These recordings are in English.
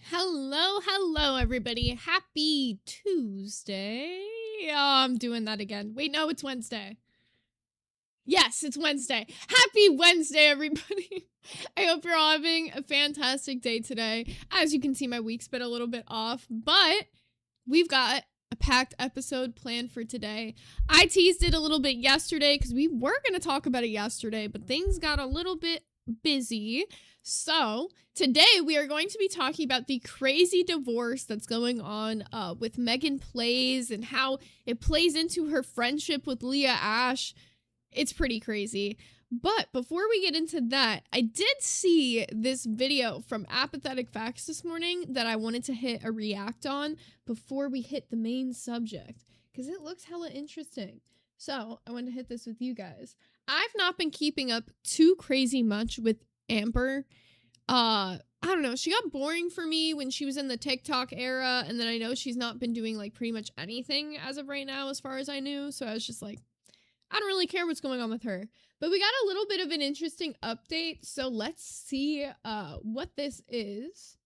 Hello, everybody. Happy Tuesday. Oh, I'm doing that again. Wait, no, it's Wednesday. Yes, it's Wednesday. Happy Wednesday, everybody. I hope you're all having a fantastic day today. As you can see, my week's been a little bit off, but we've got a packed episode planned for today. I teased it a little bit yesterday because we were going to talk about it yesterday, but things got a little bit busy. So today we are going to be talking about the crazy divorce that's going on with Meganplays and how it plays into her friendship with Leah Ashe. It's pretty crazy. But before we get into that, I did see this video from Apathetic Facts this morning that I wanted to hit a react on before we hit the main subject, because it looks hella interesting. So I wanted to hit this with you guys. I've not been keeping up too crazy much with Amber. I don't know, she got boring for me when she was in the TikTok era, and then I know she's not been doing like pretty much anything as of right now as far as I knew, so I was just like, I don't really care what's going on with her. But we got a little bit of an interesting update, so let's see what this is.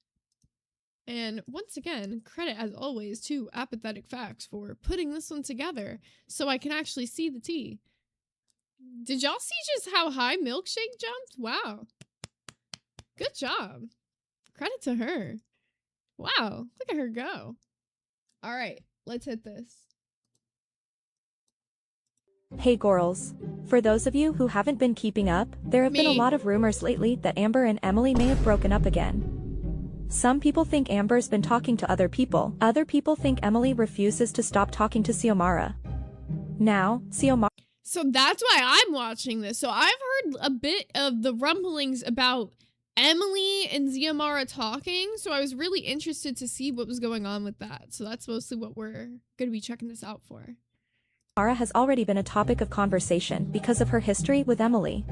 And once again, credit as always to Apathetic Facts for putting this one together so I can actually see the tea. Did y'all see just how high Milkshake jumped? Wow. Good job. Credit to her. Wow, look at her go. All right, let's hit this. Hey girls. For those of you who haven't been keeping up, there have been a lot of rumors lately that Amber and Emily may have broken up again. Some people think Amber's been talking to other people. Other people think Emily refuses to stop talking to Xiomara. Now, Xiomara... So that's why I'm watching this. So I've heard a bit of the rumblings about Emily and Xiomara talking, so I was really interested to see what was going on with that. So that's mostly what we're going to be checking this out for. Xiomara has already been a topic of conversation because of her history with Emily.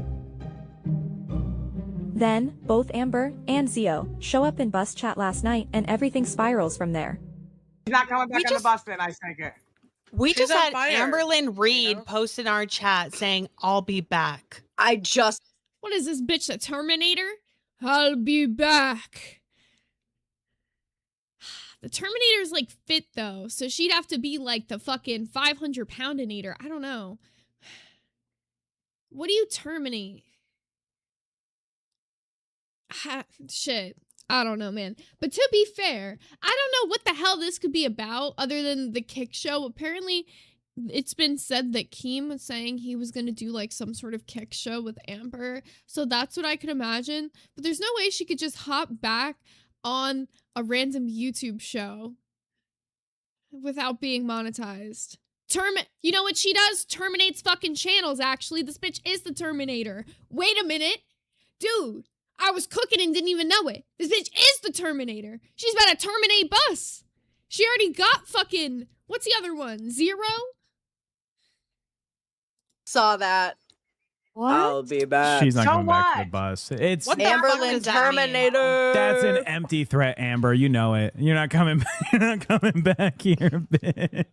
Then, both Amber and Zio show up in bus chat last night and everything spirals from there. She's not coming back on the bus then, I think it. We She's just on had fire, Amberlynn Reed you know? post in our chat saying, I'll be back. What is this bitch, the Terminator? I'll be back. The Terminator's like fit though, so she'd have to be like the fucking 500-poundinator. I don't know. What do you terminate? Shit. I don't know, man. But to be fair, I don't know what the hell this could be about other than the kick show. Apparently, it's been said that Keem was saying he was going to do like some sort of kick show with Amber. So that's what I could imagine. But there's no way she could just hop back on a random YouTube show without being monetized. You know what she does? Terminates fucking channels, actually. This bitch is the Terminator. Wait a minute. Dude, I was cooking and didn't even know it. This bitch is the Terminator. She's about to terminate bus. She already got fucking, what's the other one? Zero? Saw that. What? I'll be back. She's not So going back to what? the bus. It's What the fuck Amberlynn does that mean? Terminator. that's an empty threat, Amber. You know it. You're not coming. You're not coming back here, bitch.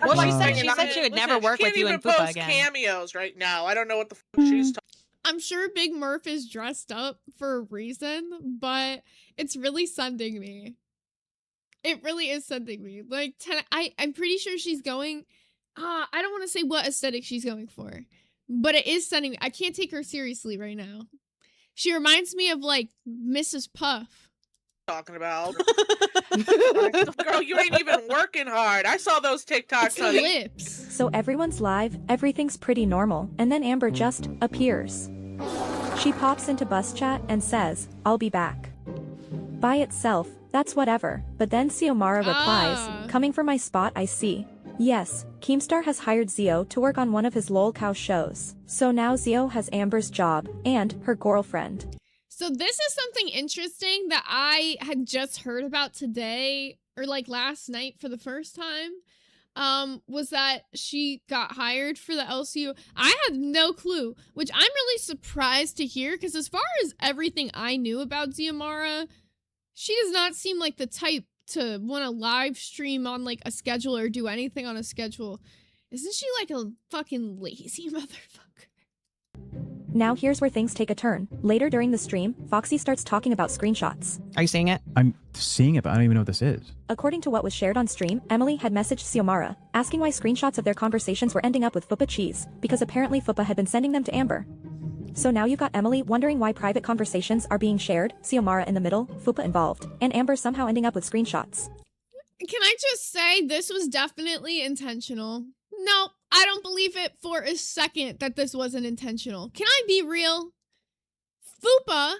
Well, she said Listen, she would never she work can't with you even in Fupa post again. cameos right now. I don't know what the fuck she's talking. I'm sure Big Murph is dressed up for a reason, but it's really sending me. It really is sending me. Like, I'm pretty sure she's going... I don't want to say what aesthetic she's going for, but it is sending me. I can't take her seriously right now. She reminds me of, like, Mrs. Puff. Talking about. Girl, you ain't even working hard. I saw those TikToks, It's the honey. lips. So everyone's live, everything's pretty normal, and then Amber just appears. She pops into bus chat and says, I'll be back. By itself, that's whatever, but then Xiomara replies, coming for my spot I see. Yes, Keemstar has hired Zio to work on one of his LOL cow shows. So now Zio has Amber's job, and her girlfriend. So this is something interesting that I had just heard about today, or like last night for the first time, was that she got hired for the LCU. I had no clue, which I'm really surprised to hear, because as far as everything I knew about Xiomara, she does not seem like the type to want to live stream on like a schedule or do anything on a schedule. Isn't she like a fucking lazy motherfucker? Now here's where things take a turn. Later during the stream, Foxy starts talking about screenshots. Are you seeing it? I'm seeing it, but I don't even know what this is. According to what was shared on stream, Emily had messaged Xiomara, asking why screenshots of their conversations were ending up with Fupa Cheese, because apparently Fupa had been sending them to Amber. So now you've got Emily wondering why private conversations are being shared, Xiomara in the middle, Fupa involved, and Amber somehow ending up with screenshots. Can I just say this was definitely intentional? No, I don't believe it for a second that this wasn't intentional. Can I be real? Fupa's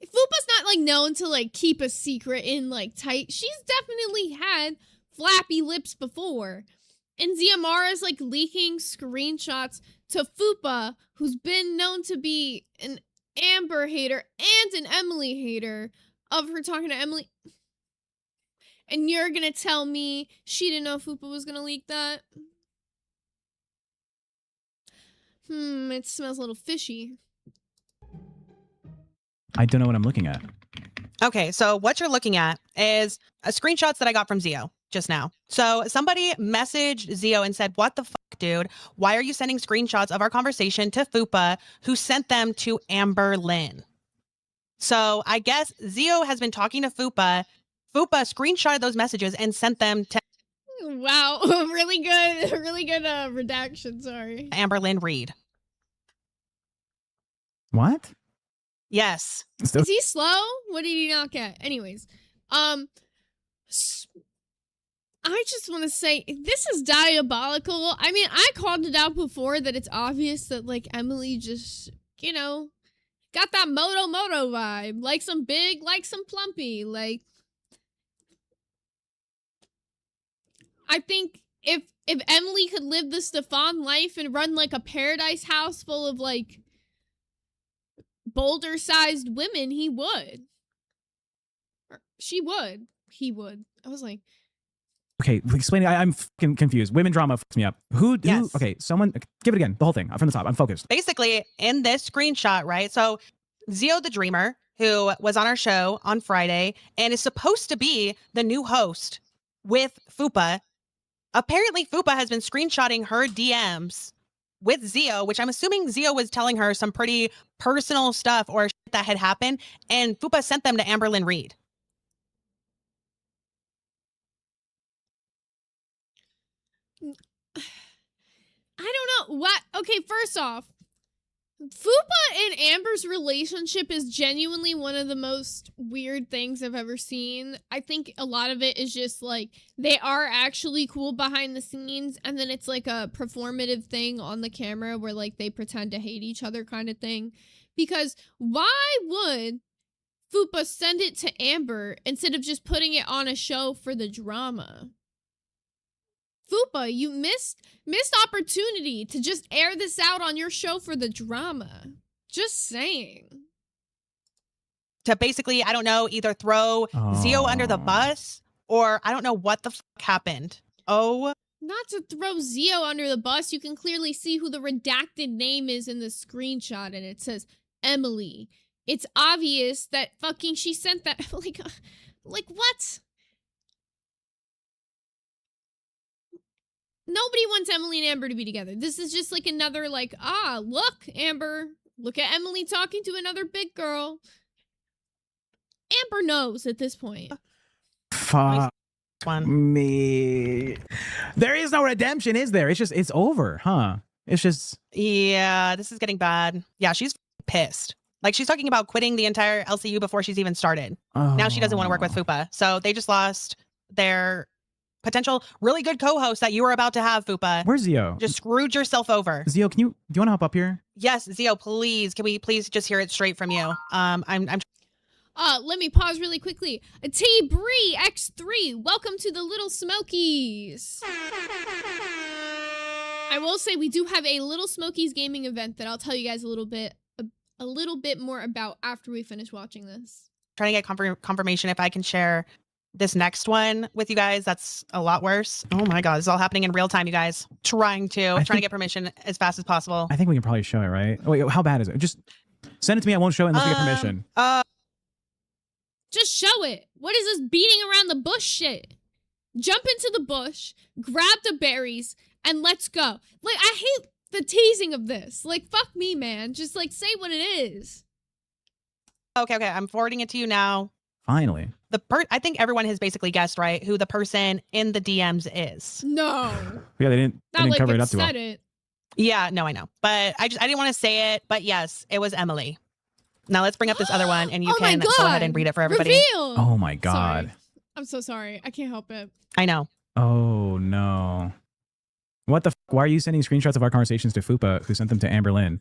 not like known to like keep a secret in like tight. She's definitely had flappy lips before. And Xiomara's like leaking screenshots to Fupa, who's been known to be an Amber hater and an Emily hater, of her talking to Emily. And you're gonna tell me she didn't know Fupa was gonna leak that? It smells a little fishy. I don't know what I'm looking at. Okay, so what you're looking at is screenshots that I got from Zio just now. So somebody messaged Zio and said, what the fuck, dude? Why are you sending screenshots of our conversation to Fupa, who sent them to Amber Lynn? So I guess Zio has been talking to Fupa. Fupa screenshotted those messages and sent them to Wow, really good redaction, sorry. Amber Lynn Reed. What? Yes. So- Is he slow? What did he not get? Anyways, I just want to say, this is diabolical. I mean, I called it out before that it's obvious that, like, Emily just, you know, got that moto vibe. Like some big, like some plumpy. Like, I think if Emily could live the Stefan life and run, like, a paradise house full of, like, boulder-sized women, he would. Or she would. He would. I was like... Okay, explain it. I'm fucking confused. Women drama fucks me up. Who? Yes. Okay, someone... Give it again. The whole thing. From the top. I'm focused. Basically, in this screenshot, right? So Zio the Dreamer, who was on our show on Friday and is supposed to be the new host with Fupa, apparently Fupa has been screenshotting her DMs with Zio, which I'm assuming Zio was telling her some pretty personal stuff or shit that had happened, and Fupa sent them to Amberlyn Reed. I don't know. What? Okay, first off, Fupa and Amber's relationship is genuinely one of the most weird things I've ever seen. I think a lot of it is just like they are actually cool behind the scenes, and then it's like a performative thing on the camera where like they pretend to hate each other kind of thing. Because why would Fupa send it to Amber instead of just putting it on a show for the drama? Fupa, you missed opportunity to just air this out on your show for the drama. Just saying. To basically, I don't know, either throw Zio under the bus, or I don't know what the fuck happened. Oh. Not to throw Zio under the bus, you can clearly see who the redacted name is in the screenshot, and it says Emily. It's obvious that fucking she sent that, like what? Nobody wants Emily and Amber to be together. This is just like another like, look, Amber. Look at Emily talking to another big girl. Amber knows at this point. Fuck me. There is no redemption, is there? It's over, huh? It's just... Yeah, this is getting bad. Yeah, she's pissed. Like, she's talking about quitting the entire LCU before she's even started. Now she doesn't want to work with Fupa. So they just lost their... potential really good co-host that you were about to have, Fupa. Where's Zio? Just screwed yourself over. Zio, do you want to hop up here? Yes, Zio, please. Can we please just hear it straight from you? I'm Let me pause really quickly. T Bree X3, welcome to the Little Smokies. I will say we do have a Little Smokies gaming event that I'll tell you guys a little bit more about after we finish watching this. trying to get confirmation if I can share this next one with you guys. That's a lot worse. Oh my god, this is all happening in real time, you guys. Trying to get permission as fast as possible. I think we can probably show it, right? Oh, wait, how bad is it? Just send it to me. I won't show it unless we get permission. Just show it. What is this beating around the bush shit? Jump into the bush, grab the berries, and let's go. Like, I hate the teasing of this. Like, fuck me, man. Just like say what it is. Okay. I'm forwarding it to you now. Finally. I think everyone has basically guessed, right, who the person in the DMs is. No. Yeah, they didn't Not cover like it it up too well. said it. Yeah, no, I know. But I didn't want to say it. But yes, it was Emily. Now let's bring up this other one and you Oh my can go ahead and God. read it for everybody. Reveal. Oh my God. Sorry. I'm so sorry. I can't help it. I know. Oh no. What the why are you sending screenshots of our conversations to Fupa, who sent them to Amber Lynn?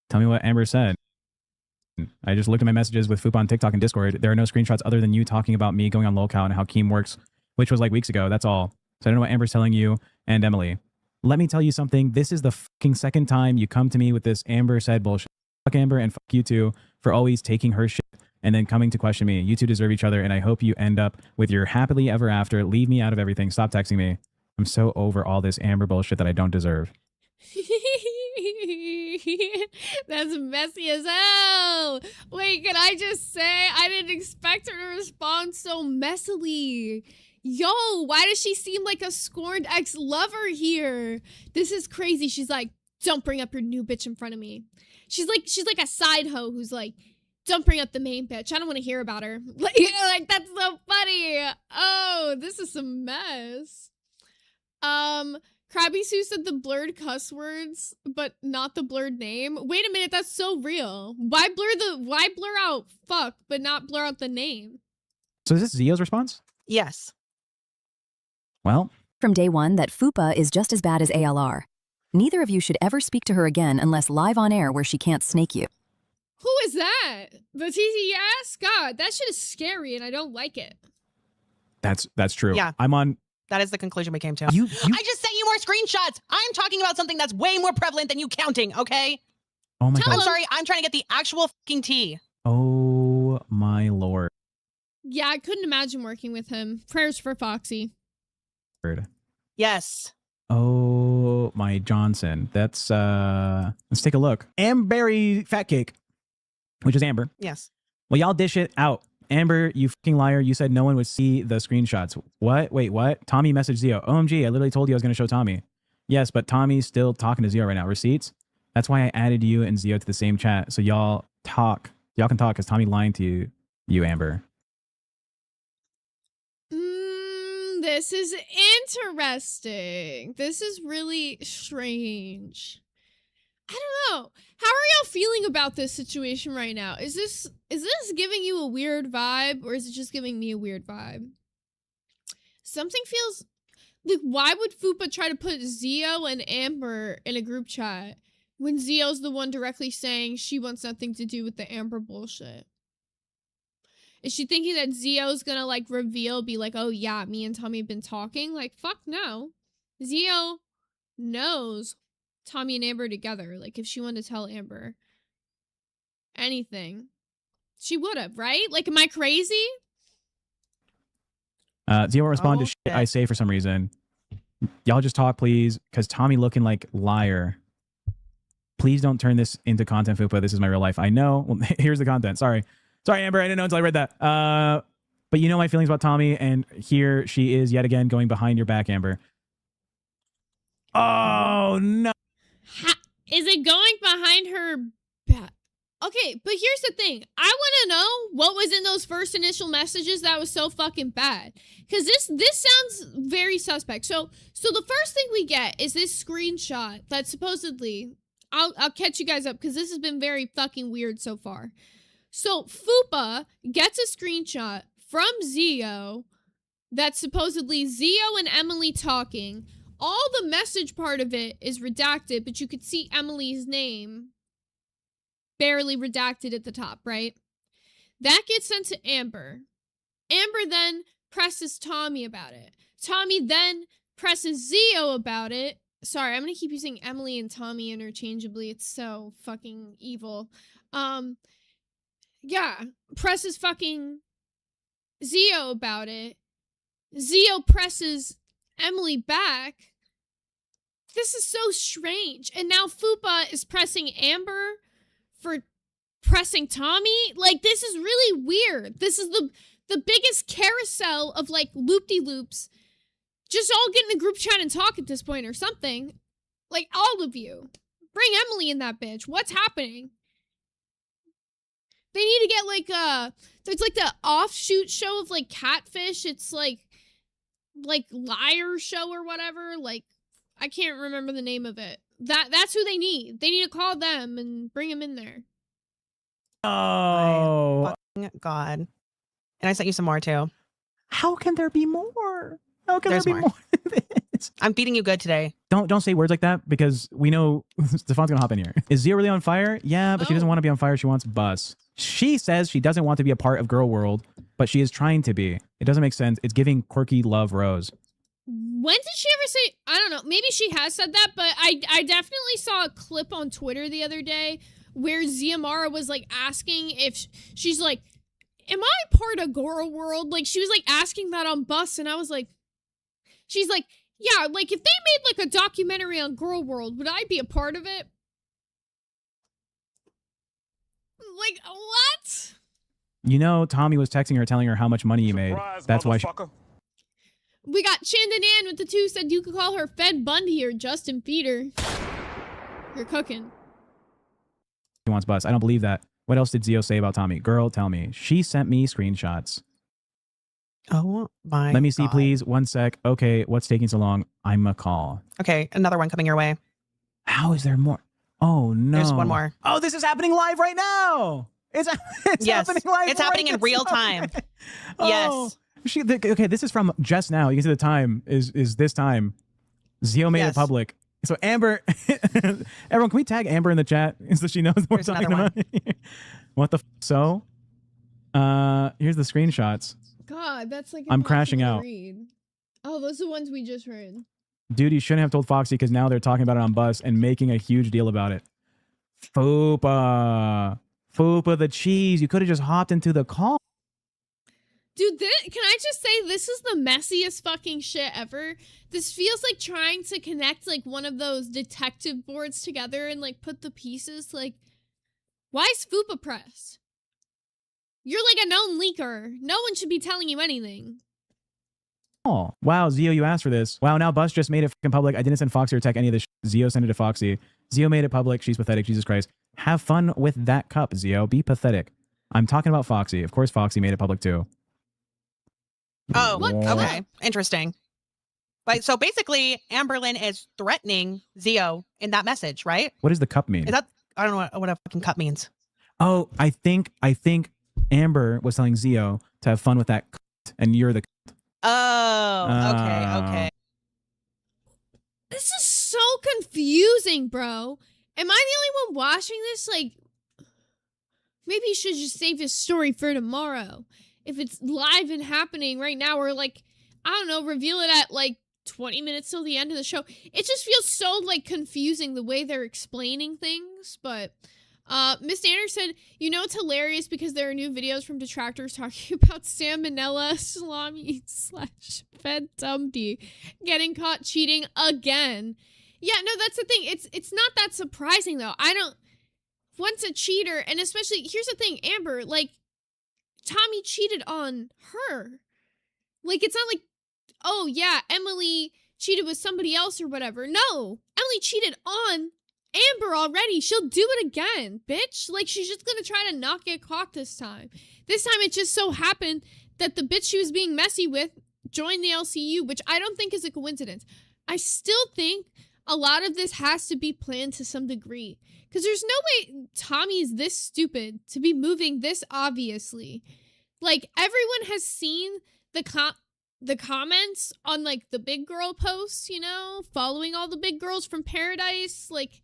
Tell me what Amber said. I just looked at my messages with Fupa on TikTok and Discord. There are no screenshots other than you talking about me going on lolcow and how Keem works, which was like weeks ago. That's all. So I don't know what Amber's telling you and Emily. Let me tell you something. This is the fucking second time you come to me with this Amber said bullshit. Fuck Amber and fuck you two for always taking her shit and then coming to question me. You two deserve each other and I hope you end up with your happily ever after. Leave me out of everything. Stop texting me. I'm so over all this Amber bullshit that I don't deserve. That's messy as hell. Wait, can I just say I didn't expect her to respond so messily. Yo, why does she seem like a scorned ex-lover here? This is crazy. She's like, don't bring up your new bitch in front of me. She's like a side hoe who's like, don't bring up the main bitch. I don't want to hear about her. Like that's so funny. Oh, this is some mess. Krabby Sue said the blurred cuss words, but not the blurred name. Wait a minute, that's so real. Why blur out fuck, but not blur out the name? So is this Zio's response? Yes. Well, From day one that FUPA is just as bad as ALR. Neither of you should ever speak to her again unless live on air where she can't snake you. Who is that? The TTS? God, that shit is scary and I don't like it. that's true. Yeah. I'm on. That is the conclusion we came to. You I just sent you more screenshots. I'm talking about something that's way more prevalent than you counting, okay? oh my Tell God. I'm sorry. I'm trying to get the actual fucking tea. Oh my Lord. Yeah, I couldn't imagine working with him. Prayers for Foxy. Yes. Oh my Johnson. That's let's take a look. Amberry fat cake, which is Amber. Yes. Well, y'all dish it out. Amber, you fucking liar. You said no one would see the screenshots. What? Wait, what? Tommy messaged Zio. OMG, I literally told you I was going to show Tommy. Yes, but Tommy's still talking to Zio right now. Receipts? That's why I added you and Zio to the same chat. So y'all talk. Y'all can talk because Tommy lying to you, Amber. This is interesting. This is really strange. I don't know. How are y'all feeling about this situation right now? Is this giving you a weird vibe or is it just giving me a weird vibe? Something feels like, why would Fupa try to put Zio and Amber in a group chat when Zio's the one directly saying she wants nothing to do with the Amber bullshit? Is she thinking that Zio's gonna like reveal, be like, oh yeah, me and Tommy have been talking? Like, fuck no. Zio knows Tommy and Amber together. Like, if she wanted to tell Amber anything, she would have, right? Like, am I crazy? Zio won't respond Oh, to shit shit. I say for some reason. Y'all just talk, please, because Tommy looking like liar. Please don't turn this into content, Fupa. This is my real life. I know. Well, here's the content. Sorry, Amber. I didn't know until I read that. But you know my feelings about Tommy, and here she is yet again going behind your back, Amber. Oh no. Is it going behind her back? Okay, but here's the thing. I want to know what was in those first initial messages that was so fucking bad. Because this sounds very suspect. So the first thing we get is this screenshot that supposedly... I'll catch you guys up because this has been very fucking weird so far. So Fupa gets a screenshot from Zio that's supposedly Zio and Emily talking. All the message part of it is redacted, but you could see Emily's name barely redacted at the top, right? That gets sent to Amber. Amber then presses Tommy about it. Tommy then presses Zio about it. Sorry, I'm gonna keep using Emily and Tommy interchangeably. It's so fucking evil. Yeah, presses fucking Zio about it. Zio presses Emily back. This is so strange. And now Fupa is pressing Amber for pressing Tommy. Like, this is really weird. This is the biggest carousel of, like, loop-de-loops. Just all get in a group chat and talk at this point or something. Like, all of you. Bring Emily in that bitch. What's happening? They need to get, like, there's, like, the offshoot show of, like, Catfish. It's, like, Liar Show or whatever. Like, I can't remember the name of it. That's who they need. They need to call them and bring them in there. Oh. My God. And I sent you some more, too. How can there be more? How can There's there be more. than this? I'm feeding you good today. Don't say words like that because we know Stefan's gonna hop in here. Is Zio really on fire? Yeah, but she doesn't want to be on fire. She wants Bus. She says she doesn't want to be a part of Girl World, but she is trying to be. It doesn't make sense. It's giving quirky love Rose. When did she ever say, I don't know, maybe she has said that, but I definitely saw a clip on Twitter the other day where Ziamara was, like, asking if, she's like, am I part of Girl World? Like, she was, like, asking that on Bus, and I was like, she's like, yeah, like, if they made, like, a documentary on Girl World, would I be a part of it? Like, what? You know, Tommy was texting her telling her how much money he made. That's why she We got Chandon Ann with the 2 said you could call her Fed Bundy or Justin Feeder. You're cooking. wants Bus. I don't believe that. What else did Zio say about Tommy? Girl, tell me. She sent me screenshots. Oh my Let me see, God. please. 1 sec. Okay, what's taking so long? I'm a call. Okay, another one coming your way. How is there more? Oh, no. There's one more. Oh, this is happening live right now. It's Yes, happening live. it's happening in real time. Yes. Okay, this is from just now. You can see the time is this time. Zio made it Yes. public. So Amber, everyone, can we tag Amber in the chat so she knows what we're There's talking another about? What the so? Here's the screenshots. God, that's like I'm crashing impossible out. to read. Oh, those are the ones we just read. Dude, you shouldn't have told Foxy because now they're talking about it on Bus and making a huge deal about it. Fupa the cheese. You could have just hopped into the call. Dude, can I just say this is the messiest fucking shit ever? This feels like trying to connect like one of those detective boards together and like put the pieces. Like, why is Fupa pressed? You're like a known leaker. No one should be telling you anything. Oh, wow, Zio, you asked for this. Wow, now Bus just made it fucking public. I didn't send Foxy or Tech any of this. Zio sent it to Foxy. Zio made it public. She's pathetic. Jesus Christ. Have fun with that cup, Zio. Be pathetic. I'm talking about Foxy. Of course, Foxy made it public too. Oh, What? okay. Interesting. Like, so basically, Amberlynn is threatening Zio in that message, right? What does the cup mean? Is that, I don't know what a fucking cup means. Oh, I think Amber was telling Zio to have fun with that cunt, and you're the Oh, okay. This is so confusing, bro. Am I the only one watching this? Like, maybe you should just save his story for tomorrow. If it's live and happening right now, or like, I don't know, reveal it at like 20 minutes till the end of the show. It just feels so like confusing the way they're explaining things. But Miss Danner said, you know, it's hilarious because there are new videos from detractors talking about salmonella, salami / Fed Dumpty getting caught cheating again. Yeah, no, that's the thing. It's not that surprising though. Once a cheater, and especially, here's the thing, Amber, like, Tommy cheated on her. Like, it's not like, oh yeah, Emily cheated with somebody else or whatever. No, Emily cheated on Amber already. She'll do it again, bitch. Like, she's just gonna try to not get caught this time. This time it just so happened that the bitch she was being messy with joined the LCU, which I don't think is a coincidence. I still think a lot of this has to be planned to some degree. Because there's no way Tommy is this stupid to be moving this obviously. Like, everyone has seen the comments on, like, the big girl posts, you know? Following all the big girls from Paradise. Like,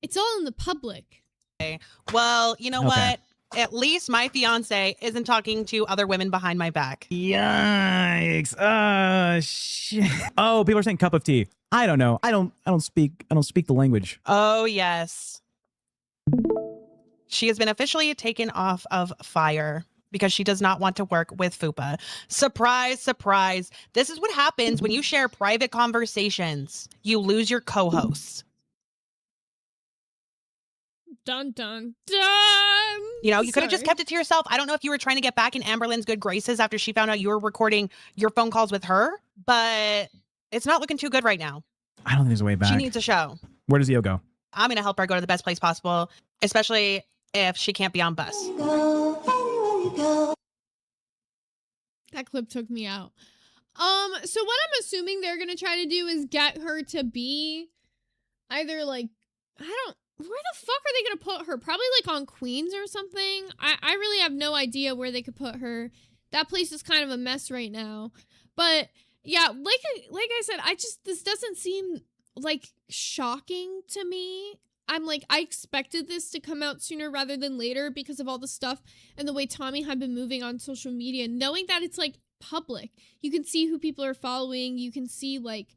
it's all in the public. Well, you know Okay. what? At least my fiance isn't talking to other women behind my back. Yikes. Shit. Oh, people are saying cup of tea. I don't know. I don't speak the language. Oh, yes. She has been officially taken off of fire because she does not want to work with Fupa. Surprise, surprise. This is what happens when you share private conversations. You lose your co-hosts. Dun, dun, dun! You know, you could have just Sorry. kept it to yourself. I don't know if you were trying to get back in Amberlynn's good graces after she found out you were recording your phone calls with her, but it's not looking too good right now. I don't think there's a way back. She needs a show. Where does Io go? I'm going to help her go to the best place possible, especially if she can't be on bus. That clip took me out. So what I'm assuming they're gonna try to do is get her to be either like, where the fuck are they gonna put her? Probably like on Queens or something. I really have no idea where they could put her. That place is kind of a mess right now. But yeah, like I said, this doesn't seem like shocking to me. I'm like, I expected this to come out sooner rather than later because of all the stuff and the way Tommy had been moving on social media, knowing that it's like public. You can see who people are following. You can see like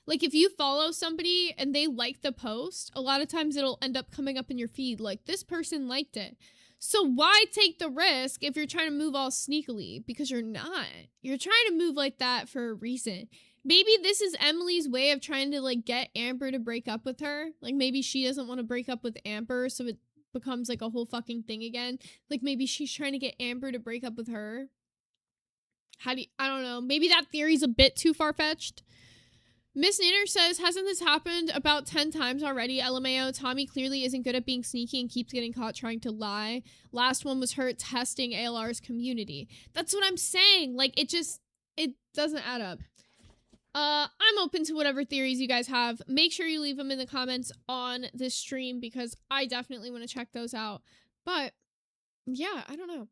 if you follow somebody and they like the post, a lot of times it'll end up coming up in your feed like this person liked it. So why take the risk if you're trying to move all sneakily? Because you're not. You're trying to move like that for a reason. Maybe this is Emily's way of trying to like get Amber to break up with her. Like maybe she doesn't want to break up with Amber, so it becomes like a whole fucking thing again. Like maybe she's trying to get Amber to break up with her. I don't know. Maybe that theory's a bit too far-fetched. Miss Nanner says, hasn't this happened about 10 times already? LMAO, Tommy clearly isn't good at being sneaky and keeps getting caught trying to lie. Last one was her testing ALR's community. That's what I'm saying. Like, it doesn't add up. I'm open to whatever theories you guys have. Make sure you leave them in the comments on this stream because I definitely want to check those out. But, yeah, I don't know.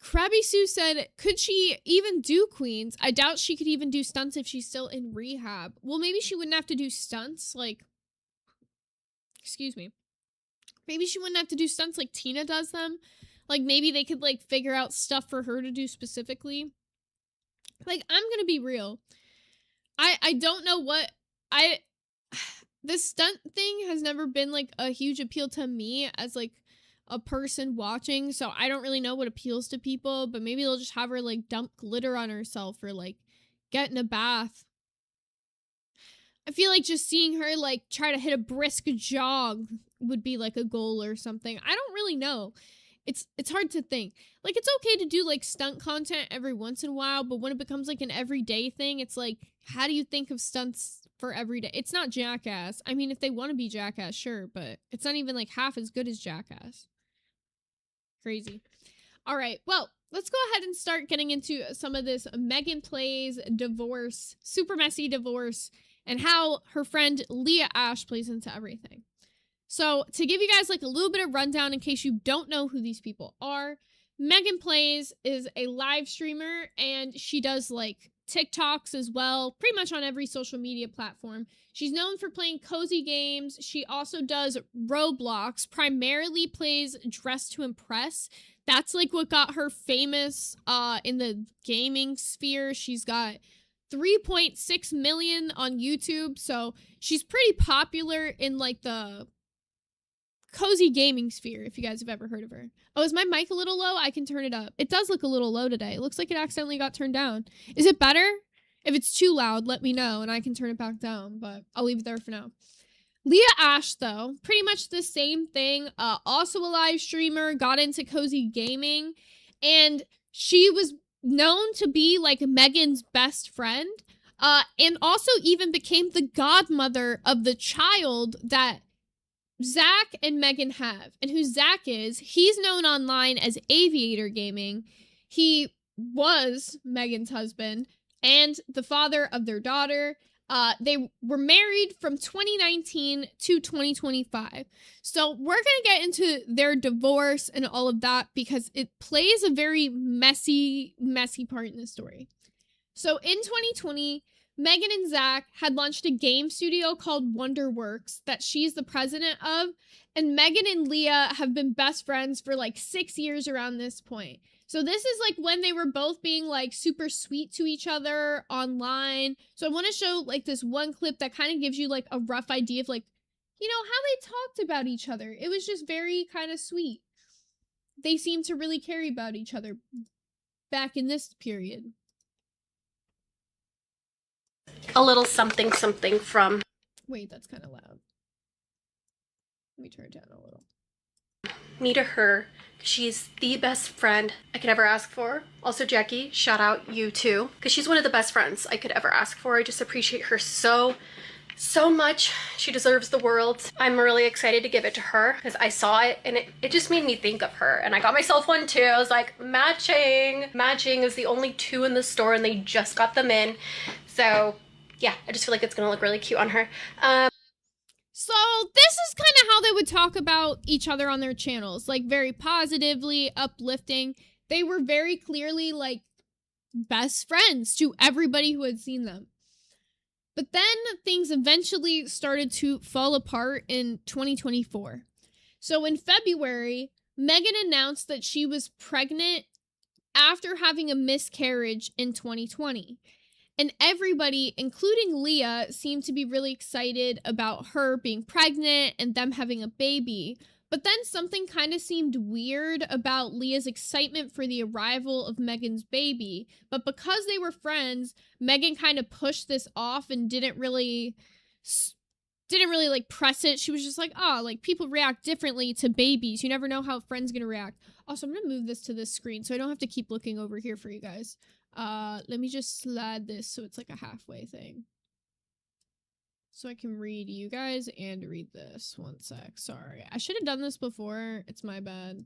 Krabby Sue said, could she even do Queens? I doubt she could even do stunts if she's still in rehab. Well, maybe she wouldn't have to do stunts, like, excuse me. Maybe she wouldn't have to do stunts like Tina does them. Like, maybe they could, like, figure out stuff for her to do specifically. Like, I'm gonna be real. I don't know what, this stunt thing has never been, like, a huge appeal to me as, like, a person watching, so I don't really know what appeals to people, but maybe they'll just have her like dump glitter on herself or like get in a bath. I feel like just seeing her like try to hit a brisk jog would be like a goal or something. I don't really know. It's hard to think. Like it's okay to do like stunt content every once in a while, but when it becomes like an everyday thing, it's like, how do you think of stunts for every day? It's not Jackass. I mean, if they want to be Jackass, sure, but it's not even like half as good as Jackass. Crazy. All right, well, let's go ahead and start getting into some of this Meganplays divorce, super messy divorce, and how her friend Leah Ashe plays into everything. So to give you guys like a little bit of rundown in case you don't know who these people are, Meganplays is a live streamer and she does like TikToks as well, pretty much on every social media platform. She's known for playing cozy games. She also does Roblox, primarily plays Dress to Impress. That's like what got her famous in the gaming sphere. She's got 3.6 million on YouTube, so she's pretty popular in like the cozy gaming sphere, if you guys have ever heard of her. Oh, is my mic a little low? I can turn it up. It does look a little low today. It looks like it accidentally got turned down. Is it better? If it's too loud, let me know and I can turn it back down, but I'll leave it there for now. Leah Ashe, though, pretty much the same thing. Also a live streamer, got into cozy gaming, and she was known to be like Megan's best friend, and also even became the godmother of the child that Zach and Megan have. And who Zach is, he's known online as Aviator Gaming. He was Megan's husband and the father of their daughter. They were married from 2019 to 2025. So we're going to get into their divorce and all of that because it plays a very messy, messy part in the story. So in 2020, Megan and Zach had launched a game studio called Wonderworks that she's the president of, and Megan and Leah have been best friends for like 6 years around this point. So this is like when they were both being like super sweet to each other online. So I want to show like this one clip that kind of gives you like a rough idea of like, you know, how they talked about each other. It was just very kind of sweet. They seemed to really care about each other back in this period. A little something something from... Wait, that's kind of loud. Let me turn it down a little. Me to her. She's the best friend I could ever ask for. Also, Jackie, shout out you too. Because she's one of the best friends I could ever ask for. I just appreciate her so so much. She deserves the world. I'm really excited to give it to her because I saw it and it just made me think of her. And I got myself one too. I was like, matching. Matching is the only 2 in the store and they just got them in. So yeah, I just feel like it's gonna look really cute on her. So this is kind of how they would talk about each other on their channels, like very positively, uplifting. They were very clearly like best friends to everybody who had seen them. But then things eventually started to fall apart in 2024. So in February, Megan announced that she was pregnant after having a miscarriage in 2020. And everybody, including Leah, seemed to be really excited about her being pregnant and them having a baby. But then something kind of seemed weird about Leah's excitement for the arrival of Megan's baby. But because they were friends, Megan kind of pushed this off and didn't really like press it. She was just like, oh, like people react differently to babies. You never know how a friend's gonna react. Also, I'm gonna move this to this screen so I don't have to keep looking over here for you guys. Let me just slide this so it's like a halfway thing. So I can read you guys and read this. One sec. Sorry. I should have done this before. It's my bad.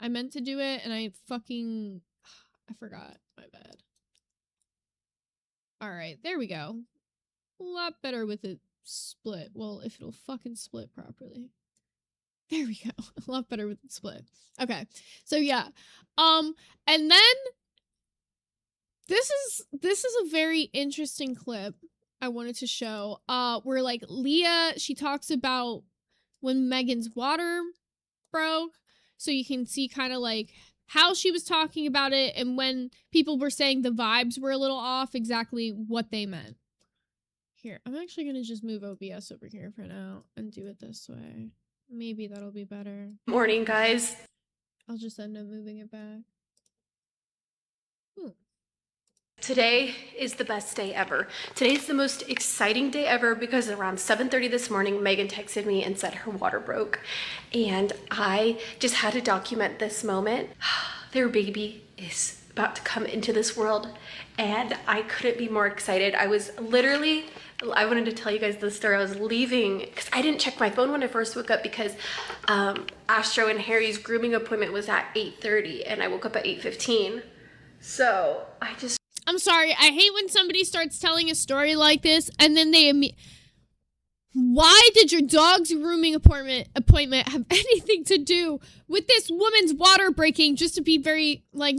I meant to do it and I forgot. My bad. Alright, there we go. A lot better with it split. Well, if it'll fucking split properly. There we go. A lot better with it split. Okay. So yeah. And then this is a very interesting clip I wanted to show, where like Leah, she talks about when Megan's water broke, so you can see kind of like how she was talking about it, and when people were saying the vibes were a little off, exactly what they meant. Here, I'm actually gonna just move OBS over here for now and do it this way. Maybe that'll be better. Morning, guys. I'll just end up moving it back. Today is the best day ever. Today's the most exciting day ever because around 7:30 this morning, Megan texted me and said her water broke. And I just had to document this moment. Their baby is about to come into this world and I couldn't be more excited. I wanted to tell you guys this story. I was leaving because I didn't check my phone when I first woke up because Astro and Harry's grooming appointment was at 8:30 and I woke up at 8:15. So I'm sorry, I hate when somebody starts telling a story like this and then why did your dog's grooming appointment have anything to do with this woman's water breaking? Just to be very, like,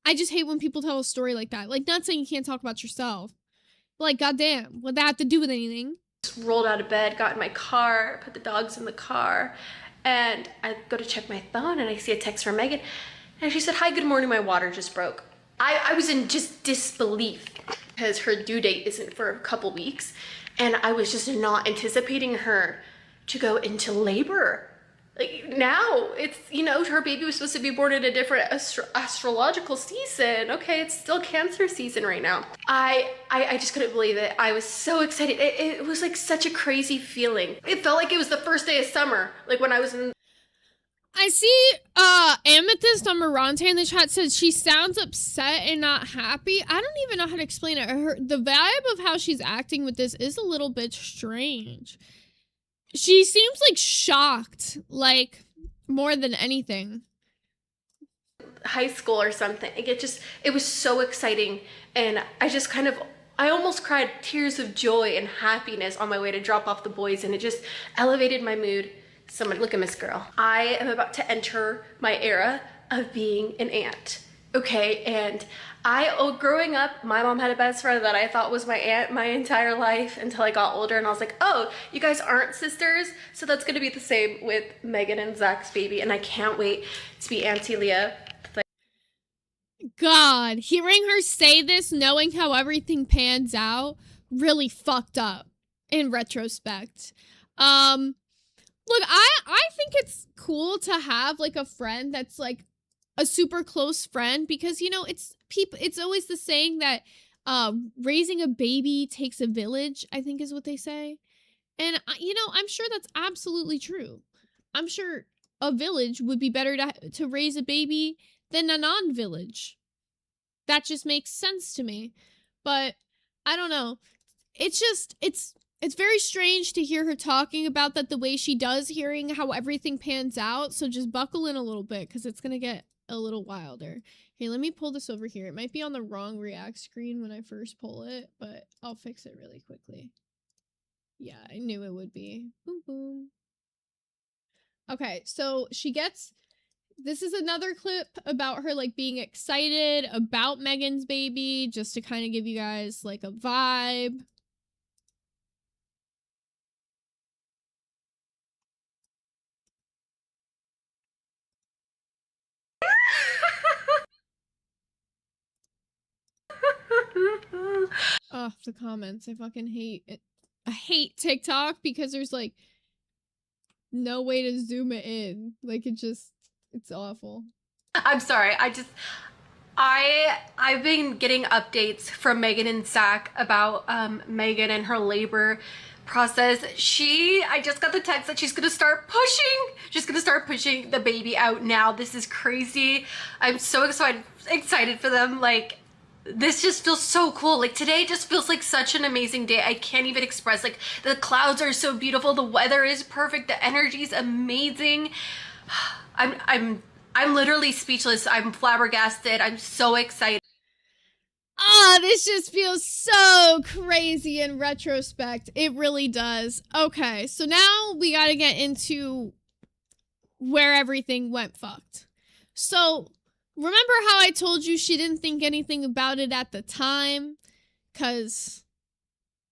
I just hate when people tell a story like that. Like, not saying you can't talk about yourself. But, like, goddamn, what that have to do with anything? Just rolled out of bed, got in my car, put the dogs in the car, and I go to check my phone and I see a text from Megan. And she said, "Hi, good morning, my water just broke." I was in just disbelief because her due date isn't for a couple weeks and I was just not anticipating her to go into labor. Like now it's, her baby was supposed to be born in a different astrological season. Okay, it's still Cancer season right now. I just couldn't believe it. I was so excited. It was like such a crazy feeling. It felt like it was the first day of summer, like when I was in. I see Amethyst on Marante in the chat says she sounds upset and not happy. I don't even know how to explain it. The vibe of how she's acting with this is a little bit strange. She seems like shocked, like more than anything. High school or something. It was so exciting and I almost cried tears of joy and happiness on my way to drop off the boys and it just elevated my mood. Someone look at Miss Girl. I am about to enter my era of being an aunt. Okay, and growing up, my mom had a best friend that I thought was my aunt my entire life until I got older and I was like, oh, you guys aren't sisters? So that's gonna be the same with Megan and Zach's baby and I can't wait to be Auntie Leah. God, hearing her say this, knowing how everything pans out, really fucked up in retrospect. Look, I think it's cool to have like a friend that's like a super close friend because it's always the saying that raising a baby takes a village, I think is what they say. And I'm sure that's absolutely true. I'm sure a village would be better to raise a baby than a non-village. That just makes sense to me. But I don't know. It's it's very strange to hear her talking about that the way she does, hearing how everything pans out. So just buckle in a little bit because it's going to get a little wilder. Hey, let me pull this over here. It might be on the wrong React screen when I first pull it, but I'll fix it really quickly. Yeah, I knew it would be. Boom, boom. Okay, so she gets... This is another clip about her, like, being excited about Megan's baby, just to kind of give you guys, like, a vibe. Oh, the comments. I fucking hate it. I hate TikTok because there's, like, no way to zoom it in. Like, it's awful. I'm sorry. I've been getting updates from Megan and Zach about Megan and her labor process. I just got the text that she's gonna start pushing the baby out now. This is crazy. I'm so excited for them. Like, this just feels so cool. Like, today just feels like such an amazing day. I can't even express. Like, the clouds are so beautiful, the weather is perfect, the energy is amazing. I'm literally speechless. I'm flabbergasted. I'm so excited. Ah, this just feels so crazy in retrospect. It really does. Okay, so now we gotta get into where everything went fucked. So, remember how I told you she didn't think anything about it at the time? 'Cause,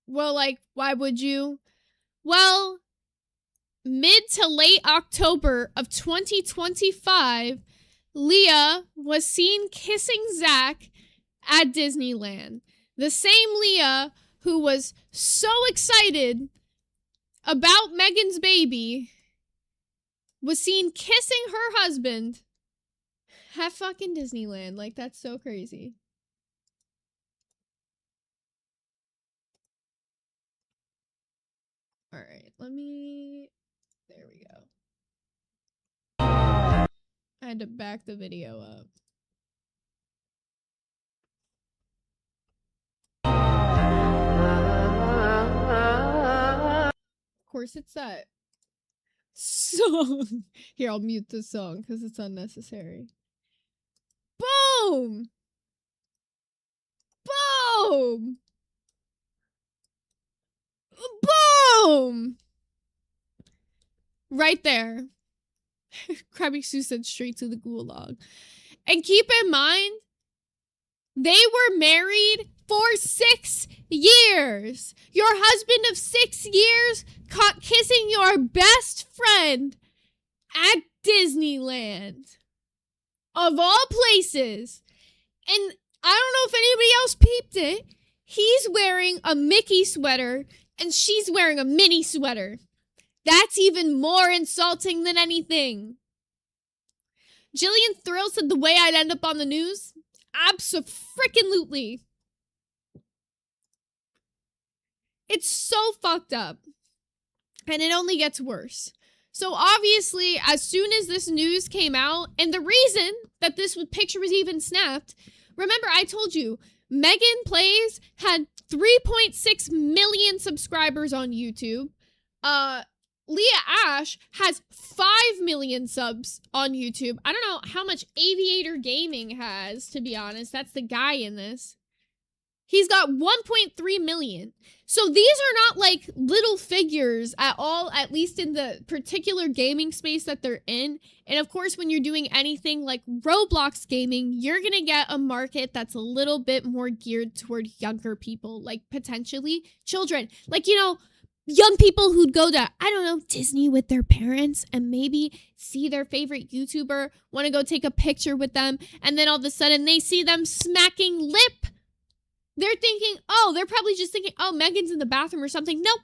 well, like, why would you? Well, mid to late October of 2025, Leah was seen kissing Zach at Disneyland. The same Leah who was so excited about Megan's baby was seen kissing her husband at fucking Disneyland. Like, that's so crazy. All right, there we go. I had to back the video up. Of course it's that song. Here, I'll mute the song because it's unnecessary. Boom! Boom! Boom! Right there. Krabby Sue said straight to the gulag. And keep in mind, they were married for 6 years. Your husband of 6 years caught kissing your best friend at Disneyland. Of all places. And I don't know if anybody else peeped it. He's wearing a Mickey sweater and she's wearing a Minnie sweater. That's even more insulting than anything. Jillian Thrill said the way I'd end up on the news? Abso-freaking-lutely. It's so fucked up. And it only gets worse. So obviously, as soon as this news came out, and the reason that this picture was even snapped, remember I told you, Meganplays had 3.6 million subscribers on YouTube. Leah Ashe has 5 million subs on YouTube. I don't know how much Aviator Gaming has, to be honest. That's the guy in this. He's got 1.3 million. So these are not like little figures at all, at least in the particular gaming space that they're in. And of course, when you're doing anything like Roblox gaming, you're going to get a market that's a little bit more geared toward younger people, like potentially children. Like, you know, young people who'd go to, I don't know, Disney with their parents and maybe see their favorite YouTuber, want to go take a picture with them, and then all of a sudden they see them smacking lip. They're thinking, oh, they're probably just thinking, oh, Megan's in the bathroom or something. Nope.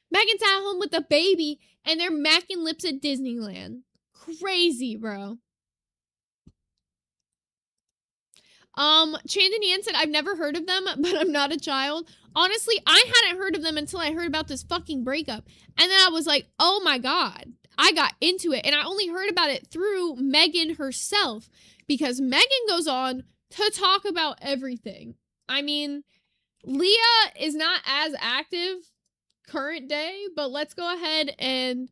Megan's at home with the baby and they're macking lips at Disneyland. Crazy, bro. Chandani Ann said, I've never heard of them, but I'm not a child. Honestly, I hadn't heard of them until I heard about this fucking breakup. And then I was like, oh my God. I got into it. And I only heard about it through Megan herself. Because Megan goes on to talk about everything. I mean, Leah is not as active current day, but let's go ahead and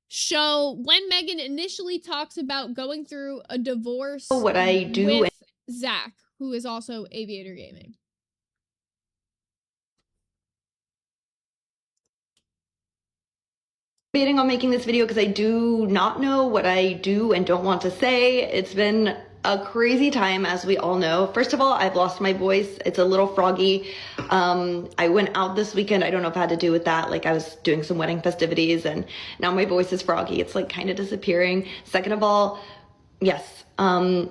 show when Megan initially talks about going through a divorce what I do with Zach, who is also Aviator Gaming. debating on making this video because I do not know what I do and don't want to say. It's been a crazy time, as we all know. First of all, I've lost my voice. It's a little froggy. I went out this weekend. I don't know if it had to do with that. Like, I was doing some wedding festivities and now my voice is froggy. It's like kind of disappearing. Second of all, yes, I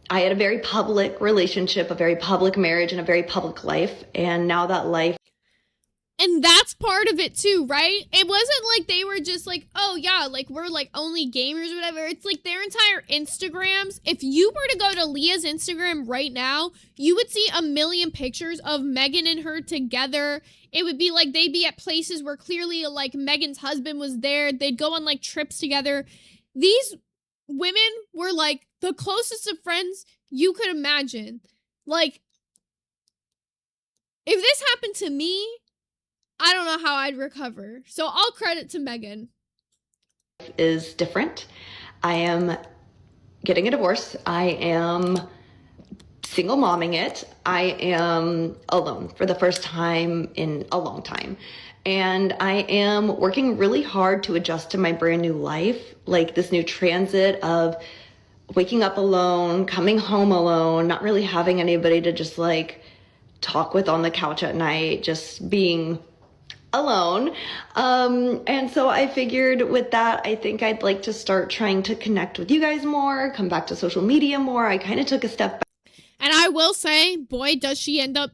had a very public relationship, a very public marriage, and a very public life. And now that life, and that's part of it too, right? It wasn't like they were just like, oh yeah, like we're like only gamers or whatever. It's like their entire Instagrams. If you were to go to Leah's Instagram right now, you would see a million pictures of Megan and her together. It would be like they'd be at places where clearly like Megan's husband was there. They'd go on like trips together. These women were like the closest of friends you could imagine. Like, if this happened to me, I don't know how I'd recover. So all credit to Megan. is different. I am getting a divorce. I am single momming it. I am alone for the first time in a long time. And I am working really hard to adjust to my brand new life, like this new transit of waking up alone, coming home alone, not really having anybody to just like talk with on the couch at night, just being alone. And so I figured with that, I think I'd like to start trying to connect with you guys more, come back to social media more. I kind of took a step back. And I will say, boy, does she ends up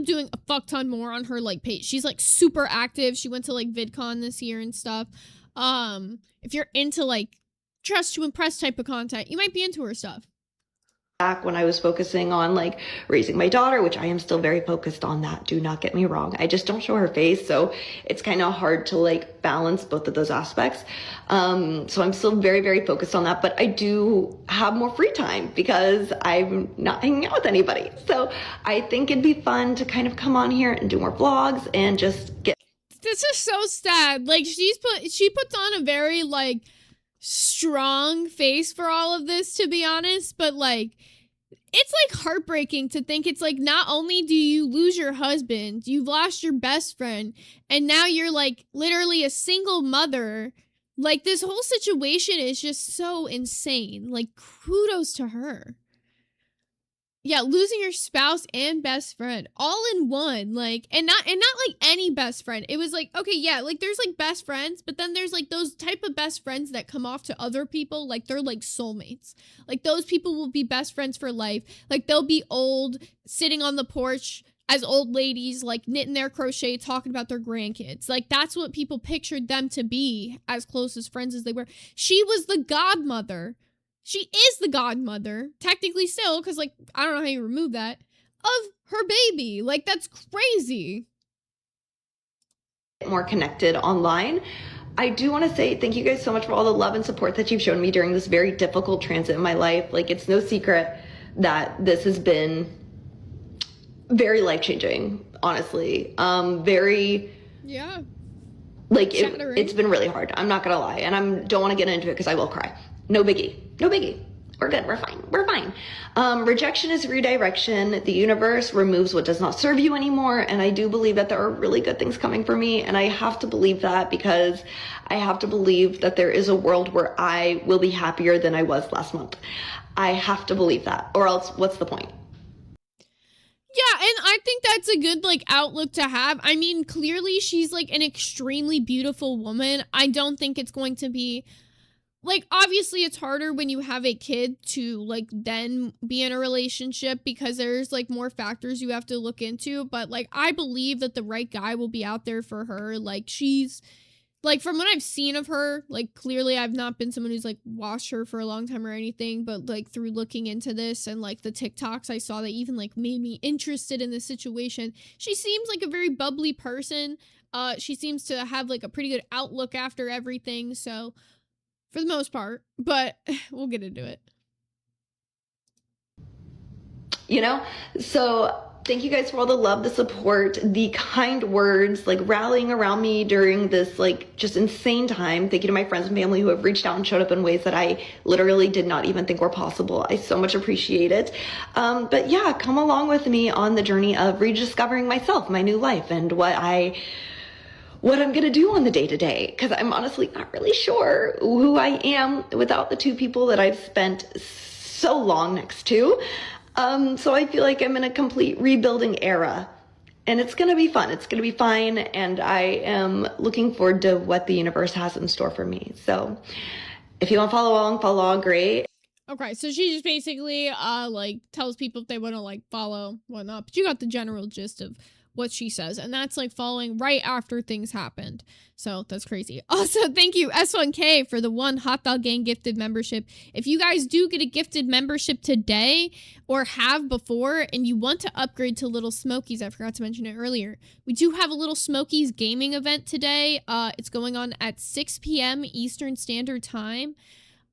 doing a fuck ton more on her like page. She's like super active. She went to like VidCon this year and stuff. If you're into like dress to impress type of content, you might be into her stuff. Back when I was focusing on like raising my daughter, which I am still very focused on that, do not get me wrong. I just don't show her face, so it's kind of hard to like balance both of those aspects. So I'm still very, very focused on that, but I do have more free time because I'm not hanging out with anybody. So I think it'd be fun to kind of come on here and do more vlogs and just get. This is so sad. Like she puts on a very like strong face for all of this, to be honest, but like it's like heartbreaking to think it's like not only do you lose your husband, you've lost your best friend, and now you're like literally a single mother. Like this whole situation is just so insane. Like kudos to her. Yeah, losing your spouse and best friend all in one, like, and not like any best friend. It was like, okay, yeah, like there's like best friends, but then there's like those type of best friends that come off to other people, like they're like soulmates. Like those people will be best friends for life. Like they'll be old, sitting on the porch as old ladies, like knitting their crochet, talking about their grandkids. Like that's what people pictured them to be, as close as friends as they were. She was the godmother. She is the godmother, technically still, because, like, I don't know how you remove that, of her baby. Like, that's crazy. More connected online. I do want to say thank you guys so much for all the love and support that you've shown me during this very difficult transit in my life. Like, it's no secret that this has been very life-changing, honestly. Yeah. Like, it's been really hard. I'm not going to lie. And I don't want to get into it because I will cry. No biggie. No biggie. We're good. We're fine. We're fine. Rejection is redirection. The universe removes what does not serve you anymore. And I do believe that there are really good things coming for me. And I have to believe that because I have to believe that there is a world where I will be happier than I was last month. I have to believe that, or else what's the point? Yeah, and I think that's a good, like, outlook to have. I mean, clearly she's, like, an extremely beautiful woman. I don't think it's going to be... Like, obviously, it's harder when you have a kid to, like, then be in a relationship because there's, like, more factors you have to look into. But, like, I believe that the right guy will be out there for her. Like, she's, like, from what I've seen of her, like, clearly I've not been someone who's, like, watched her for a long time or anything. But, like, through looking into this and, like, the TikToks I saw that even, like, made me interested in this situation, she seems like a very bubbly person. She seems to have, like, a pretty good outlook after everything, so... For the most part, but we'll get into it. You know? So Thank you guys for all the love, the support, the kind words, like rallying around me during this like just insane time. Thank you to my friends and family who have reached out and showed up in ways that I literally did not even think were possible. I so much appreciate it. But yeah, come along with me on the journey of rediscovering myself, my new life, and what I'm gonna do on the day-to-day, because I'm honestly not really sure who I am without the two people that I've spent so long next to. So I feel like I'm in a complete rebuilding era, and it's gonna be fun. It's gonna be fine, and I am looking forward to what the universe has in store for me. So if you want to follow along, great. Okay, so she just basically like tells people if they want to like follow whatnot, but you got the general gist of what she says, and that's like following right after things happened. So that's crazy. Also, thank you S1K for the 1 Hot Dog Gang gifted membership. If you guys do get a gifted membership today or have before and you want to upgrade to Little Smokies, I forgot to mention it earlier, we do have a Little Smokies gaming event today. It's going on at 6 p.m. Eastern Standard Time.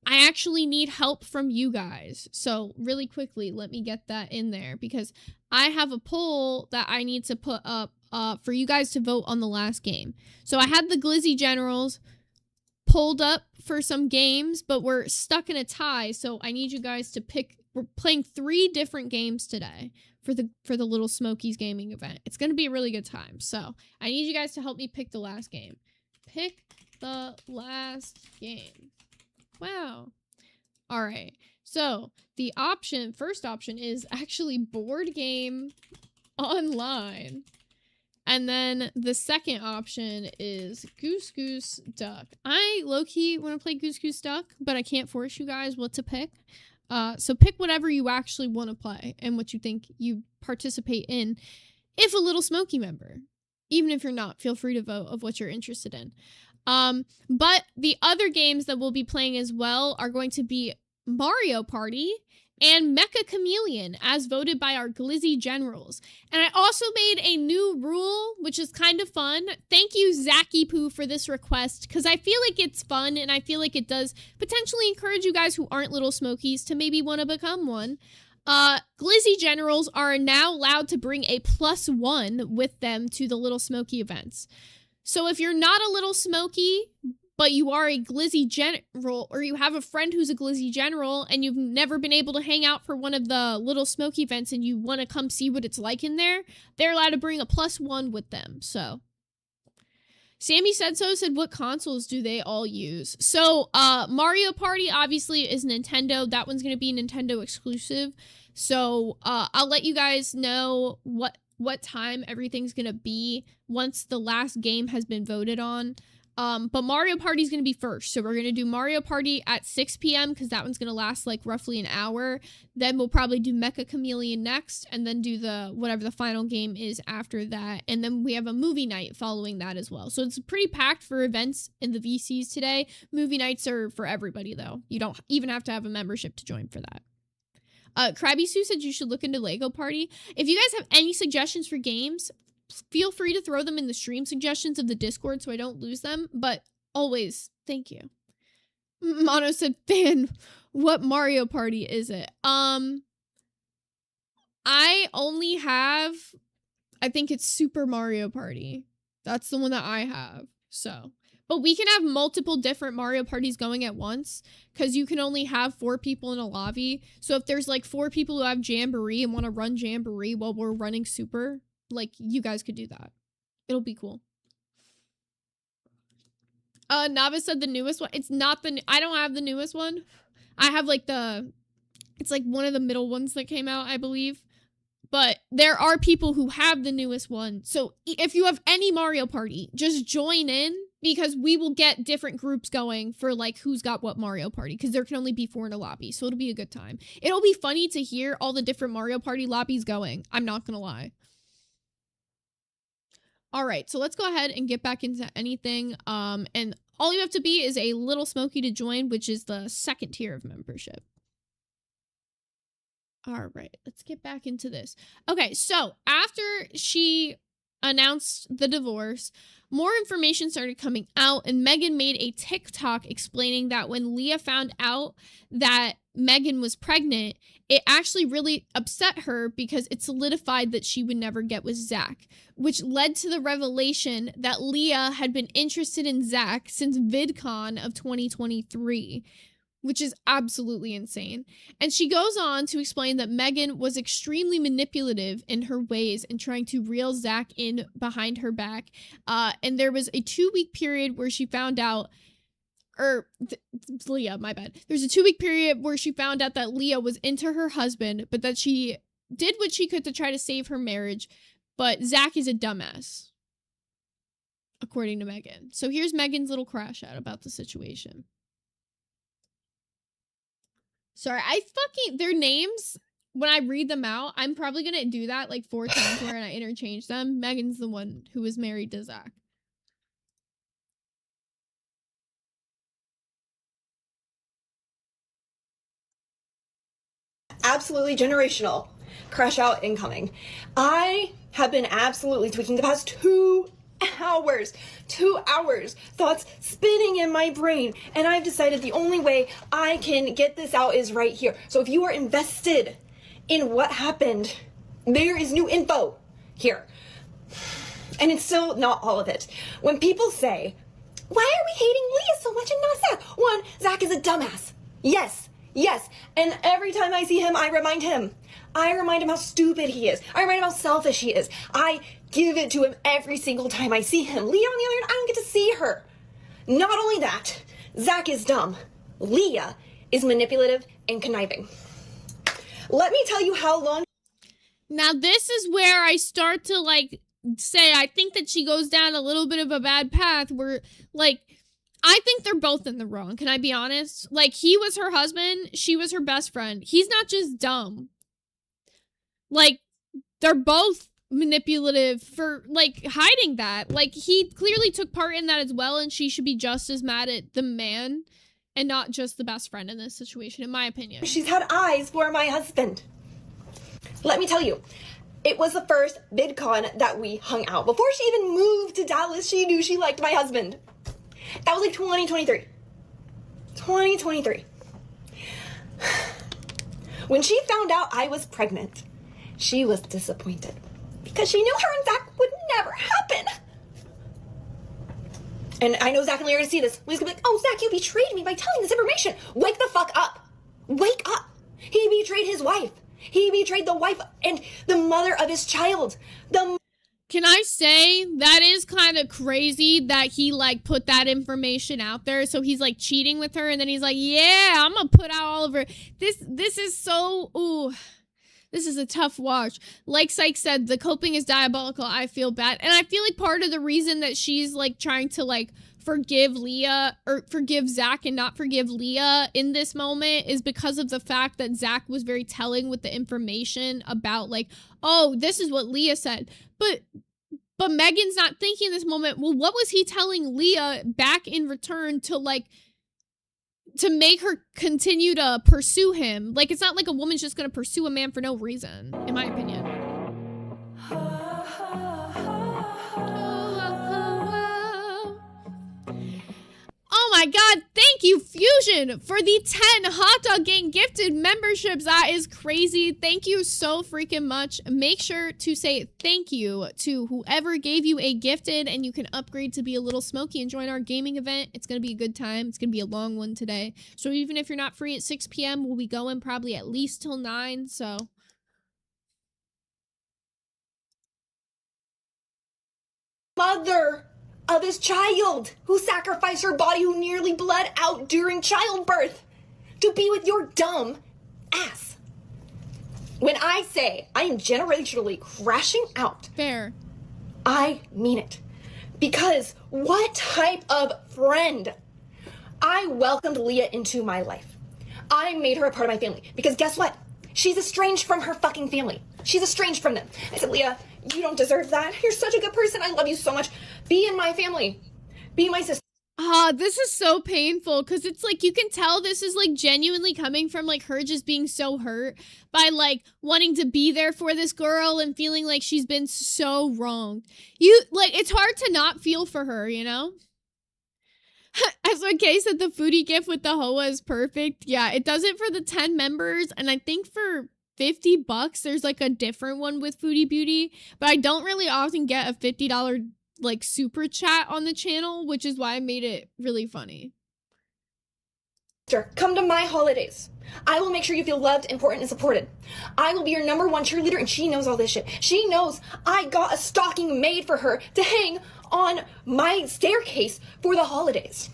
I actually need help from you guys. So really quickly, let me get that in there because I have a poll that I need to put up for you guys to vote on the last game. So I had the Glizzy Generals pulled up for some games, but we're stuck in a tie. So I need you guys to pick. We're playing 3 different games today for the Little Smokies gaming event. It's going to be a really good time. So I need you guys to help me pick the last game. Pick the last game. Wow. All right. So the first option is actually board game online. And then the second option is Goose Goose Duck. I low-key want to play Goose Goose Duck, but I can't force you guys what to pick. So pick whatever you actually want to play and what you think you participate in. If a Little Smoky member, even if you're not, feel free to vote of what you're interested in. But the other games that we'll be playing as well are going to be Mario Party and Mecha Chameleon as voted by our Glizzy Generals. And I also made a new rule, which is kind of fun. Thank you, Zacky Poo, for this request, because I feel like it's fun and I feel like it does potentially encourage you guys who aren't Little Smokies to maybe want to become one. Glizzy Generals are now allowed to bring a +1 with them to the Little Smoky events. So if you're not a Little Smoky, but you are a Glizzy General, or you have a friend who's a Glizzy General, and you've never been able to hang out for one of the Little Smoky events and you want to come see what it's like in there, they're allowed to bring a +1 with them. So Sammy said, what consoles do they all use? So Mario Party obviously is Nintendo. That one's going to be Nintendo exclusive. So I'll let you guys know what time everything's gonna be once the last game has been voted on. But Mario Party is gonna be first. So we're gonna do Mario Party at 6 p.m. because that one's gonna last like roughly an hour. Then we'll probably do Mecha Chameleon next, and then do whatever the final game is after that. And then we have a movie night following that as well. So it's pretty packed for events in the VCs today. Movie nights are for everybody though. You don't even have to have a membership to join for that. Krabby Sue said you should look into Lego Party. If you guys have any suggestions for games, feel free to throw them in the stream suggestions of the Discord so I don't lose them. But always, thank you. Mono said, "Fan, what Mario Party is it?" I only have, I think it's Super Mario Party. That's the one that I have. So, but we can have multiple different Mario Parties going at once because you can only have 4 people in a lobby. So if there's like 4 people who have Jamboree and want to run Jamboree while we're running Super, like you guys could do that. It'll be cool. Nava said the newest one. It's not I don't have the newest one. I have like it's like one of the middle ones that came out, I believe. But there are people who have the newest one. So if you have any Mario Party, just join in because we will get different groups going for like who's got what Mario Party because there can only be 4 in a lobby. So it'll be a good time. It'll be funny to hear all the different Mario Party lobbies going. I'm not going to lie. All right, so let's go ahead and get back into anything. And all you have to be is a Little Smoky to join, which is the 2nd tier of membership. All right, let's get back into this. Okay, so after she announced the divorce, more information started coming out, and Megan made a TikTok explaining that when Leah found out that Megan was pregnant, it actually really upset her because it solidified that she would never get with Zach, which led to the revelation that Leah had been interested in Zach since VidCon of 2023, which is absolutely insane. And she goes on to explain that Megan was extremely manipulative in her ways in trying to reel Zach in behind her back. And there was a 2-week period where she found out, Leah, my bad. There's a 2-week period where she found out that Leah was into her husband, but that she did what she could to try to save her marriage. But Zach is a dumbass, according to Megan. So here's Megan's little crash out about the situation. Sorry, their names, when I read them out, I'm probably going to do that like 4 times where I interchange them. Megan's the one who was married to Zach. Absolutely generational. Crash out incoming. I have been absolutely tweaking the past 2 hours. 2 hours. Thoughts spinning in my brain. And I've decided the only way I can get this out is right here. So if you are invested in what happened, there is new info here. And it's still not all of it. When people say, why are we hating Leah so much and not Zach? 1, Zach is a dumbass. Yes. And every time I see him, I remind him how stupid he is. I remind him how selfish he is. I give it to him every single time I see him. Leah, on the other hand, I don't get to see her. Not only that, Zach is dumb. Leah is manipulative and conniving. Let me tell you how long. Now, this is where I start to, like, say I think that she goes down a little bit of a bad path where, like, I think they're both in the wrong. Can I be honest? Like, he was her husband. She was her best friend. He's not just dumb. Like, they're both manipulative for, like, hiding that. Like, he clearly took part in that as well, and she should be just as mad at the man and not just the best friend in this situation, in my opinion. She's had eyes for my husband. Let me tell you, it was the first VidCon that we hung out. Before she even moved to Dallas, she knew she liked my husband. That was like 2023. 2023. When she found out I was pregnant, she was disappointed because she knew her and Zach would never happen. And I know Zach and Leah are gonna see this. Leah's gonna be like, oh, Zach, you betrayed me by telling this information. Wake the fuck up. Wake up. He betrayed his wife. He betrayed the wife and the mother of his child. Can I say that is kind of crazy that he, like, put that information out there? So he's, like, cheating with her, and then he's like, yeah, I'm gonna put out all of her. This is so, ooh, this is a tough watch. Like Syke said, the coping is diabolical. I feel bad. And I feel like part of the reason that she's, like, trying to, like, forgive Leah, or forgive Zach and not forgive Leah in this moment is because of the fact that Zach was very telling with the information about, like, oh, this is what Leah said. But Megan's not thinking in this moment, well, what was he telling Leah back in return to, like, to make her continue to pursue him? Like, it's not like a woman's just gonna pursue a man for no reason, in my opinion. Oh my god, thank you, Fusion, for the 10 Hot Dog Gang gifted memberships. That is crazy. Thank you so freaking much. Make sure to say thank you to whoever gave you a gifted, and you can upgrade to be a little smoky and join our gaming event. It's going to be a good time. It's going to be a long one today. So even if you're not free at 6 p.m., we'll be going probably at least till 9, so... Mother of his child, who sacrificed her body, who nearly bled out during childbirth, to be with your dumb ass. When I say I am generationally crashing out, fair, I mean it. Because what type of friend? I welcomed Leah into my life. I made her a part of my family. Because guess what? She's estranged from her fucking family. She's estranged from them. I said, Leah, you don't deserve that. You're such a good person. I love you so much. Be in my family. Be my sister. This is so painful because it's like you can tell this is like genuinely coming from like her just being so hurt by like wanting to be there for this girl and feeling like she's been so wronged. You like it's hard to not feel for her, you know? As Kay said, the foodie gift with the hoa is perfect. Yeah, it does it for the 10 members, and I think for $50 there's like a different one with Foodie Beauty, but I don't really often get a $50 like super chat on the channel, which is why I made it really funny. Come to my holidays. I will make sure you feel loved, important, and supported. I will be your #1 cheerleader, and she knows all this shit. She knows I got a stocking made for her to hang on my staircase for the holidays.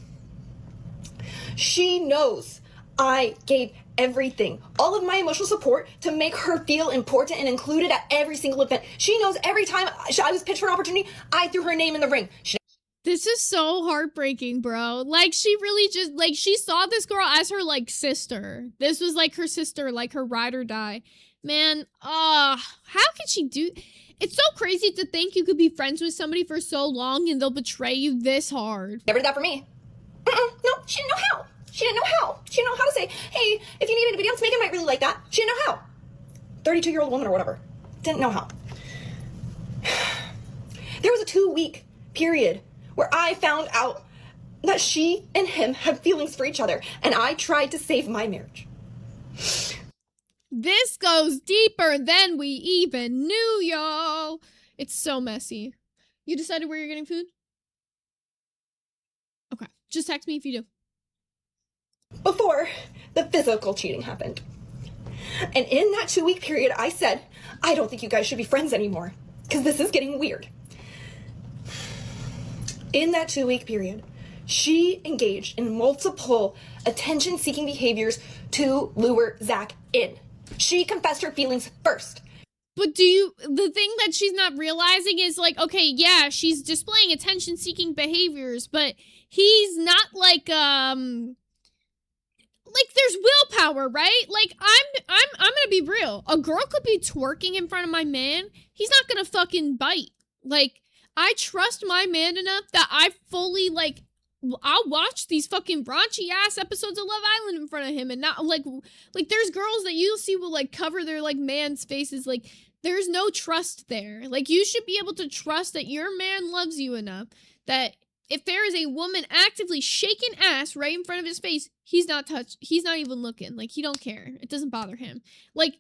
She knows I gave everything, all of my emotional support to make her feel important and included at every single event. She knows every time I was pitched for an opportunity, I threw her name in the ring. This is so heartbreaking, bro. Like, she really just, like, she saw this girl as her, like, sister. This was, like, her sister, like, her ride or die. Man, how could she do... It's so crazy to think you could be friends with somebody for so long and they'll betray you this hard. Never did that for me. No, she didn't know how. She didn't know how. She didn't know how to say, hey, if you need anybody else, Megan might really like that. She didn't know how. 32-year-old woman or whatever. Didn't know how. There was a 2-week period where I found out that she and him had feelings for each other, and I tried to save my marriage. This goes deeper than we even knew, y'all. It's so messy. You decided where you're getting food? Okay, just text me if you do. Before the physical cheating happened. And in that 2-week period, I said, I don't think you guys should be friends anymore, because this is getting weird. In that 2-week period, she engaged in multiple attention-seeking behaviors to lure Zach in. She confessed her feelings first. But the thing that she's not realizing is like, okay, yeah, she's displaying attention-seeking behaviors, but he's not like, there's willpower, right? Like, I'm gonna be real. A girl could be twerking in front of my man. He's not gonna fucking bite. Like, I trust my man enough that I fully, like, I'll watch these fucking raunchy ass episodes of Love Island in front of him and not, like, there's girls that you'll see will, like, cover their, like, man's faces. Like, there's no trust there. Like, you should be able to trust that your man loves you enough that if there is a woman actively shaking ass right in front of his face, he's not even looking. Like, he don't care. It doesn't bother him. Like,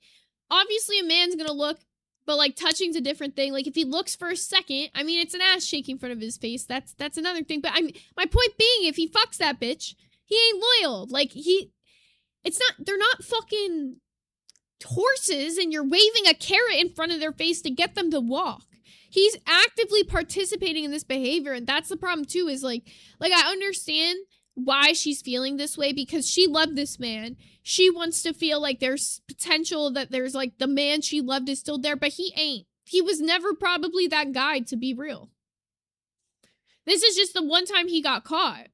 obviously a man's gonna look, but, like, touching's a different thing. Like, if he looks for a second, I mean, it's an ass shaking in front of his face. That's another thing. But my point being, if he fucks that bitch, he ain't loyal. Like, they're not fucking horses and you're waving a carrot in front of their face to get them to walk. He's actively participating in this behavior, and that's the problem too, is like I understand why she's feeling this way because she loved this man. She wants to feel like there's potential, that there's like the man she loved is still there, but he ain't. He was never probably that guy, to be real. This is just the one time he got caught.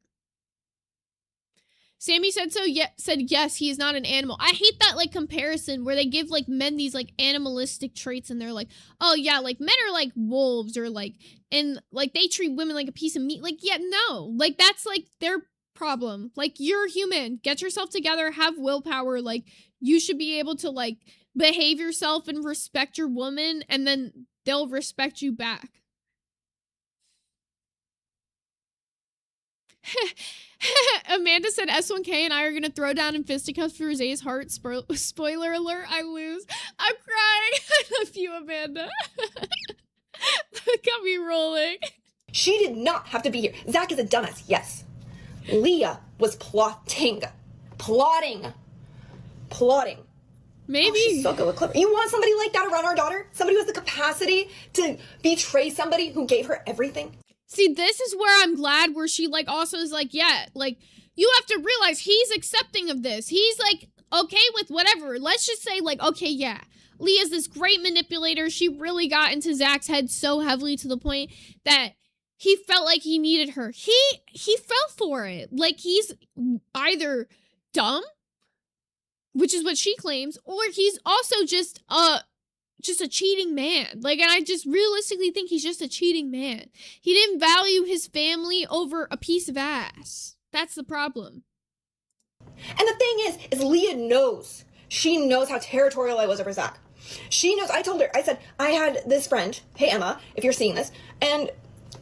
Sammy said yes, he is not an animal. I hate that, like, comparison where they give, like, men these, like, animalistic traits and they're like, oh, yeah, like, men are like wolves or, like, and, like, they treat women like a piece of meat. Like, yeah, no. Like, that's, like, their problem. Like, you're human. Get yourself together. Have willpower. Like, you should be able to, like, behave yourself and respect your woman, and then they'll respect you back. Amanda said S1K and I are gonna throw down in fisticuffs for Zay's heart. Spoiler alert, I lose. I'm crying. I love you, Amanda. Got me rolling. She did not have to be here. Zach is a dumbass, yes. Leah was plotting. Maybe. Oh, she's so good with Clipper. You want somebody like that around our daughter? Somebody who has the capacity to betray somebody who gave her everything? See, this is where I'm glad where she, like, also is like, yeah, like, you have to realize he's accepting of this. He's, like, okay with whatever. Let's just say, like, okay, yeah. Leah's this great manipulator. She really got into Zach's head so heavily to the point that he felt like he needed her. He fell for it. Like, he's either dumb, which is what she claims, or he's also just, just a cheating man. Like, and I just realistically think he's just a cheating man. He didn't value his family over a piece of ass. That's the problem. And the thing is Leah knows. She knows how territorial I was over Zach. She knows. I told her, I said, I had this friend, hey Emma, if you're seeing this, and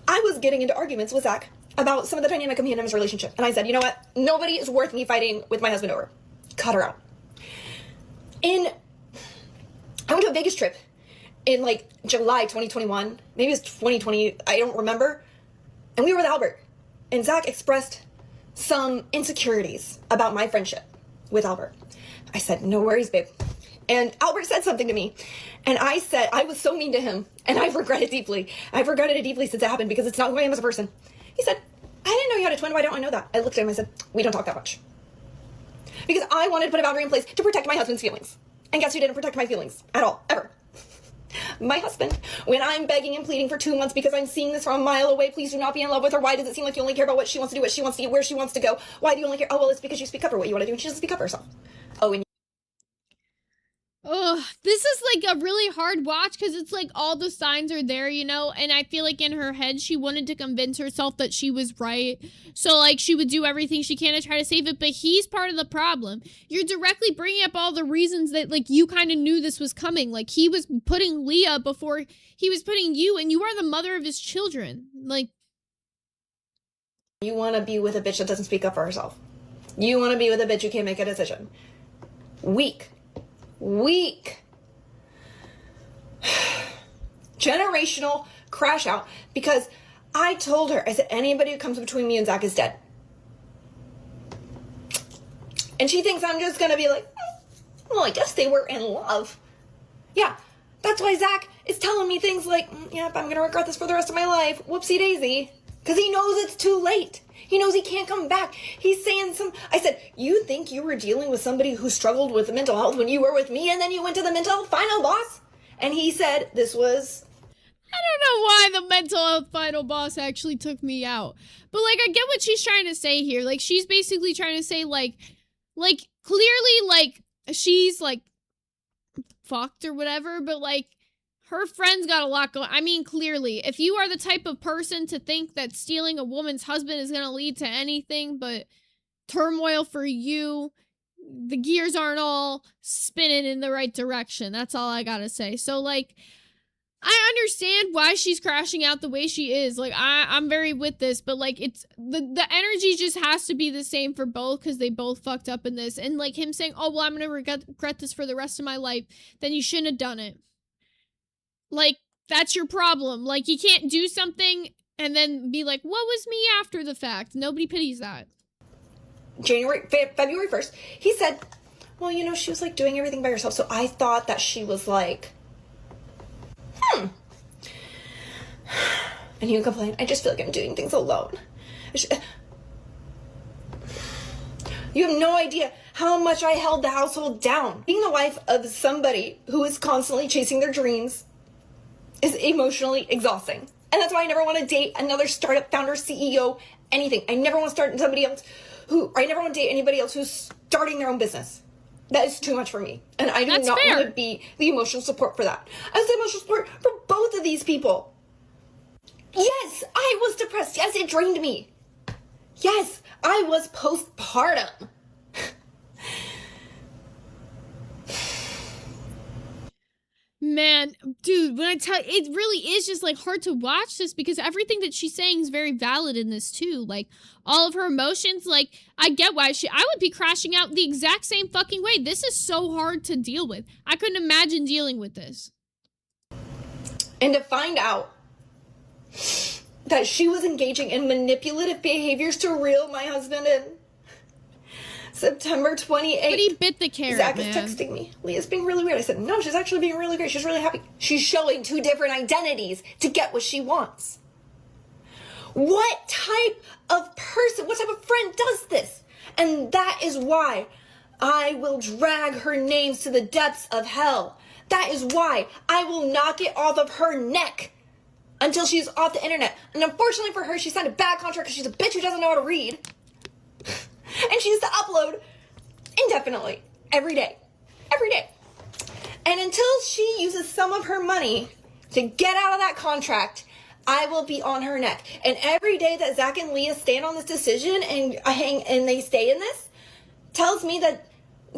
I was getting into arguments with Zach about some of the dynamic of me and his relationship. And I said, you know what? Nobody is worth me fighting with my husband over. Cut her out. I went to a Vegas trip in like July 2021. Maybe it was 2020. I don't remember. And we were with Albert. And Zach expressed some insecurities about my friendship with Albert. I said, no worries, babe. And Albert said something to me. And I said, I was so mean to him. And I regret it deeply. I've regretted it deeply since it happened because it's not who I am as a person. He said, I didn't know you had a twin. Why don't I know that? I looked at him and I said, we don't talk that much. Because I wanted to put a boundary in place to protect my husband's feelings. And guess who didn't protect my feelings at all, ever? My husband. When I'm begging and pleading for 2 months because I'm seeing this from a mile away, please do not be in love with her. Why does it seem like you only care about what she wants to do, what she wants to eat, where she wants to go? Why do you only care? Oh, well, it's because you speak up for what you want to do and she doesn't speak up for herself. Oh, and Oh, this is like a really hard watch because it's like all the signs are there, you know, and I feel like in her head she wanted to convince herself that she was right, so like she would do everything she can to try to save it, but he's part of the problem. You're directly bringing up all the reasons that like you kind of knew this was coming. Like he was putting Leah before he was putting you, and you are the mother of his children. Like, you want to be with a bitch that doesn't speak up for herself. You want to be with a bitch who can't make a decision. Weak. Generational crash out, because I told her, I said, anybody who comes between me and Zach is dead. And she thinks I'm just gonna be like, well, I guess they were in love. Yeah, that's why Zach is telling me things like, yep, I'm gonna regret this for the rest of my life. Whoopsie daisy. Because he knows it's too late. He knows he can't come back. He's saying I said, you think you were dealing with somebody who struggled with mental health when you were with me and then you went to the mental health final boss? And he said this was... I don't know why the mental health final boss actually took me out. But like, I get what she's trying to say here. Like, she's basically trying to say like clearly like she's like fucked or whatever, but like her friend's got a lot going. I mean, clearly, if you are the type of person to think that stealing a woman's husband is going to lead to anything but turmoil for you, the gears aren't all spinning in the right direction. That's all I gotta say. So, like, I understand why she's crashing out the way she is. Like, I'm very with this, but, like, it's the energy just has to be the same for both because they both fucked up in this. And, like, him saying, oh, well, I'm gonna regret this for the rest of my life, then you shouldn't have done it. Like, that's your problem. Like, you can't do something and then be like, what was me after the fact? Nobody pities that. February 1st, he said, well, you know, she was like doing everything by herself. So I thought that she was like, And he would complain, I just feel like I'm doing things alone. You have no idea how much I held the household down. Being the wife of somebody who is constantly chasing their dreams is emotionally exhausting. And that's why I never want to date another startup founder, CEO, anything. I never want to start somebody else I never want to date anybody else who's starting their own business. That is too much for me. And I do not want to be the emotional support for that. I was the emotional support for both of these people. Yes, I was depressed. Yes, it drained me. Yes, I was postpartum. Man, dude, when I tell you, it really is just like hard to watch this because everything that she's saying is very valid in this too. Like all of her emotions, like I get why I would be crashing out the exact same fucking way. This is so hard to deal with. I couldn't imagine dealing with this. And to find out that she was engaging in manipulative behaviors to reel my husband in. September 28th. But he bit the carrot, Zach man. is texting me. Leah's being really weird. I said, no, she's actually being really great. She's really happy. She's showing two different identities to get what she wants. What type of person, what type of friend does this? And that is why I will drag her names to the depths of hell. That is why I will knock it off of her neck until she's off the internet. And unfortunately for her, she signed a bad contract because she's a bitch who doesn't know how to read. And she used to upload indefinitely every day. Every day. And until she uses some of her money to get out of that contract, I will be on her neck. And every day that Zach and Leah stand on this decision and they stay in this, tells me that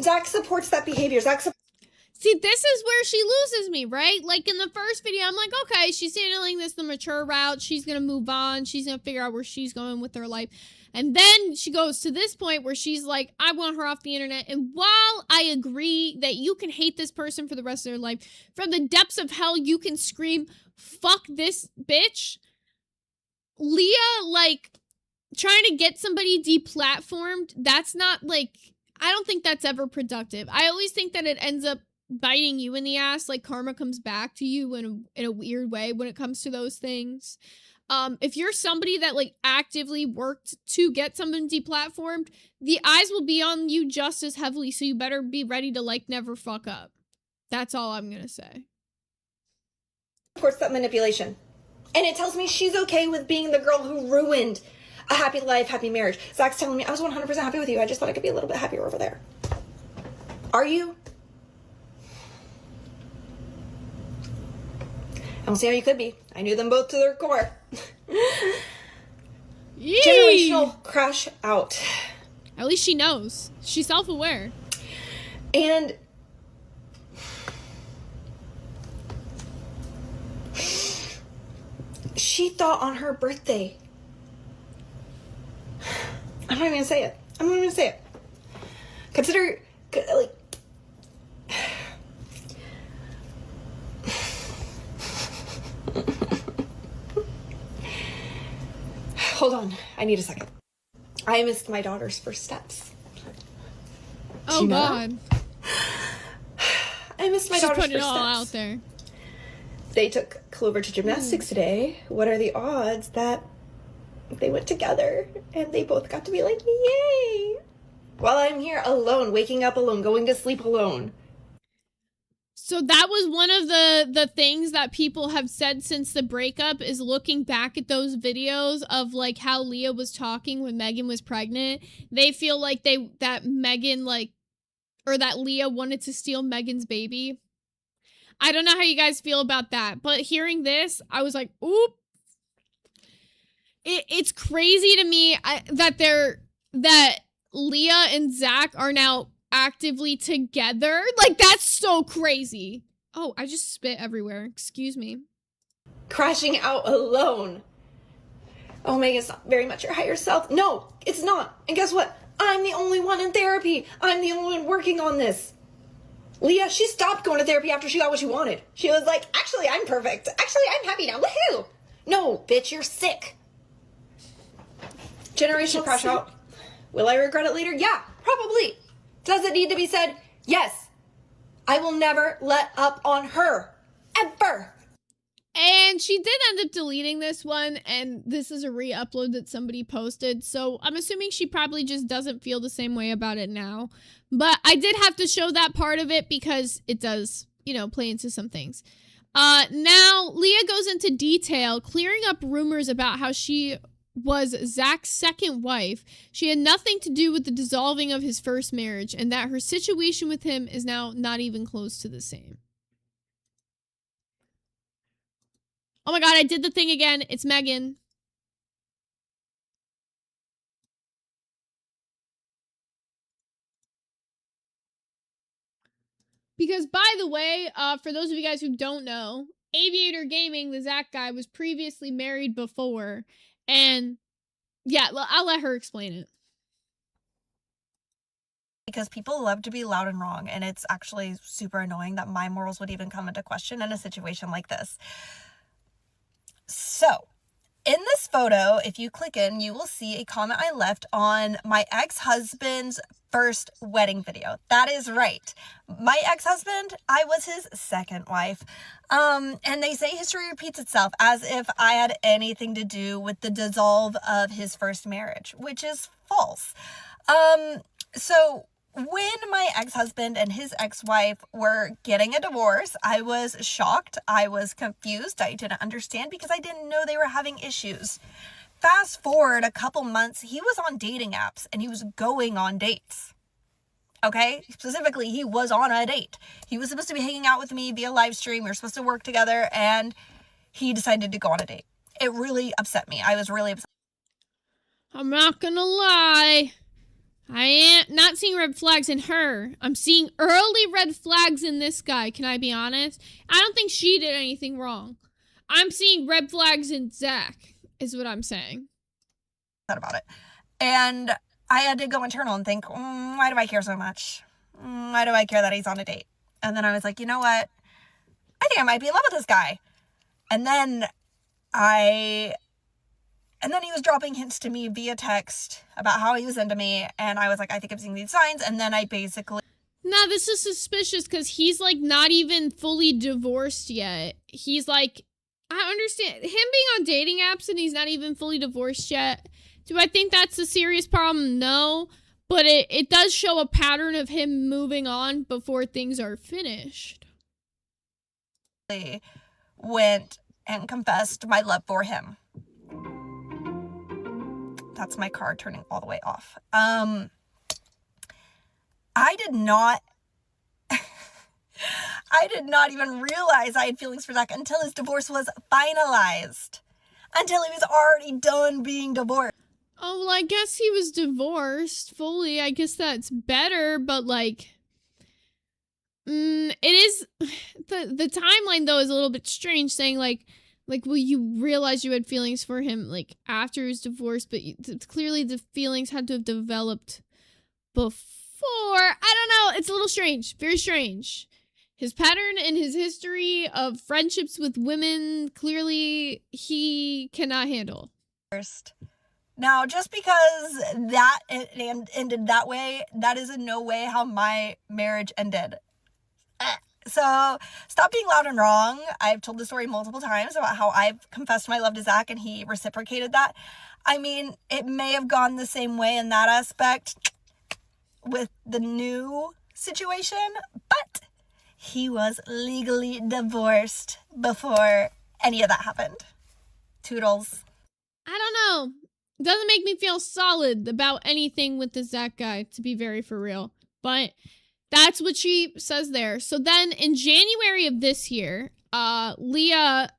Zach supports that behavior. See, this is where she loses me, right? Like in the first video, I'm like, okay, she's handling this the mature route. She's going to move on. She's going to figure out where she's going with her life. And then she goes to this point where she's like, I want her off the internet. And while I agree that you can hate this person for the rest of their life, from the depths of hell, you can scream, fuck this bitch. Leah, like, trying to get somebody deplatformed, that's not, like, I don't think that's ever productive. I always think that it ends up biting you in the ass, like karma comes back to you in a weird way when it comes to those things. If you're somebody that like actively worked to get someone deplatformed, the eyes will be on you just as heavily, so you better be ready to like never fuck up. That's all I'm gonna say. Supports that manipulation. And it tells me she's okay with being the girl who ruined a happy life, happy marriage. Zach's telling me I was 100% happy with you. I just thought I could be a little bit happier over there. Are you? I don't see how you could be. I knew them both to their core. Generational crash out. At least she knows. She's self-aware. And she thought on her birthday. I'm not even gonna say it. I'm not even gonna say it. Consider, like, hold on, I need a second. I missed my daughter's first steps. Oh, God. I missed my She's daughter's putting first it all steps. out there. They took Clover to gymnastics today. What are the odds that they went together and they both got to be like, yay! While I'm here alone, waking up alone, going to sleep alone. So that was one of the things that people have said since the breakup, is looking back at those videos of like how Leah was talking when Megan was pregnant. They feel like that Megan that Leah wanted to steal Megan's baby. I don't know how you guys feel about that, but hearing this, I was like, oop. It's crazy to me that Leah and Zach are now actively together. Like, that's so crazy. Oh, I just spit everywhere. Excuse me. Crashing out alone. Oh, Megan's not very much your higher self. No, it's not. And guess what? I'm the only one in therapy. I'm the only one working on this. Leah, she stopped going to therapy after she got what she wanted. She was like, actually, I'm perfect. Actually, I'm happy now. Woohoo! No, bitch, you're sick. Generational crash out. Will I regret it later? Yeah, probably. Does it need to be said? Yes. I will never let up on her. Ever. And she did end up deleting this one, and this is a re-upload that somebody posted, so I'm assuming she probably just doesn't feel the same way about it now. But I did have to show that part of it because it does, play into some things. Now, Leah goes into detail, clearing up rumors about how she was Zach's second wife. She had nothing to do with the dissolving of his first marriage, and that her situation with him is now not even close to the same. Oh my God, I did the thing again. It's Megan. Because, by the way, for those of you guys who don't know, Aviator Gaming, the Zach guy, was previously married before. And, yeah, I'll let her explain it. Because people love to be loud and wrong, and it's actually super annoying that my morals would even come into question in a situation like this. So, in this photo, if you click in, you will see a comment I left on my ex-husband's first wedding video. That is right. My ex-husband, I was his second wife. And they say history repeats itself, as if I had anything to do with the dissolve of his first marriage, which is false. So when my ex-husband and his ex-wife were getting a divorce, I was shocked. I was confused. I didn't understand because I didn't know they were having issues. Fast forward a couple months, he was on dating apps and he was going on dates. Okay? Specifically, he was on a date. He was supposed to be hanging out with me via live stream. We were supposed to work together, and he decided to go on a date. It really upset me. I was really upset. I'm not gonna lie. I am not seeing red flags in her. I'm seeing early red flags in this guy. Can I be honest? I don't think she did anything wrong. I'm seeing red flags in Zach, is what I'm saying. About it. And I had to go internal and think, why do I care so much? Why do I care that he's on a date? And then I was like, you know what? I think I might be in love with this guy. And then he was dropping hints to me via text about how he was into me. And I was like, I think I'm seeing these signs. And then I basically... Nah, this is suspicious because he's like not even fully divorced yet. He's like, I understand him being on dating apps and he's not even fully divorced yet. Do I think that's a serious problem? No. But it does show a pattern of him moving on before things are finished. Went and confessed my love for him. That's my car turning all the way off. I did not even realize I had feelings for Zach until his divorce was finalized. Until he was already done being divorced. Oh, well, I guess he was divorced fully. I guess that's better, but like, it is, the timeline though is a little bit strange, saying like, well, you realized you had feelings for him like after his divorce, but clearly the feelings had to have developed before. I don't know. It's a little strange. Very strange. His pattern and his history of friendships with women, clearly he cannot handle. First. Now, just because that ended that way, that is in no way how my marriage ended. So, stop being loud and wrong. I've told the story multiple times about how I've confessed my love to Zach and he reciprocated that. I mean, it may have gone the same way in that aspect with the new situation, but he was legally divorced before any of that happened. Toodles. I don't know. It doesn't make me feel solid about anything with the Zach guy, to be very for real. But that's what she says there. So then in January of this year, Leah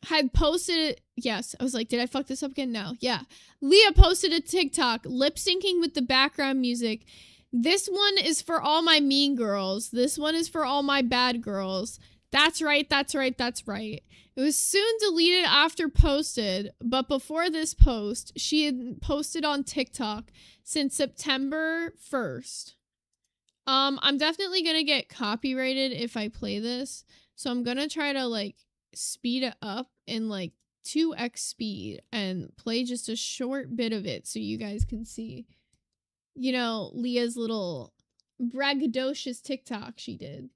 had posted, yes, I was like, did I fuck this up again? No, yeah. Leah posted a TikTok lip syncing with the background music. This one is for all my mean girls. This one is for all my bad girls. That's right, that's right, that's right. It was soon deleted after posted, but before this post, she had posted on TikTok since September 1st. I'm definitely gonna get copyrighted if I play this, so I'm gonna try to like speed it up in like 2x speed and play just a short bit of it so you guys can see, you know, Leah's little braggadocious TikTok she did.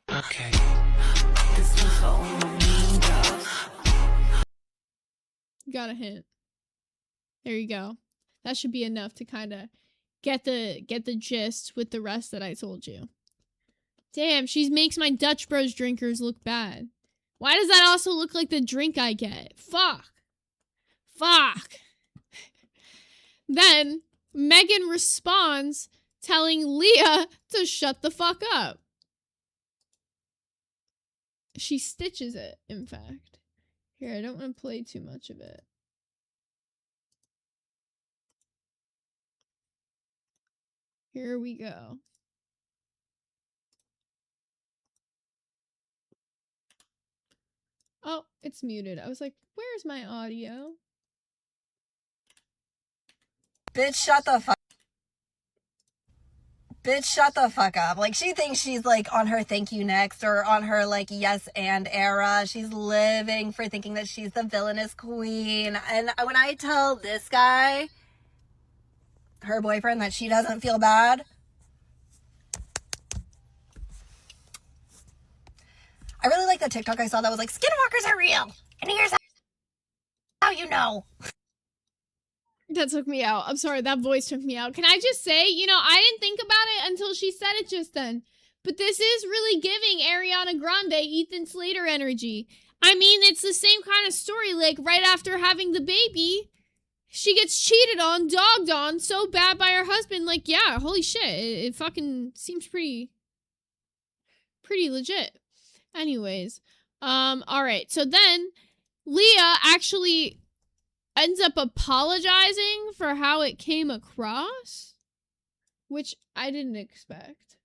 Okay. Got a hint. There you go. That should be enough to kind of get the gist with the rest that I told you. Damn, she makes my Dutch Bros drinkers look bad. Why does that also look like the drink I get? Fuck. Then Megan responds telling Leah to shut the fuck up. She stitches it, in fact. Here, I don't want to play too much of it. Here we go. Oh, it's muted. I was like, where's my audio? Bitch, shut the fuck. Bitch, shut the fuck up. Like, she thinks she's, like, on her thank you next or on her, like, yes and era. She's living for thinking that she's the villainous queen. And when I tell this guy, her boyfriend, that she doesn't feel bad, I really like the TikTok I saw that was like, skinwalkers are real. And here's how you know. That took me out. I'm sorry, that voice took me out. Can I just say, you know, I didn't think about it until she said it just then. But this is really giving Ariana Grande, Ethan Slater energy. I mean, it's the same kind of story. Like, right after having the baby, she gets cheated on, dogged on so bad by her husband. Like, yeah, holy shit. It fucking seems pretty legit. Anyways, all right. So then Leah actually ends up apologizing for how it came across, which I didn't expect.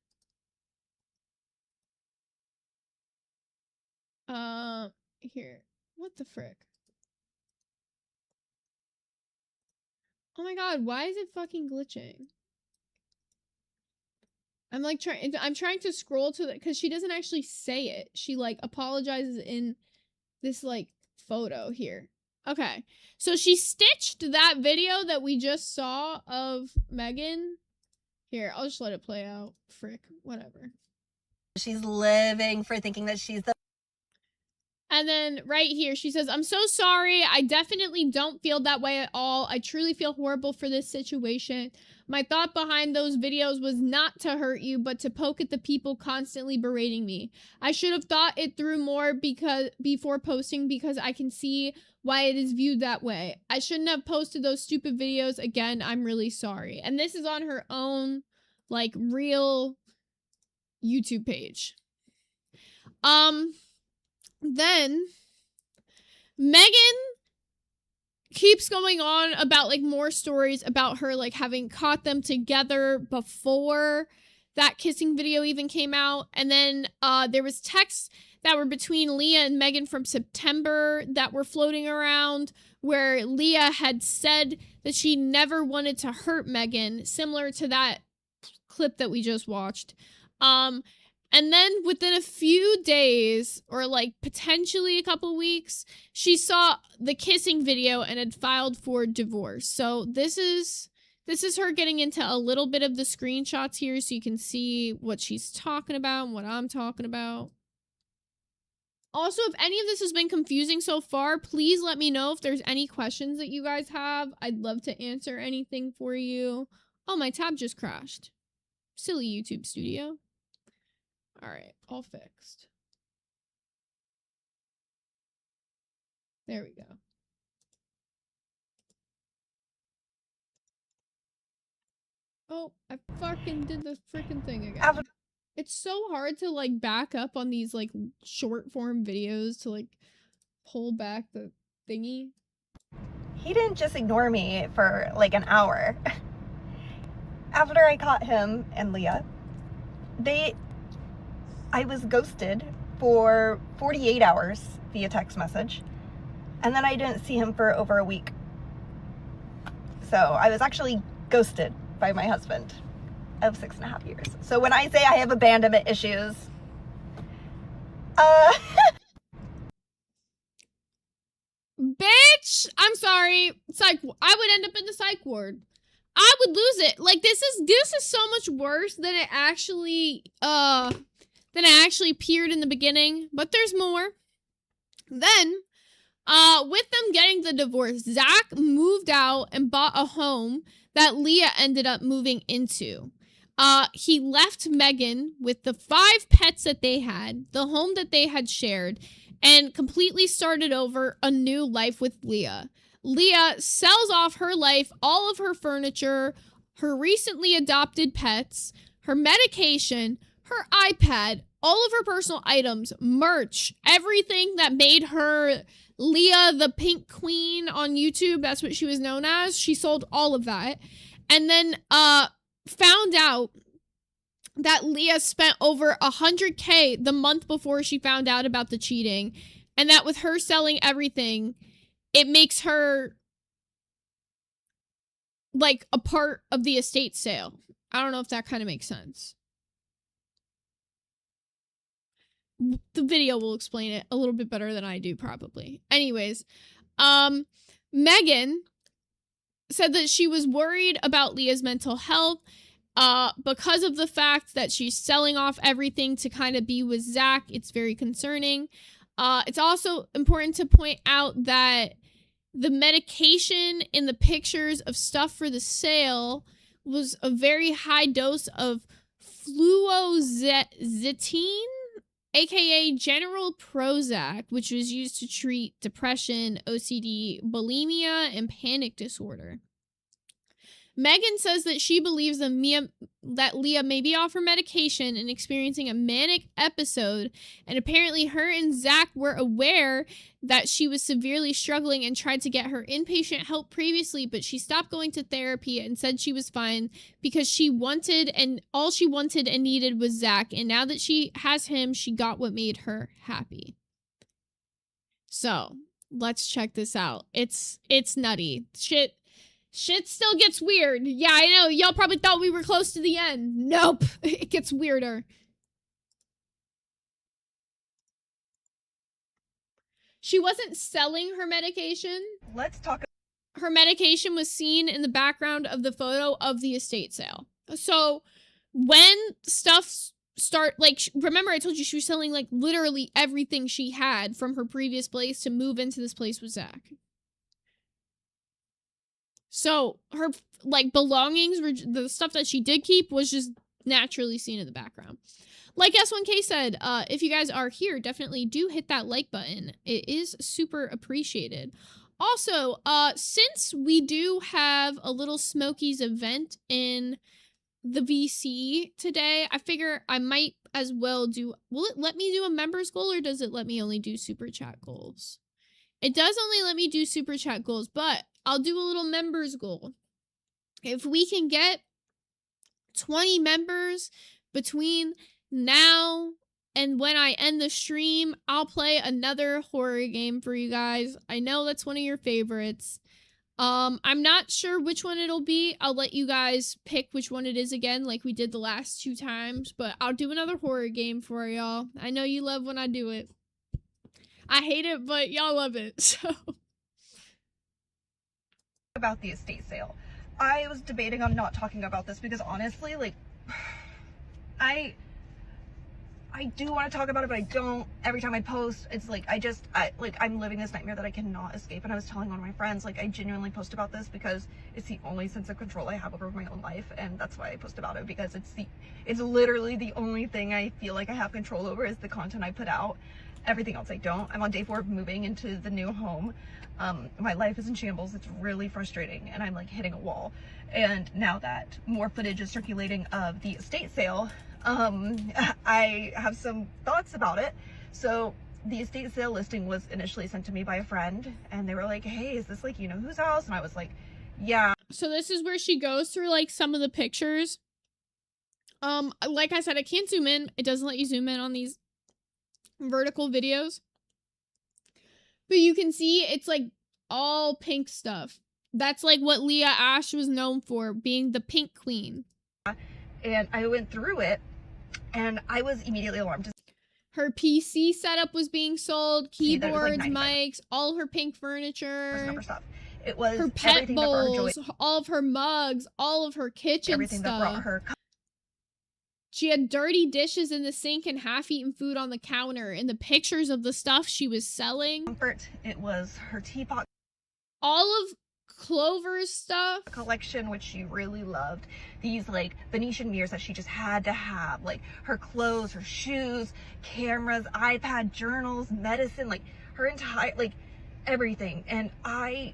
Here. What the frick? Oh my god, why is it fucking glitching? I'm like I'm trying to scroll to the, because she doesn't actually say it. She like apologizes in this like photo here. Okay. So she stitched that video that we just saw of Megan. Here, I'll just let it play out. Frick, whatever. She's living for thinking that she's the And then right here, she says, I'm so sorry. I definitely don't feel that way at all. I truly feel horrible for this situation. My thought behind those videos was not to hurt you, but to poke at the people constantly berating me. I should have thought it through more before posting, because I can see why it is viewed that way. I shouldn't have posted those stupid videos. Again, I'm really sorry. And this is on her own, like, real YouTube page. Then Megan keeps going on about like more stories about her like having caught them together before that kissing video even came out. And then there was texts that were between Leah and Megan from September that were floating around, where Leah had said that she never wanted to hurt Megan, similar to that clip that we just watched. And then within a few days, or like potentially a couple weeks, she saw the kissing video and had filed for divorce. So this is her getting into a little bit of the screenshots here so you can see what she's talking about and what I'm talking about. Also, if any of this has been confusing so far, please let me know if there's any questions that you guys have. I'd love to answer anything for you. Oh, my tab just crashed. Silly YouTube Studio. All right, all fixed. There we go. Oh, I fucking did the freaking thing again. It's so hard to like back up on these like short form videos to like pull back the thingy. He didn't just ignore me for like an hour. After I caught him and Leah, I was ghosted for 48 hours via text message, and then I didn't see him for over a week. So I was actually ghosted by my husband of 6.5 years. So when I say I have abandonment issues, Bitch, I'm sorry. I would end up in the psych ward. I would lose it. Like this is so much worse than it actually appeared in the beginning, but there's more. Then, with them getting the divorce, Zach moved out and bought a home that Leah ended up moving into. He left Megan with the 5 pets that they had, the home that they had shared, and completely started over a new life with Leah. Leah sells off her life, all of her furniture, her recently adopted pets, her medication, her iPad, all of her personal items, merch, everything that made her Leah the Pink Queen on YouTube. That's what she was known as. She sold all of that. And then found out that Leah spent over $100K the month before she found out about the cheating. And that with her selling everything, it makes her like a part of the estate sale. I don't know if that kind of makes sense. The video will explain it a little bit better than I do, probably. Anyways, Megan said that she was worried about Leah's mental health because of the fact that she's selling off everything to kind of be with Zach. It's very concerning. It's also important to point out that the medication in the pictures of stuff for the sale was a very high dose of fluoxetine. aka General Prozac, which was used to treat depression, OCD, bulimia, and panic disorder. Megan says that she believes that Leah may be off her medication and experiencing a manic episode, and apparently her and Zach were aware that she was severely struggling and tried to get her inpatient help previously, but she stopped going to therapy and said she was fine because all she wanted and needed was Zach, and now that she has him, she got what made her happy. So, let's check this out. It's nutty. Shit still gets weird. Yeah, I know. Y'all probably thought we were close to the end. Nope. It gets weirder. She wasn't selling her medication. Let's talk. Her medication was seen in the background of the photo of the estate sale. So when stuff remember I told you she was selling like literally everything she had from her previous place to move into this place with Zach. So her belongings, the stuff that she did keep, was just naturally seen in the background. Like S1K said, if you guys are here, definitely do hit that like button. It is super appreciated. Also, since we do have a little Smokies event in the VC today, I figure I might as well will it let me do a members goal, or does it let me only do super chat goals? It does only let me do super chat goals, but I'll do a little members goal. If we can get 20 members between now and when I end the stream, I'll play another horror game for you guys. I know that's one of your favorites. I'm not sure which one it'll be. I'll let you guys pick which one it is again, like we did the last 2 times, but I'll do another horror game for y'all. I know you love when I do it. I hate it, but y'all love it, so. About the estate sale. I was debating on not talking about this because honestly, like, I do want to talk about it, but I don't. Every time I post, it's like, I'm living this nightmare that I cannot escape. And I was telling one of my friends, like, I genuinely post about this because it's the only sense of control I have over my own life. And that's why I post about it, because it's literally the only thing I feel like I have control over is the content I put out. Everything else I don't. I'm on day 4 of moving into the new home. My life is in shambles. It's really frustrating, and I'm like hitting a wall. And now that more footage is circulating of the estate sale, I have some thoughts about it. So the estate sale listing was initially sent to me by a friend, and they were like, hey, is this like, you know whose house? And I was like, yeah. So this is where she goes through like some of the pictures. Like I said, I can't zoom in. It doesn't let you zoom in on these vertical videos, but you can see it's like all pink stuff. That's like what Leah Ashe was known for, being the pink queen. And I went through it, and I was immediately alarmed. Her PC setup was being sold, keyboards, like mics, all her pink furniture, stuff. It was her pet bowls, all of her mugs, all of her kitchen everything stuff. That brought her. She had dirty dishes in the sink and half-eaten food on the counter. In the pictures of the stuff she was selling, comfort. It was her teapot. All of Clover's stuff. Collection, which she really loved. These like Venetian mirrors that she just had to have. Like her clothes, her shoes, cameras, iPad, journals, medicine, like her entire, like everything. And I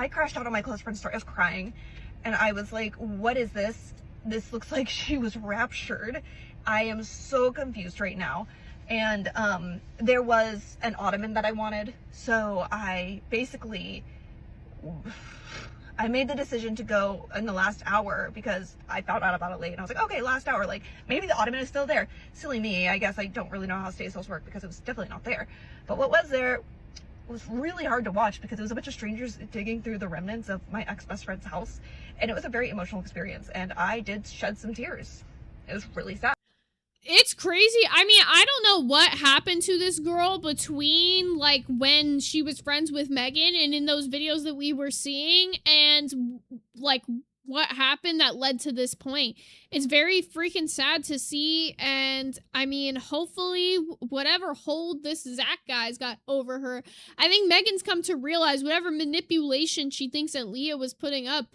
crashed out on my close friend's story. I was crying. And I was like, what is this? This looks like she was raptured. I am so confused right now. And there was an ottoman that I wanted. So I basically, I made the decision to go in the last hour because I found out about it late. And I was like, okay, last hour, like maybe the ottoman is still there. Silly me. I guess I don't really know how estate sales work because it was definitely not there. But what was there was really hard to watch because it was a bunch of strangers digging through the remnants of my ex-best friend's house. And it was a very emotional experience. And I did shed some tears. It was really sad. It's crazy. I mean, I don't know what happened to this girl between like when she was friends with Megan and in those videos that we were seeing, and like what happened that led to this point. It's very freaking sad to see. And I mean, hopefully whatever hold this Zach guy's got over her, I think Megan's come to realize whatever manipulation she thinks that Leah was putting up,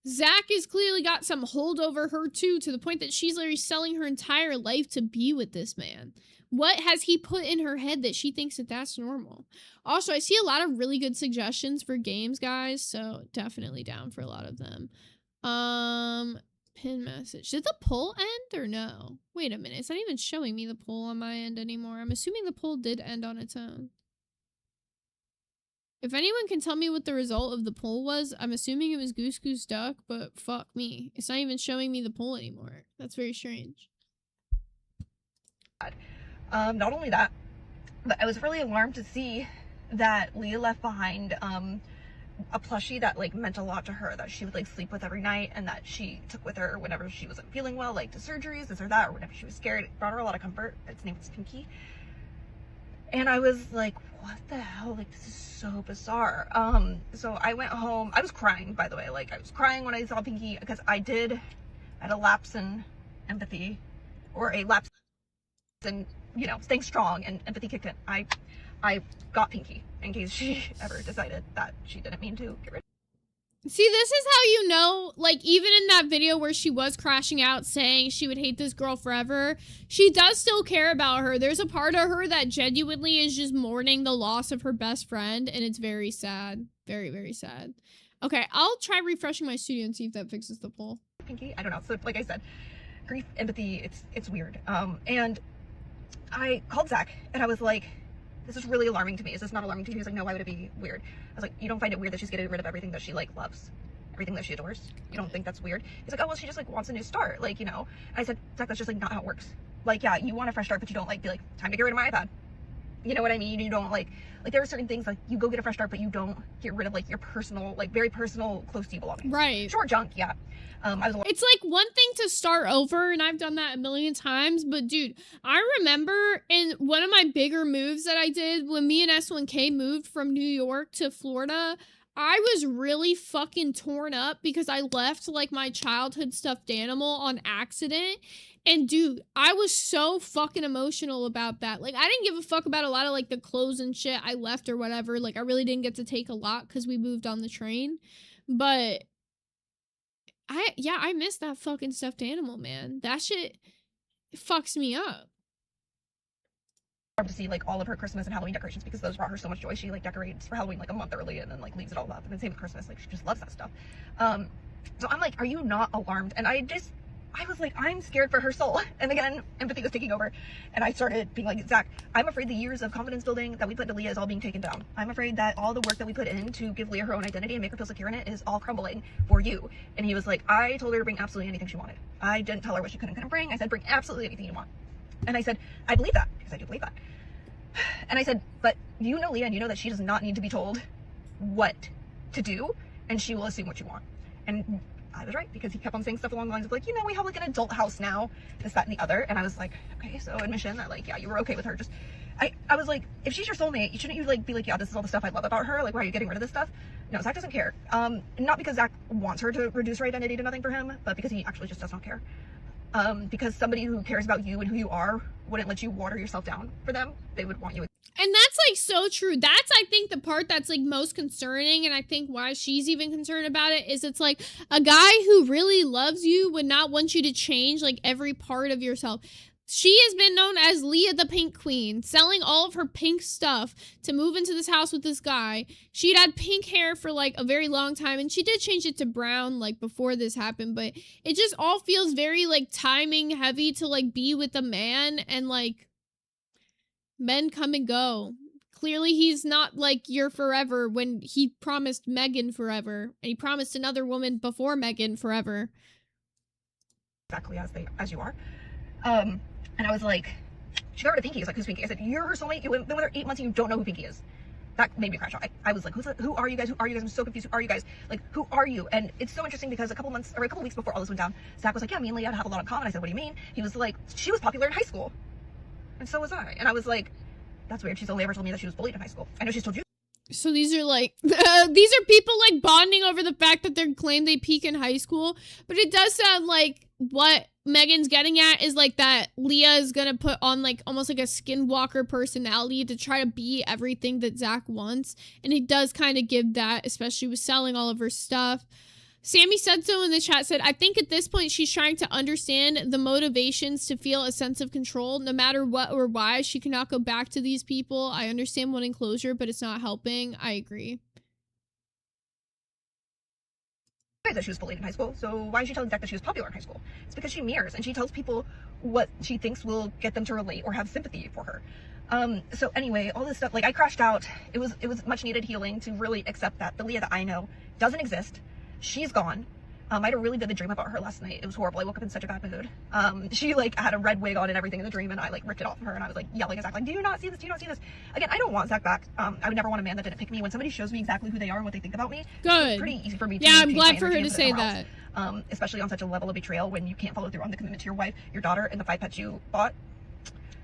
Zach has clearly got some hold over her too, to the point that she's literally selling her entire life to be with this man, What has he put in her head that she thinks that that's normal? Also, I see a lot of really good suggestions for games, guys, so definitely down for a lot of them. Pin message. Did the poll end or no? Wait a minute. It's not even showing me the poll on my end anymore. I'm assuming the poll did end on its own. If anyone can tell me what the result of the poll was, I'm assuming it was Goose Goose Duck, but fuck me. It's not even showing me the poll anymore. That's very strange. Not only that, but I was really alarmed to see that Leah left behind a plushie that like meant a lot to her, that she would like sleep with every night, and that she took with her whenever she wasn't feeling well, like to surgeries, this or that, or whenever she was scared. It brought her a lot of comfort. Its name was Pinky. And I was like, what the hell? Like, this is so bizarre. So I went home. I was crying, by the way. Like, I was crying when I saw Pinky, because I had a lapse in empathy, or a lapse in, you know, staying strong, and empathy kicked in. I got Pinky in case she ever decided that she didn't mean to get rid of. See, this is how you know, like, even in that video where she was crashing out saying she would hate this girl forever, she does still care about her. There's a part of her that genuinely is just mourning the loss of her best friend, and it's very sad. Very, very sad. Okay, I'll try refreshing my studio and see if that fixes the poll. Pinky, I don't know. So, like I said, grief, empathy, it's weird. And I called Zach, and I was like, this is really alarming to me. Is this not alarming to you? He was like, no, why would it be weird? I was like, you don't find it weird that she's getting rid of everything that she like loves? Everything that she adores? You don't think that's weird? He's like, oh, well, she just like wants a new start. Like, you know, and I said, Zach, that's just like not how it works. Like, yeah, you want a fresh start, but you don't like be like, time to get rid of my iPad. You know what I mean? You don't like there are certain things like you go get a fresh start, but you don't get rid of like your personal, like very personal, close to you belongings. Right. Sure, junk, yeah. It's like one thing to start over, and I've done that a million times, but dude, I remember in one of my bigger moves that I did when me and S1K moved from New York to Florida, I was really fucking torn up because I left like my childhood stuffed animal on accident. And dude, I was so fucking emotional about that. Like, I didn't give a fuck about a lot of like the clothes and shit I left or whatever. Like, I really didn't get to take a lot because we moved on the train. But I miss that fucking stuffed animal, man. That shit fucks me up. To see like all of her Christmas and Halloween decorations, because those brought her so much joy. She like decorates for Halloween like a month early and then like leaves it all up, and then same with Christmas, like she just loves that stuff. So I'm like, are you not alarmed? And I was like, I'm scared for her soul. And again, empathy was taking over, and I started being like, Zach, I'm afraid the years of confidence building that we put into Leah is all being taken down. I'm afraid that all the work that we put in to give Leah her own identity and make her feel secure in it is all crumbling for you. And he was like, I told her to bring absolutely anything she wanted. I didn't tell her what she couldn't bring. I said, bring absolutely anything you want. And I said, I believe that, because I do believe that. And I said, but you know Leah, and you know that she does not need to be told what to do, and she will assume what you want. And I was right, because he kept on saying stuff along the lines of like, you know, we have like an adult house now, this, that, and the other. And I was like, okay, so admission that like, yeah, you were okay with her. Just, I was like, if she's your soulmate, shouldn't you like be like, yeah, this is all the stuff I love about her. Like, why are you getting rid of this stuff? No, Zach doesn't care. Not because Zach wants her to reduce her identity to nothing for him, but because he actually just does not care. Because somebody who cares about you and who you are wouldn't let you water yourself down for them. They would want you. And that's like so true. That's, I think, the part that's like most concerning, and I think why she's even concerned about it is it's like a guy who really loves you would not want you to change like every part of yourself. She has been known as Leah the Pink Queen, selling all of her pink stuff to move into this house with this guy. She'd had pink hair for like a very long time, and she did change it to brown like before this happened, but it just all feels very like timing heavy to like be with a man, and like men come and go. Clearly he's not like your forever when he promised Megan forever, and he promised another woman before Megan forever. Exactly as you are. And I was like, she got rid of Pinky. I was like, who's Pinky? I said, you're her soulmate. You've been with her 8 months and you don't know who Pinky is. That made me crash out. I was like, who are you guys? Who are you guys? I'm so confused. Who are you guys? Like, who are you? And it's so interesting because a couple weeks before all this went down, Zach was like, yeah, me and Leah have a lot in common. I said, what do you mean? He was like, she was popular in high school. And so was I. And I was like, that's weird. She's only ever told me that she was bullied in high school. I know she's told you. So these are like, these are people like bonding over the fact that they claim they peak in high school. But it does sound like what Megan's getting at is like that Leah is gonna put on like almost like a skinwalker personality to try to be everything that Zach wants. And it does kind of give that, especially with selling all of her stuff. Sammy said so in the chat, said, I think at this point she's trying to understand the motivations to feel a sense of control. No matter what or why, she cannot go back to these people. I understand wanting closure, but it's not helping. I agree. That she was bullied in high school, so why is she telling Zach that she was popular in high school? It's because she mirrors and she tells people what she thinks will get them to relate or have sympathy for her. So anyway, all this stuff, like I crashed out. It was much needed healing to really accept that the Leah that I know doesn't exist. She's gone. I had a really vivid dream about her last night. It was horrible. I woke up in such a bad mood. She like had a red wig on and everything in the dream, and I like ripped it off of her, and I was like yelling at Zach, like, do you not see this? Do you not see this? Again, I don't want Zach back. I would never want a man that didn't pick me. When somebody shows me exactly who they are and what they think about me, good. It's pretty easy for me to I'm change glad my for her energy to and put it say somewhere that. else. Especially on such a level of betrayal when you can't follow through on the commitment to your wife, your daughter, and the 5 pets you bought.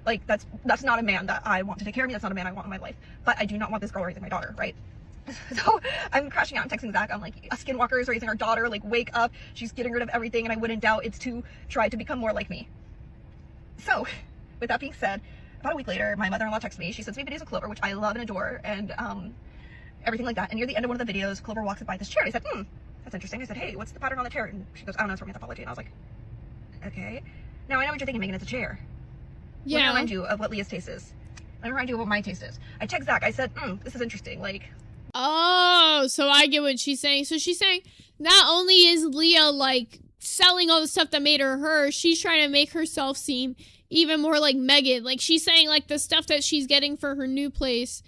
Like that's not a man that I want to take care of me. That's not a man I want in my life. But I do not want this girl raising my daughter, right? So I'm crashing out and texting Zach. I'm like, a skinwalker is raising our daughter. Like, wake up. She's getting rid of everything, and I wouldn't doubt it's to try to become more like me. So, with that being said, about a week later, my mother-in-law texts me. She sends me videos of Clover, which I love and adore, and everything like that. And near the end of one of the videos, Clover walks by this chair. And I said, that's interesting. I said, hey, what's the pattern on the chair? And she goes, I don't know, it's from anthropology. And I was like, okay. Now I know what you're thinking, Megan. It's a chair. Yeah. Let me remind you of what Leah's taste is. Let me remind you of what my taste is. I text Zach. I said, this is interesting. Like, oh, so I get what she's saying. So she's saying not only is Leah like selling all the stuff that made her, she's trying to make herself seem even more like Megan. Like she's saying like the stuff that she's getting for her new place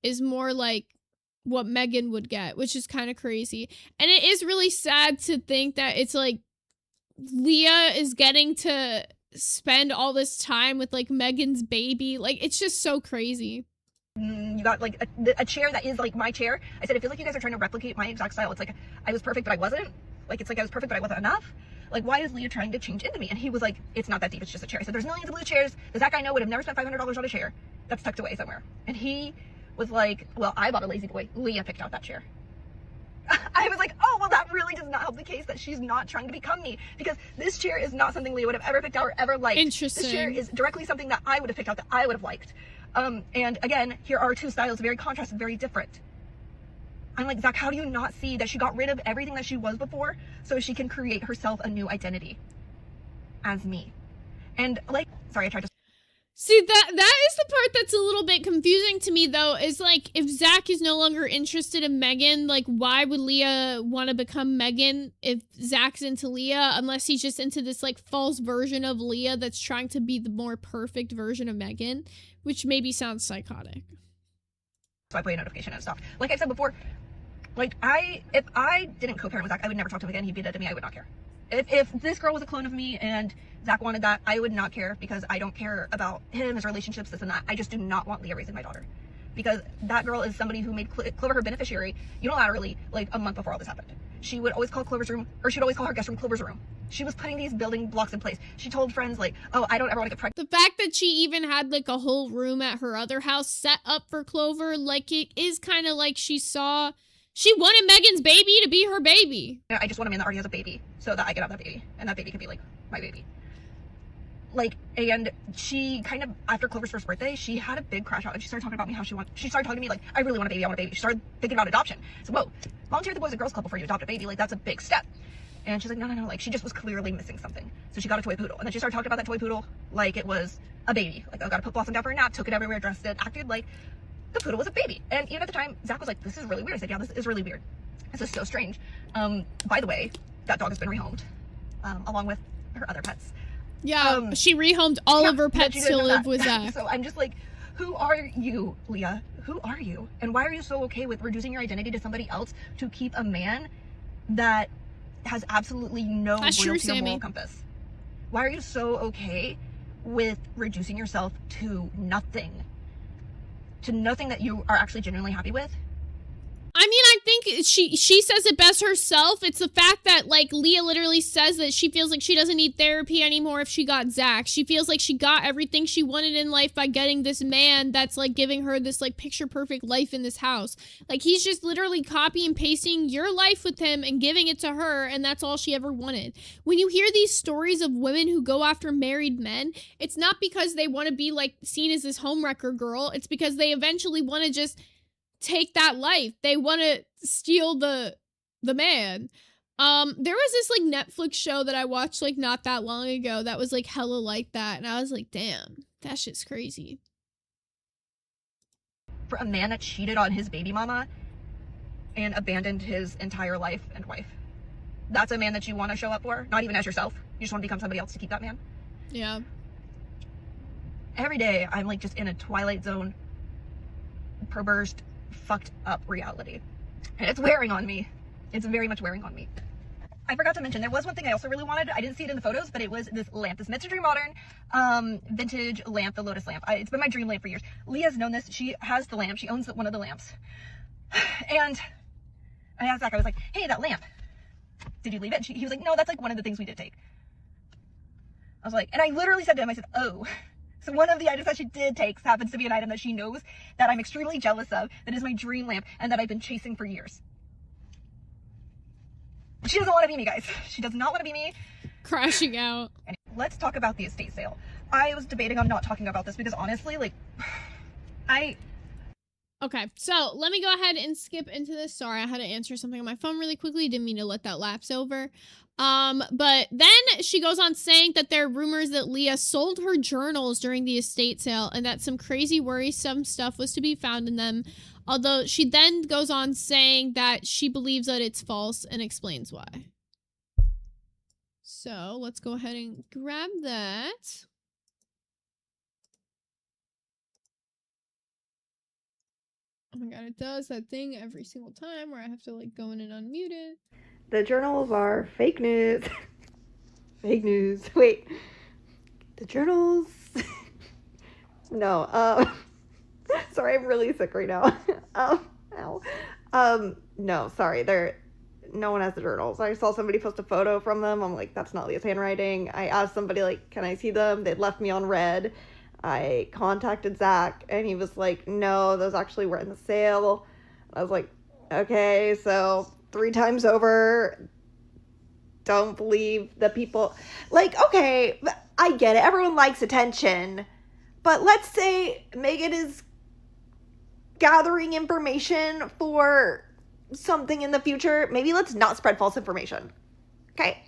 is more like what Megan would get, which is kind of crazy. And it is really sad to think that it's like Leah is getting to spend all this time with like Megan's baby. Like it's just so crazy. You got like a chair that is like my chair. I said, it feels like you guys are trying to replicate my exact style. It's like I was perfect, but I wasn't. Like, it's like I was perfect, but I wasn't enough. Like, why is Leah trying to change into me? And he was like, it's not that deep. It's just a chair. I said, there's millions of blue chairs. The Zach I know would have never spent $500 on a chair that's tucked away somewhere. And he was like, well, I bought a lazy boy. Leah picked out that chair. I was like, oh, well, that really does not help the case that she's not trying to become me, because this chair is not something Leah would have ever picked out or ever liked. Interesting. This chair is directly something that I would have picked out, that I would have liked. And again, here are two styles, very contrasted, very different. I'm like, Zach, how do you not see that she got rid of everything that she was before so she can create herself a new identity as me? And like, sorry, I tried to... See, that is the part that's a little bit confusing to me, though, is like, if Zach is no longer interested in Megan, like, why would Leah want to become Megan if Zach's into Leah, unless he's just into this, like, false version of Leah that's trying to be the more perfect version of Megan, which maybe sounds psychotic. So I play a notification and stuff. Like I said before, like, if I didn't co-parent with Zach, I would never talk to him again. He'd be dead to me. I would not care. If this girl was a clone of me and Zach wanted that, I would not care, because I don't care about him, his relationships, this and that. I just do not want Leah raising my daughter, because that girl is somebody who made Clover her beneficiary unilaterally, like a month before all this happened. She would always call Clover's room, or she'd always call her guest room Clover's room. She was putting these building blocks in place. She told friends like, oh, I don't ever want to get pregnant. The fact that she even had like a whole room at her other house set up for Clover, like, it is kind of like she wanted Megan's baby to be her baby. I just want a man that already has a baby so that I can have that baby, and that baby can be like my baby. Like, and she kind of, after Clover's first birthday, she had a big crash out, and she started talking about me, she started talking to me like, I really want a baby, I want a baby. She started thinking about adoption. So, whoa, volunteer at the Boys and Girls Club before you adopt a baby, like, that's a big step. And she's like, no, like, she just was clearly missing something. So she got a toy poodle, and then she started talking about that toy poodle like it was a baby. Like, I gotta put Blossom down for a nap, took it everywhere, dressed it, acted like the poodle was a baby. And even at the time, Zach was like, this is really weird. I said, yeah, this is really weird. This is so strange. By the way, that dog has been rehomed, along with her other pets. Yeah, she rehomed all of her pets to live with Zach. So I'm just like, who are you, Leah? Who are you? And why are you so okay with reducing your identity to somebody else to keep a man that has absolutely no loyalty or moral compass? Why are you so okay with reducing yourself to nothing? To nothing that you are actually genuinely happy with? I mean, I think she says it best herself. It's the fact that, like, Leah literally says that she feels like she doesn't need therapy anymore if she got Zach. She feels like she got everything she wanted in life by getting this man that's, like, giving her this, like, picture-perfect life in this house. Like, he's just literally copy and pasting your life with him and giving it to her, and that's all she ever wanted. When you hear these stories of women who go after married men, it's not because they want to be, like, seen as this homewrecker girl. It's because they eventually want to just take that life. They want to steal the man. There was this like Netflix show that I watched like not that long ago that was like hella like that, and I was like, damn, that shit's crazy. For a man that cheated on his baby mama and abandoned his entire life and wife. That's a man that you want to show up for, not even as yourself. You just want to become somebody else to keep that man. Yeah. Every day I'm like just in a Twilight Zone, perversed, fucked up reality. And it's wearing on me. It's very much wearing on me. I forgot to mention, there was one thing I also really wanted. I didn't see it in the photos, but it was this lamp, this Mid-Century Modern vintage lamp, the Lotus lamp. It's been my dream lamp for years. Leah's known this. She has the lamp. She owns one of the lamps. And I asked Zach, I was like, hey, that lamp, did you leave it? And he was like, no, that's like one of the things we did take. I was like, and I literally said to him, I said, oh, so one of the items that she did take happens to be an item that she knows that I'm extremely jealous of, that is my dream lamp, and that I've been chasing for years. She doesn't want to be me, guys. She does not want to be me. Crashing out. And let's talk about the estate sale. I was debating on not talking about this because honestly, like, Okay, so let me go ahead and skip into this. Sorry, I had to answer something on my phone really quickly. Didn't mean to let that lapse over. But then she goes on saying that there are rumors that Leah sold her journals during the estate sale and that some crazy worrisome stuff was to be found in them. Although she then goes on saying that she believes that it's false and explains why. So let's go ahead and grab that. Oh my god, it does that thing every single time where I have to like go in and unmute it. The journals are fake news. Fake news. Wait. The journals. No. Sorry, I'm really sick right now. Ow. No, sorry. No one has the journals. I saw somebody post a photo from them. I'm like, that's not Leah's handwriting. I asked somebody, like, can I see them? They'd left me on red. I contacted Zach, and he was like, no, those actually were in the sale. I was like, okay, so 3 times over, don't believe the people. Like, okay, I get it. Everyone likes attention. But let's say Megan is gathering information for something in the future. Maybe let's not spread false information. Okay.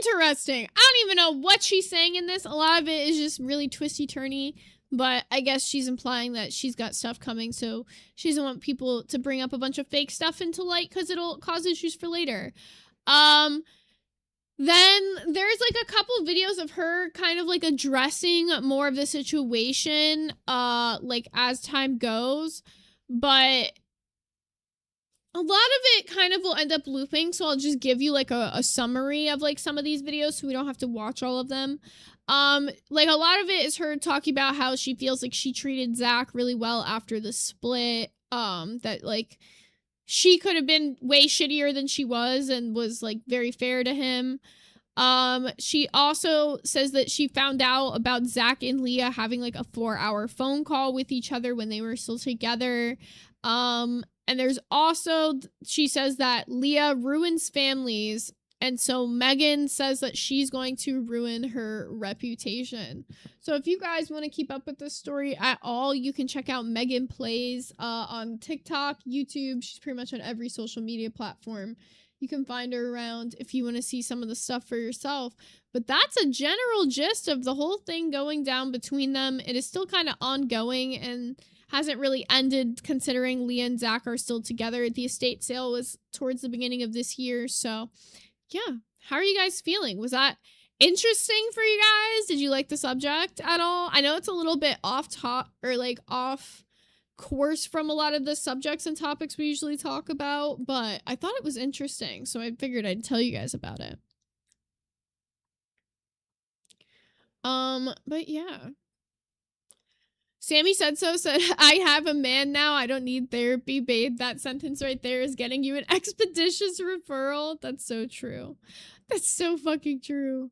Interesting. I don't even know what she's saying in this. A lot of it is just really twisty-turny, but I guess she's implying that she's got stuff coming, so she doesn't want people to bring up a bunch of fake stuff into light because it'll cause issues for later. Then there's like a couple videos of her kind of like addressing more of the situation, like as time goes, but a lot of it kind of will end up looping, so I'll just give you like a summary of like some of these videos so we don't have to watch all of them. Like a lot of it is her talking about how she feels like she treated Zach really well after the split, that like she could have been way shittier than she was and was like very fair to him. She also says that she found out about Zach and Leah having like a 4-hour phone call with each other when they were still together. And there's also, she says that Leah ruins families, and so Megan says that she's going to ruin her reputation. So if you guys want to keep up with this story at all, you can check out Meganplays on TikTok, YouTube. She's pretty much on every social media platform. You can find her around if you want to see some of the stuff for yourself. But that's a general gist of the whole thing going down between them. It is still kind of ongoing and hasn't really ended, considering Leah and Zach are still together. The estate sale was towards the beginning of this year. So yeah, how are you guys feeling? Was that interesting for you guys? Did you like the subject at all? I know it's a little bit off course from a lot of the subjects and topics we usually talk about, but I thought it was interesting, so I figured I'd tell you guys about it. But yeah. Sammy said, I have a man now. I don't need therapy, babe. That sentence right there is getting you an expeditious referral. That's so true. That's so fucking true.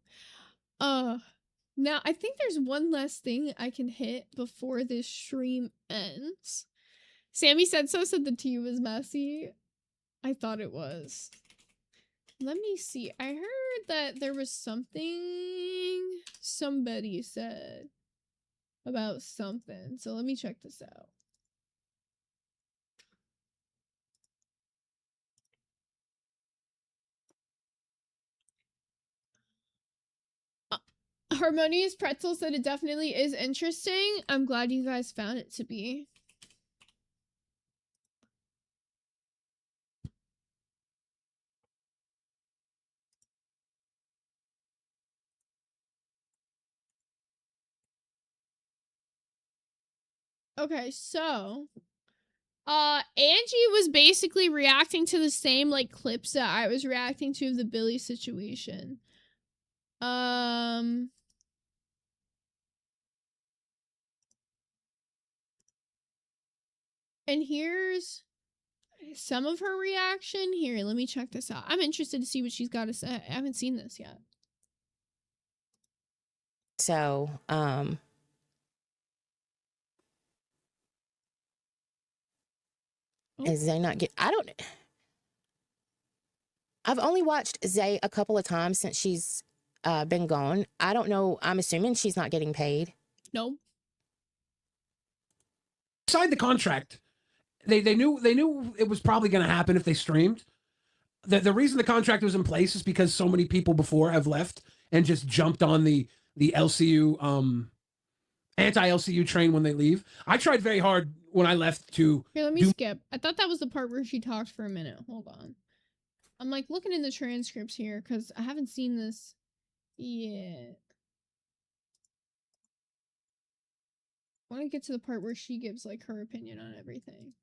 Now I think there's one last thing I can hit before this stream ends. Sammy said the tea was messy. I thought it was. Let me see. I heard that there was something somebody said about something. So let me check this out. Harmonious Pretzel said it definitely is interesting. I'm glad you guys found it to be. Okay, so Angie was basically reacting to the same like clips that I was reacting to of the Billy situation. And here's some of her reaction. Here, let me check this out. I'm interested to see what she's got to say. I haven't seen this yet. So, is Zay not get? I've only watched Zay a couple of times since she's been gone. I don't know. I'm assuming she's not getting paid. No. Signed the contract. They knew it was probably going to happen if they streamed. The reason the contract was in place is because so many people before have left and just jumped on the LCU anti-LCU train when they leave. I tried very hard when I left to. Here, let me skip. I thought that was the part where she talked for a minute. Hold on. I'm like looking in the transcripts here because I haven't seen this yet. I want to get to the part where she gives like her opinion on everything.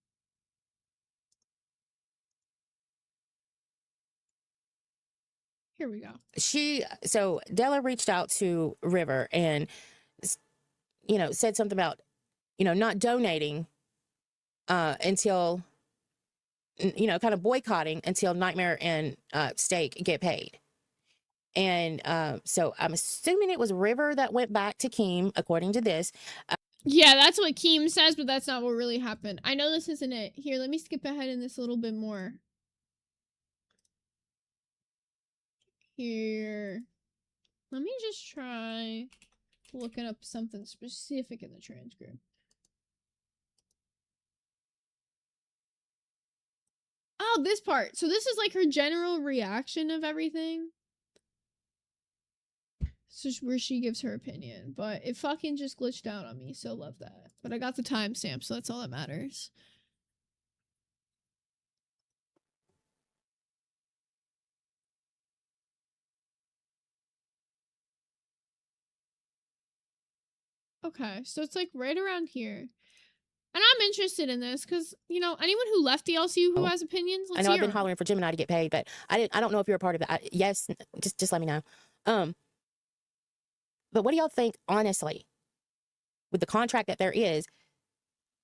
Here we go. So Della reached out to River and, said something about, not donating until, kind of boycotting until Nightmare and Steak get paid. And so I'm assuming it was River that went back to Keem, according to this. Yeah, that's what Keem says, but that's not what really happened. I know this isn't it. Here, let me skip ahead in this a little bit more. Here. Let me just try looking up something specific in the transcript. Oh, this part. So this is like her general reaction of everything. So where she gives her opinion, but it fucking just glitched out on me, so love that. But I got the timestamp, so that's all that matters. Okay, so it's like right around here. And I'm interested in this because, anyone who left the LCU who has opinions, I know I've been hollering for Gemini to get paid, but I don't know if you're a part of it. Yes, just let me know. But what do y'all think, honestly, with the contract that there is?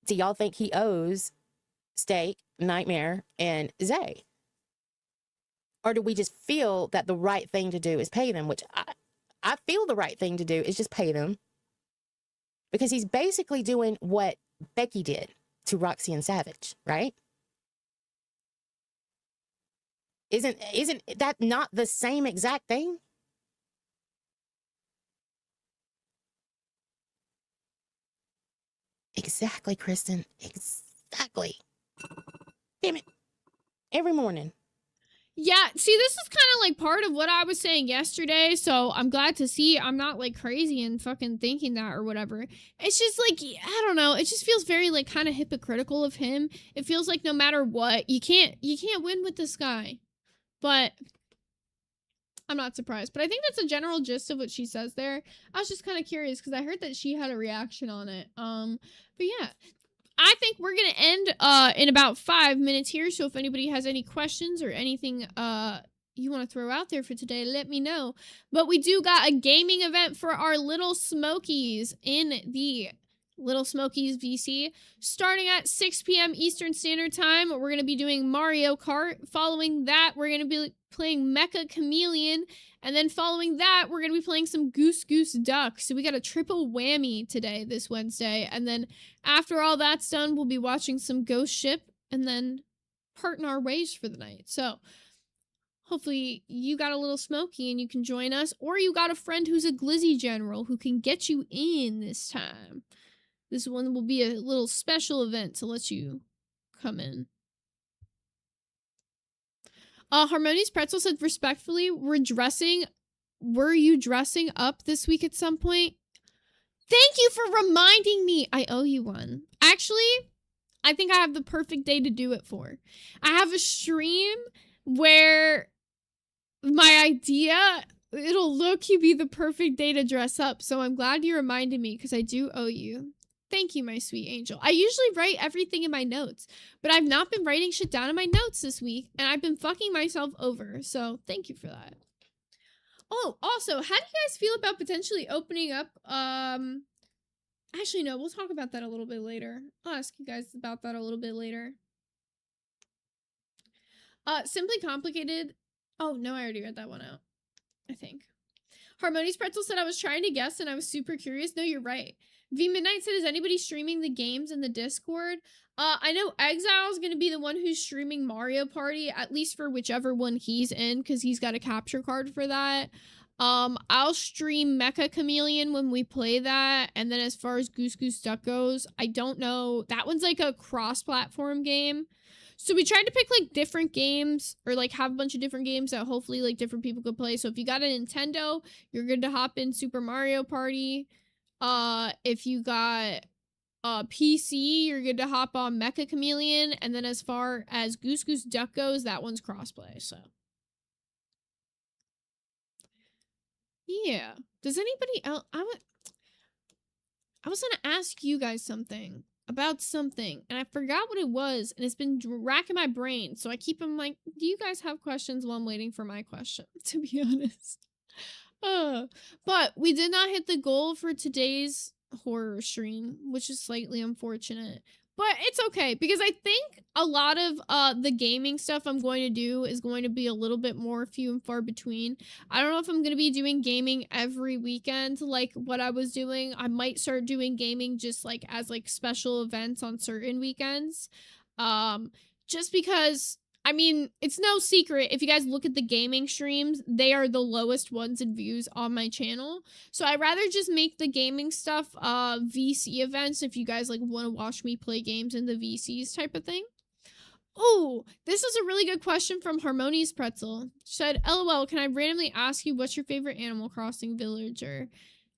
Do y'all think he owes Steak, Nightmare, and Zay? Or do we just feel that the right thing to do is pay them? Which I feel the right thing to do is just pay them. Because he's basically doing what Becky did to Roxy and Savage, right? Isn't that not the same exact thing? Exactly, Kristen. Exactly. Damn it. Every morning. Yeah, see, this is kind of like part of what I was saying yesterday, so I'm glad to see I'm not like crazy and fucking thinking that or whatever. It's just like, I don't know, it just feels very like kind of hypocritical of him. It feels like no matter what, you can't win with this guy. But I'm not surprised. But I think that's a general gist of what she says there. I was just kind of curious because I heard that she had a reaction on it. But yeah. I think we're going to end in about 5 minutes here. So if anybody has any questions or anything you want to throw out there for today, let me know. But we do got a gaming event for our Little Smokies in the Little Smokies VC starting at 6 p.m. Eastern Standard Time. We're going to be doing Mario Kart. Following that, we're going to be playing Mecha Chameleon. And then following that, we're going to be playing some Goose Goose Duck. So we got a triple whammy today, this Wednesday. And then after all that's done, we'll be watching some Ghost Ship and then parting our ways for the night. So hopefully you got a little smoky and you can join us. Or you got a friend who's a Glizzy General who can get you in this time. This one will be a little special event to let you come in. Harmonious Pretzel said, respectfully, we're dressing were you dressing up this week at some point? Thank you for reminding me. I owe you one. Actually, I think I have the perfect day to do it for. I have a stream where my idea, it'll low-key be the perfect day to dress up. So I'm glad you reminded me because I do owe you. Thank you, my sweet angel. I usually write everything in my notes, but I've not been writing shit down in my notes this week, and I've been fucking myself over. So thank you for that. Oh, also, how do you guys feel about potentially opening up, actually, no, we'll talk about that a little bit later. I'll ask you guys about that a little bit later. Simply Complicated. Oh, no, I already read that one out, I think. Harmonious Pretzel said I was trying to guess and I was super curious. No, you're right. V Midnight said, is anybody streaming the games in the Discord? I know Exile is going to be the one who's streaming Mario Party, at least for whichever one he's in, because he's got a capture card for that. I'll stream Mecha Chameleon when we play that, and then as far as Goose Goose Duck goes, I don't know. That one's like a cross-platform game. So we tried to pick like different games, or like have a bunch of different games that hopefully like different people could play. So if you got a Nintendo, you're good to hop in Super Mario Party. If you got PC, you're good to hop on Mecha Chameleon, and then as far as Goose Goose Duck goes, that one's crossplay. So yeah, does anybody else? I was gonna ask you guys something about something, and I forgot what it was, and it's been racking my brain. So I keep them like, do you guys have questions while I'm waiting for my question? To be honest. But we did not hit the goal for today's horror stream, which is slightly unfortunate. But it's okay, because I think a lot of the gaming stuff I'm going to do is going to be a little bit more few and far between. I don't know if I'm going to be doing gaming every weekend like what I was doing. I might start doing gaming just like as like special events on certain weekends. Just because, I mean, it's no secret, if you guys look at the gaming streams, they are the lowest ones in views on my channel. So I'd rather just make the gaming stuff VC events if you guys like want to watch me play games in the VCs type of thing. Oh, this is a really good question from Harmonious Pretzel. She said, LOL, can I randomly ask you what's your favorite Animal Crossing villager?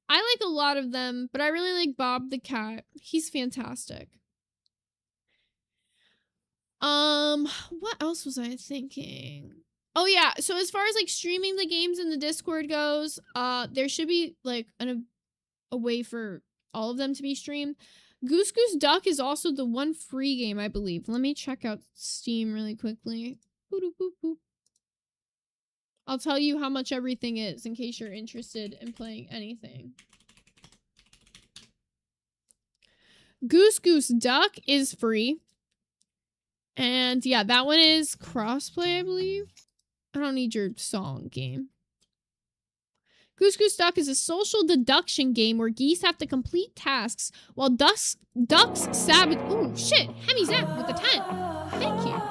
I like a lot of them, but I really like Bob the cat. He's fantastic. What else was I thinking? Oh yeah, so as far as like streaming the games in the Discord goes, there should be like a way for all of them to be streamed. Goose Goose Duck is also the one free game, I believe. Let me check out Steam really quickly. I'll tell you how much everything is in case you're interested in playing anything. Goose Goose Duck is free. And yeah, that one is crossplay, I believe. I don't need your song game. Goose Goose Duck is a social deduction game where geese have to complete tasks while ducks sabotage. Ooh, shit. Hemi's out with the 10. Thank you.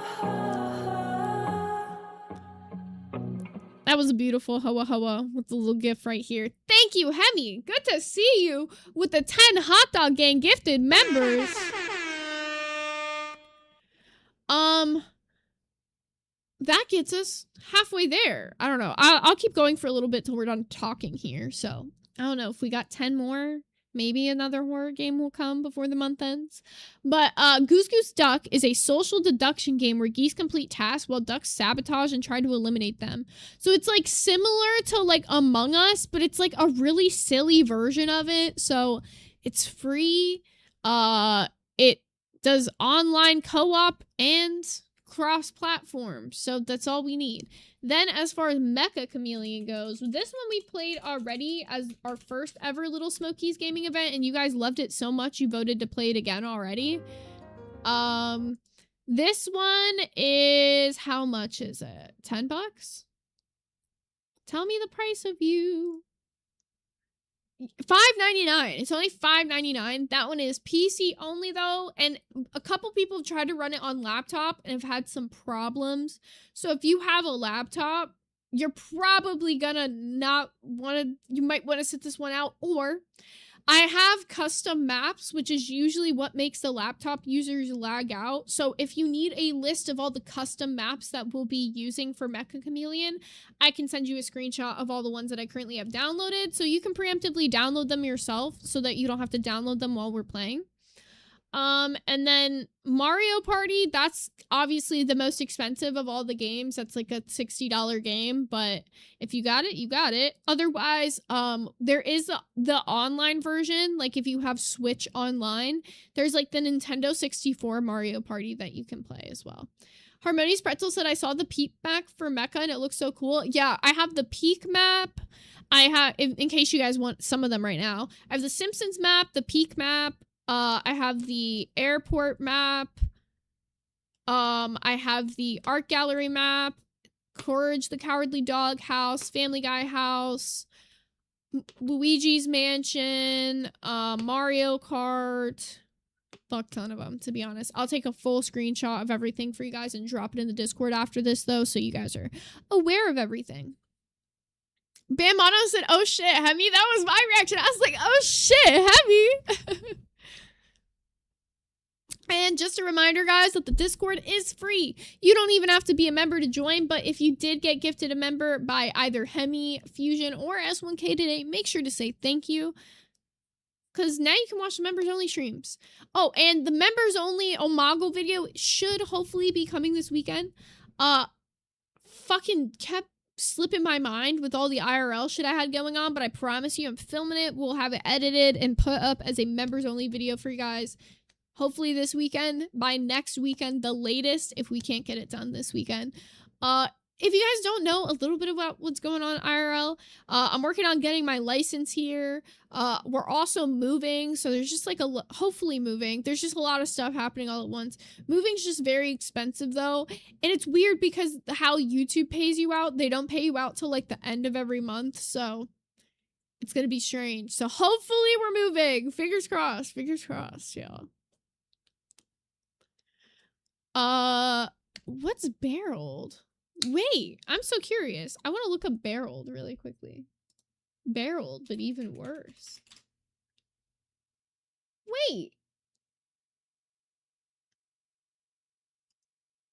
That was a beautiful hoa hoa with the little gift right here. Thank you, Hemi. Good to see you with the 10 Hot Dog Gang gifted members. That gets us halfway there. I don't know. I'll keep going for a little bit till we're done talking here. So I don't know if we got 10 more. Maybe another horror game will come before the month ends. But Goose Goose Duck is a social deduction game where geese complete tasks while ducks sabotage and try to eliminate them. So it's like similar to like Among Us, but it's like a really silly version of it. So it's free. It does online co-op and cross-platform. So that's all we need. Then as far as Mecha Chameleon goes, this one we played already as our first ever Little Smokies gaming event, and you guys loved it so much you voted to play it again already. This one is, how much is it? 10 bucks? Tell me the price of you. $5.99. It's only $5.99. That one is PC only though, and a couple people have tried to run it on laptop and have had some problems. So if you have a laptop, you're probably gonna not want to, you might want to sit this one out, or I have custom maps, which is usually what makes the laptop users lag out. So if you need a list of all the custom maps that we'll be using for Mecha Chameleon, I can send you a screenshot of all the ones that I currently have downloaded. So you can preemptively download them yourself so that you don't have to download them while we're playing. And then Mario Party, that's obviously the most expensive of all the games. That's like a $60 game, but if you got it, you got it. Otherwise, there is the online version. Like if you have Switch Online, there's like the Nintendo 64 Mario Party that you can play as well. Harmonious Pretzel said, I saw the Peak map for Mecha and it looks so cool. Yeah, I have the Peak map. I have, in case you guys want some of them right now, I have the Simpsons map, the Peak map. I have the airport map. I have the art gallery map, Courage the Cowardly Dog house, Family Guy house, Luigi's Mansion, Mario Kart. Fuck ton of them, to be honest. I'll take a full screenshot of everything for you guys and drop it in the Discord after this, though, so you guys are aware of everything. Bam Mono said, oh shit, Hemi. That was my reaction. I was like, oh shit, Hemi. And just a reminder, guys, that the Discord is free. You don't even have to be a member to join, but if you did get gifted a member by either Hemi, Fusion, or S1K today, make sure to say thank you. Because now you can watch the members-only streams. Oh, and the members-only Omago video should hopefully be coming this weekend. Fucking kept slipping my mind with all the IRL shit I had going on, but I promise you I'm filming it. We'll have it edited and put up as a members-only video for you guys. Hopefully this weekend, by next weekend, the latest, if we can't get it done this weekend. If you guys don't know a little bit about what's going on IRL, I'm working on getting my license here. We're also moving, so there's just like hopefully moving. There's just a lot of stuff happening all at once. Moving's just very expensive though, and it's weird because how YouTube pays you out, they don't pay you out till like the end of every month, so it's gonna be strange. So hopefully we're moving. Fingers crossed, y'all. What's barreled? Wait, I'm so curious. I want to look up barreled really quickly. Barreled, but even worse. Wait.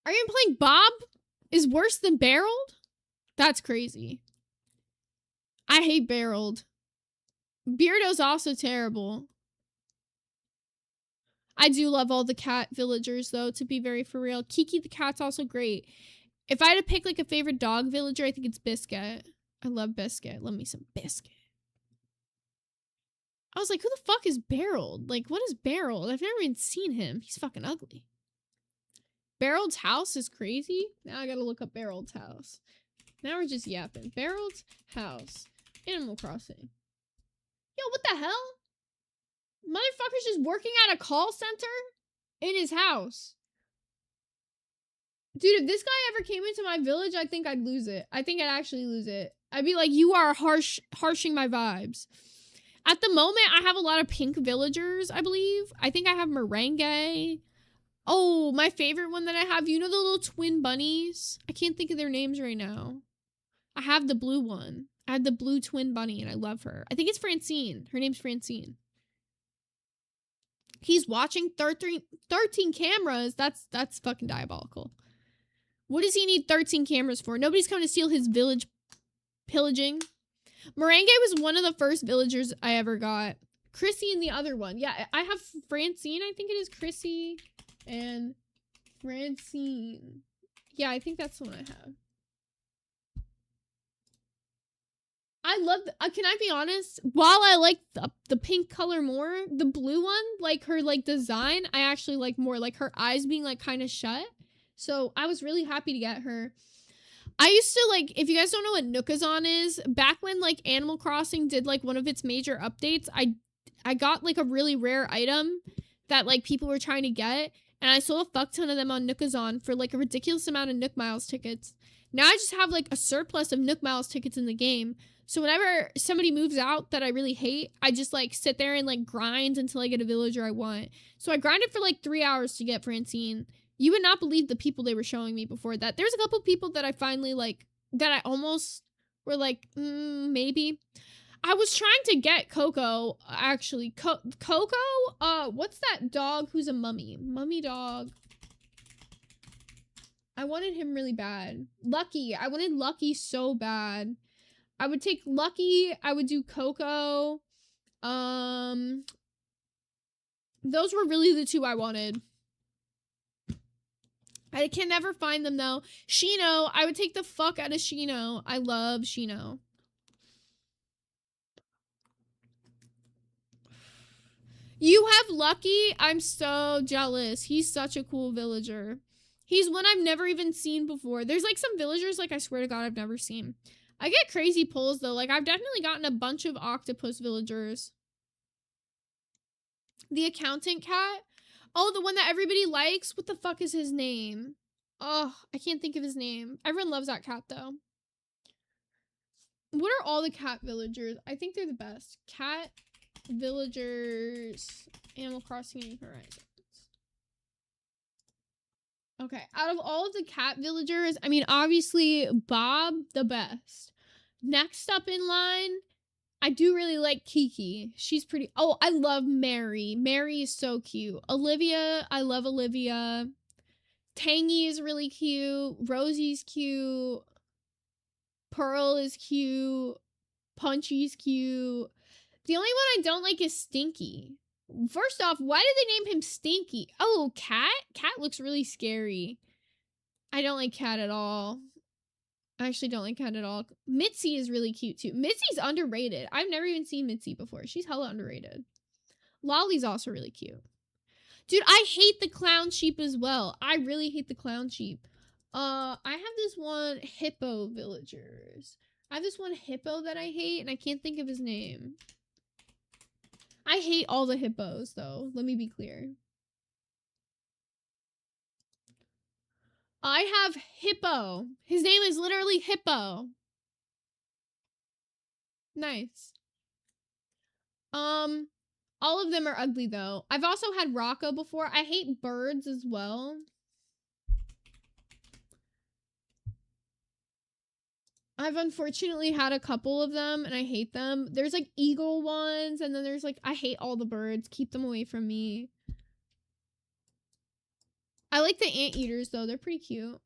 Are you playing Bob is worse than barreled? That's crazy. I hate barreled. Beardo's also terrible. I do love all the cat villagers, though, to be very for real. Kiki the cat's also great. If I had to pick, like, a favorite dog villager, I think it's Biscuit. I love Biscuit. Love me some Biscuit. I was like, who the fuck is Barreled? Like, what is Barreled? I've never even seen him. He's fucking ugly. Barreled's house is crazy. Now I gotta look up Barreled's house. Now we're just yapping. Barreled's house. Animal Crossing. Yo, what the hell? Motherfucker's just working at a call center in his house. Dude, if this guy ever came into my village, I think I'd lose it. I think I'd actually lose it. I'd be like, you are harshing my vibes. At the moment, I have a lot of pink villagers, I believe. I think I have Merengue. Oh, my favorite one that I have, you know the little twin bunnies? I can't think of their names right now. I have the blue one. I had the blue twin bunny, and I love her. I think it's Francine. Her name's Francine. He's watching 13 cameras. That's fucking diabolical. What does he need 13 cameras for? Nobody's coming to steal his village pillaging. Merengue was one of the first villagers I ever got. Chrissy and the other one. Yeah, I have Francine. I think it is Chrissy and Francine. Yeah, I think that's the one I have. I love, can I be honest? While I like the pink color more, the blue one, like her like design, I actually like more, like her eyes being like kind of shut. So I was really happy to get her. I used to like, if you guys don't know what Nookazon is, back when like Animal Crossing did like one of its major updates, I got like a really rare item that like people were trying to get, and I sold a fuck ton of them on Nookazon for like a ridiculous amount of Nook Miles tickets. Now I just have like a surplus of Nook Miles tickets in the game. So whenever somebody moves out that I really hate, I just like sit there and like grind until I get a villager I want. So I grinded for like 3 hours to get Francine. You would not believe the people they were showing me before that. There's a couple people that I finally like, that I almost were like, maybe. I was trying to get Coco, actually. Coco? What's that dog who's a mummy? Mummy dog. I wanted him really bad. Lucky. I wanted Lucky so bad. I would take Lucky. I would do Coco. Those were really the two I wanted. I can never find them though. Shino. I would take the fuck out of Shino. I love Shino. You have Lucky? I'm so jealous. He's such a cool villager. He's one I've never even seen before. There's like some villagers, like I swear to God, I've never seen. I get crazy pulls though. Like I've definitely gotten a bunch of octopus villagers. The accountant cat? Oh, the one that everybody likes? What the fuck is his name? Oh, I can't think of his name. Everyone loves that cat though. What are all the cat villagers? I think they're the best. Cat villagers, Animal Crossing New Horizons. Okay, out of all of the cat villagers, I mean, obviously, Bob, the best. Next up in line, I do really like Kiki. She's pretty. Oh, I love Mary. Mary is so cute. Olivia, I love Olivia. Tangy is really cute. Rosie's cute. Pearl is cute. Punchy's cute. The only one I don't like is Stinky. First off, why did they name him Stinky? Oh, Cat? Cat looks really scary. I don't like Cat at all. I actually don't like Cat at all. Mitzi is really cute too. Mitzi's underrated. I've never even seen Mitzi before. She's hella underrated. Lolly's also really cute. Dude, I hate the clown sheep as well. I really hate the clown sheep. I have this one hippo villagers. I have this one hippo that I hate and I can't think of his name. I hate all the hippos, though. Let me be clear. I have Hippo. His name is literally Hippo. Nice. All of them are ugly, though. I've also had Rocco before. I hate birds as well. I've unfortunately had a couple of them and I hate them. There's like eagle ones and then there's like, I hate all the birds. Keep them away from me. I like the anteaters though. They're pretty cute.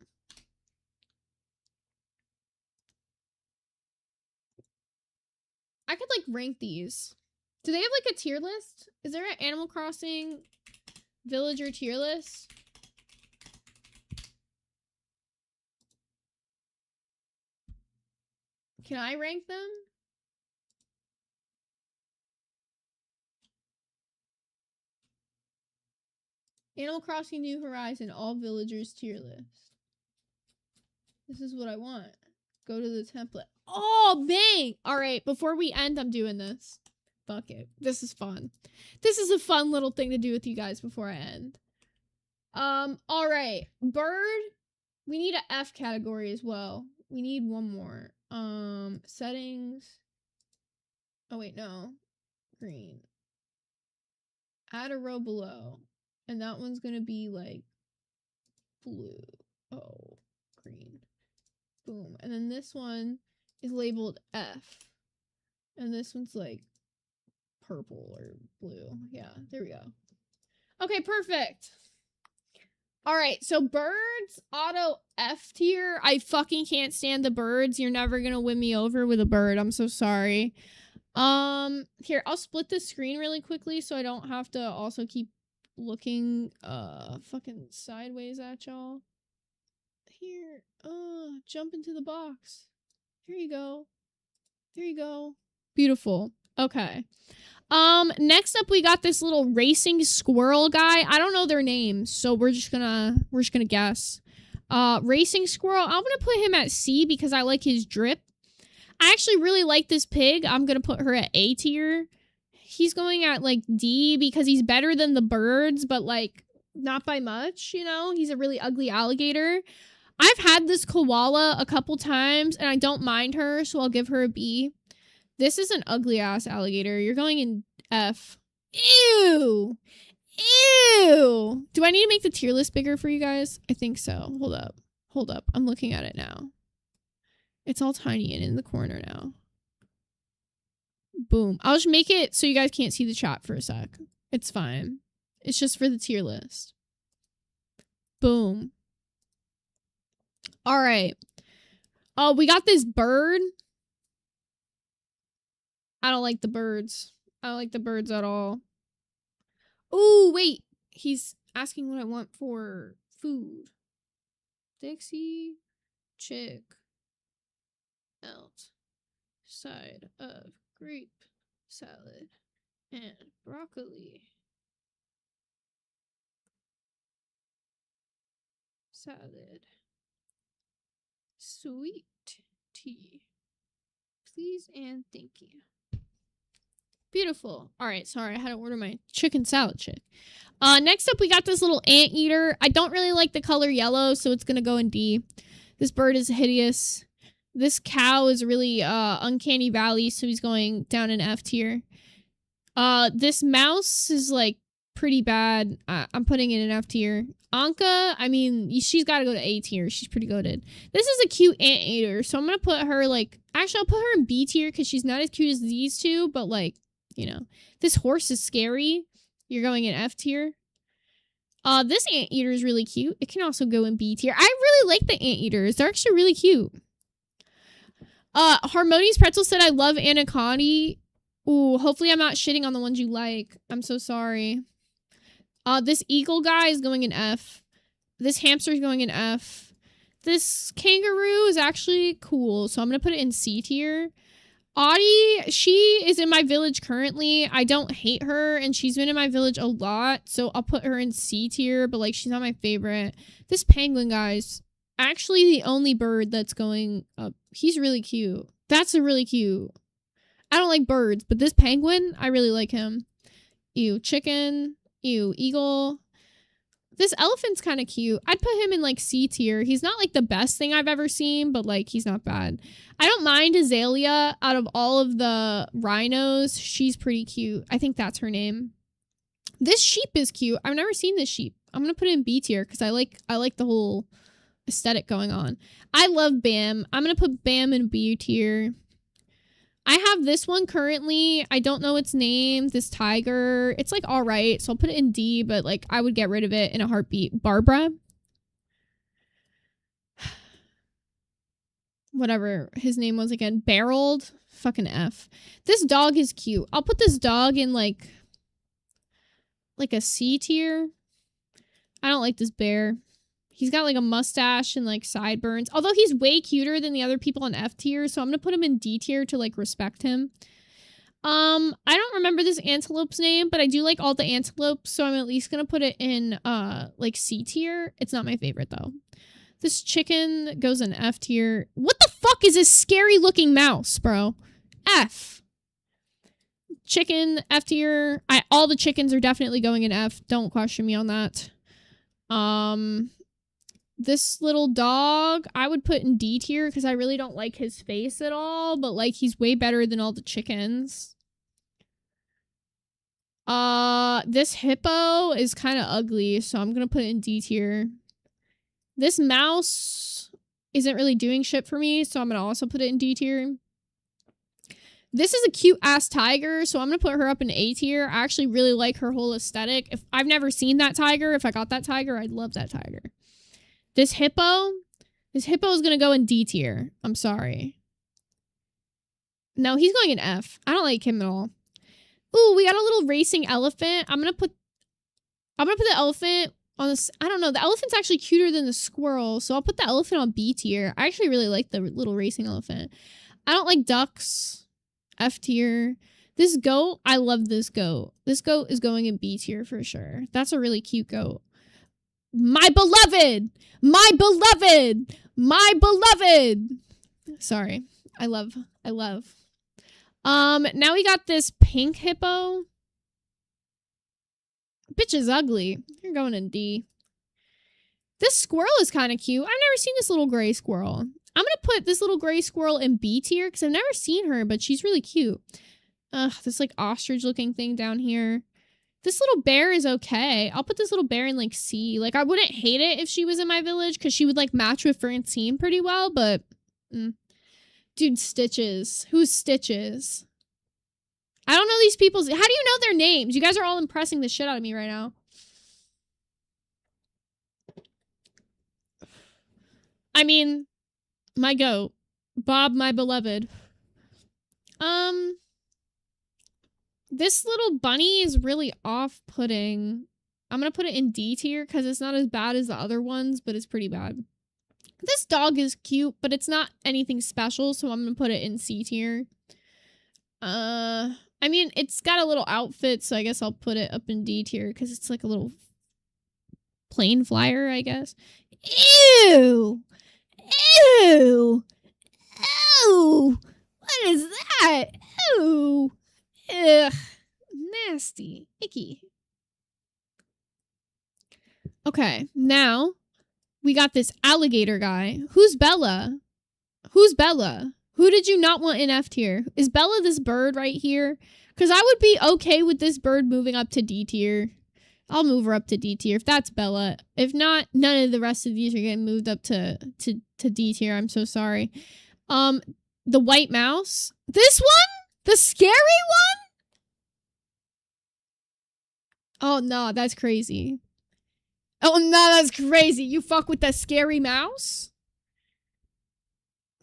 I could like rank these. Do they have like a tier list? Is there an Animal Crossing villager tier list? Can I rank them? Animal Crossing New Horizon, all villagers tier list. This is what I want. Go to the template. Oh, bang! Alright, before we end, I'm doing this. Fuck it. This is fun. This is a fun little thing to do with you guys before I end. Alright. Bird. We need an F category as well. We need one more. Settings. Oh wait, no. Green. Add a row below. And that one's gonna be like blue. Oh, green. Boom. And then this one is labeled F. And this one's like purple or blue. Yeah, there we go. Okay, perfect. Alright, so birds, auto F tier. I fucking can't stand the birds. You're never gonna win me over with a bird. I'm so sorry. Here, I'll split the screen really quickly so I don't have to also keep looking fucking sideways at y'all. Here, jump into the box. Here you go. There you go. Beautiful. Okay. Next up we got this little racing squirrel guy. I don't know their names, so we're just gonna guess. Racing squirrel. I'm gonna put him at C because I like his drip. I actually really like this pig. I'm gonna put her at A tier. He's going at like D because he's better than the birds, but like not by much, you know? He's a really ugly alligator. I've had this koala a couple times and I don't mind her, so I'll give her a B. This is an ugly ass alligator. You're going in F. Ew. Ew. Do I need to make the tier list bigger for you guys? I think so. Hold up. Hold up. I'm looking at it now. It's all tiny and in the corner now. Boom. I'll just make it so you guys can't see the chat for a sec. It's fine. It's just for the tier list. Boom. All right. Oh, we got this bird. I don't like the birds. I don't like the birds at all. Oh, wait. He's asking what I want for food. Dixie, chick, out, side of grape salad, and broccoli. Salad. Sweet tea. Please and thank you. Beautiful. All right, sorry, I had to order my chicken salad chick. Next up, we got this little anteater. I don't really like the color yellow, so it's gonna go in D. This bird is hideous. This cow is really uncanny valley, so he's going down in F tier. This mouse is like pretty bad. I'm putting it in F tier. Anka, I mean, she's got to go to A tier. She's pretty goated. This is a cute anteater, so I'm gonna put her like. Actually, I'll put her in B tier because she's not as cute as these two, but like, you know, this horse is scary. You're going in F tier. This anteater is really cute. It can also go in B tier. I really like the anteaters. They're actually really cute. Harmonious Pretzel said, I love Anaconda. Ooh, hopefully I'm not shitting on the ones you like. I'm so sorry. This eagle guy is going in F. This hamster is going in F. This kangaroo is actually cool, so I'm going to put it in C tier. Audie, she is in my village currently. I don't hate her, and she's been in my village a lot, so I'll put her in C tier, but like she's not my favorite. This penguin guy's actually the only bird that's going up. He's really cute. That's a really cute. I don't like birds, but this penguin, I really like him. Ew, chicken. Ew, eagle. This elephant's kind of cute. I'd put him in like C tier. He's not like the best thing I've ever seen, but like he's not bad. I don't mind Azalea out of all of the rhinos. She's pretty cute. I think that's her name. This sheep is cute. I've never seen this sheep. I'm gonna put it in B tier because I like the whole aesthetic going on. I love Bam. I'm gonna put Bam in B tier. I have this one currently. I don't know its name. This tiger. It's like all right, so I'll put it in D, but like I would get rid of it in a heartbeat. Barbara. Whatever his name was again. Barreled. Fucking F. This dog is cute. I'll put this dog in like a C tier. I don't like this bear. He's got like a mustache and like sideburns. Although he's way cuter than the other people on F tier, so I'm gonna put him in D tier to like respect him. I don't remember this antelope's name, but I do like all the antelopes, so I'm at least gonna put it in like C tier. It's not my favorite though. This chicken goes in F tier. What the fuck is this scary looking mouse, bro? F. Chicken, F tier. All the chickens are definitely going in F. Don't question me on that. This little dog, I would put in D tier because I really don't like his face at all, but like he's way better than all the chickens. This hippo is kind of ugly, so I'm gonna put it in D tier. This mouse isn't really doing shit for me, so I'm gonna also put it in D tier. This is a cute ass tiger, so I'm gonna put her up in A tier. I actually really like her whole aesthetic. If I've never seen that tiger, if I got that tiger, I'd love that tiger. This hippo is gonna go in D tier. I'm sorry. No, he's going in F. I don't like him at all. Ooh, we got a little racing elephant. I'm gonna put the elephant on this. I don't know. The elephant's actually cuter than the squirrel, so I'll put the elephant on B tier. I actually really like the little racing elephant. I don't like ducks. F tier. This goat, I love this goat. This goat is going in B tier for sure. That's a really cute goat. My beloved! My beloved! My beloved! Sorry. I love. Now we got this pink hippo. Bitch is ugly. You're going in D. This squirrel is kind of cute. I've never seen this little gray squirrel. I'm gonna put this little gray squirrel in B tier because I've never seen her, but she's really cute. Ugh, this like ostrich looking thing down here. This little bear is okay. I'll put this little bear in like C. Like I wouldn't hate it if she was in my village because she would like match with Francine pretty well, but dude, Stitches. Who's Stitches? I don't know these people's. How do you know their names? You guys are all impressing the shit out of me right now. I mean, my goat, Bob, my beloved. This little bunny is really off-putting. I'm gonna put it in D tier because it's not as bad as the other ones, but it's pretty bad. This dog is cute, but it's not anything special, so I'm gonna put it in C tier. I mean, it's got a little outfit, so I guess I'll put it up in D tier because it's like a little plane flyer, I guess. Ew! Ew! Ew! What is that? Ew! Ugh. Nasty. Icky. Okay, now we got this alligator guy. Who's Bella? Who's Bella? Who did you not want in F tier? Is Bella this bird right here? Because I would be okay with this bird moving up to D tier. I'll move her up to D tier if that's Bella. If not, none of the rest of these are getting moved up to D tier. I'm so sorry. The white mouse. This one? The scary one? Oh, no, that's crazy. Oh, no, that's crazy. You fuck with the scary mouse?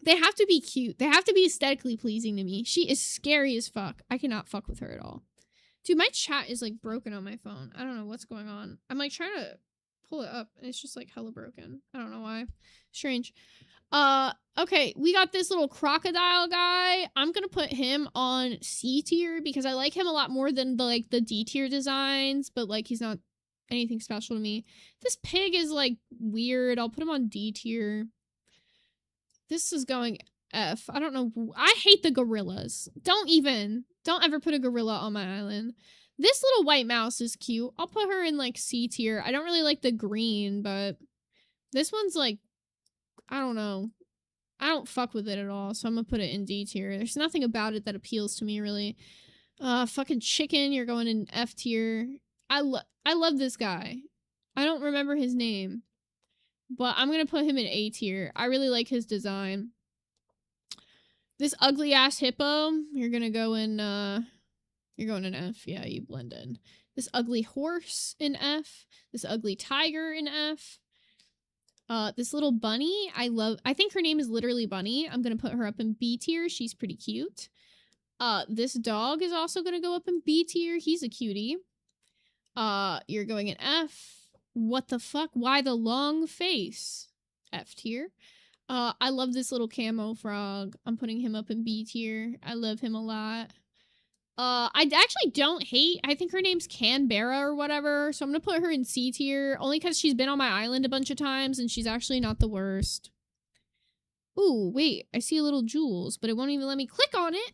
They have to be cute. They have to be aesthetically pleasing to me. She is scary as fuck. I cannot fuck with her at all. Dude, my chat is, like, broken on my phone. I don't know what's going on. I'm, like, trying to pull it up, and it's just, like, hella broken. I don't know why. Strange. Okay, we got this little crocodile guy. I'm gonna put him on C tier because I like him a lot more than the D tier designs, but, like, he's not anything special to me. This pig is, like, weird. I'll put him on D tier. This is going F. I don't know. I hate the gorillas. Don't ever put a gorilla on my island. This little white mouse is cute. I'll put her in, like, C tier. I don't really like the green, but this one's, like, I don't know. I don't fuck with it at all, so I'm gonna put it in D tier. There's nothing about it that appeals to me, really. Fucking chicken, you're going in F tier. I love this guy. I don't remember his name, but I'm gonna put him in A tier. I really like his design. This ugly ass hippo, you're gonna go in, you're going in F. Yeah, you blend in. This ugly horse in F. This ugly tiger in F. This little bunny, I think her name is literally Bunny. I'm gonna put her up in B tier. She's pretty cute. This dog is also gonna go up in B tier. He's a cutie. You're going in F. What the fuck? Why the long face? F tier. I love this little camo frog. I'm putting him up in B tier. I love him a lot. I actually don't hate. I think her name's Canberra or whatever. So I'm gonna put her in C tier. Only because she's been on my island a bunch of times and she's actually not the worst. Ooh, wait. I see a little Jules, but it won't even let me click on it.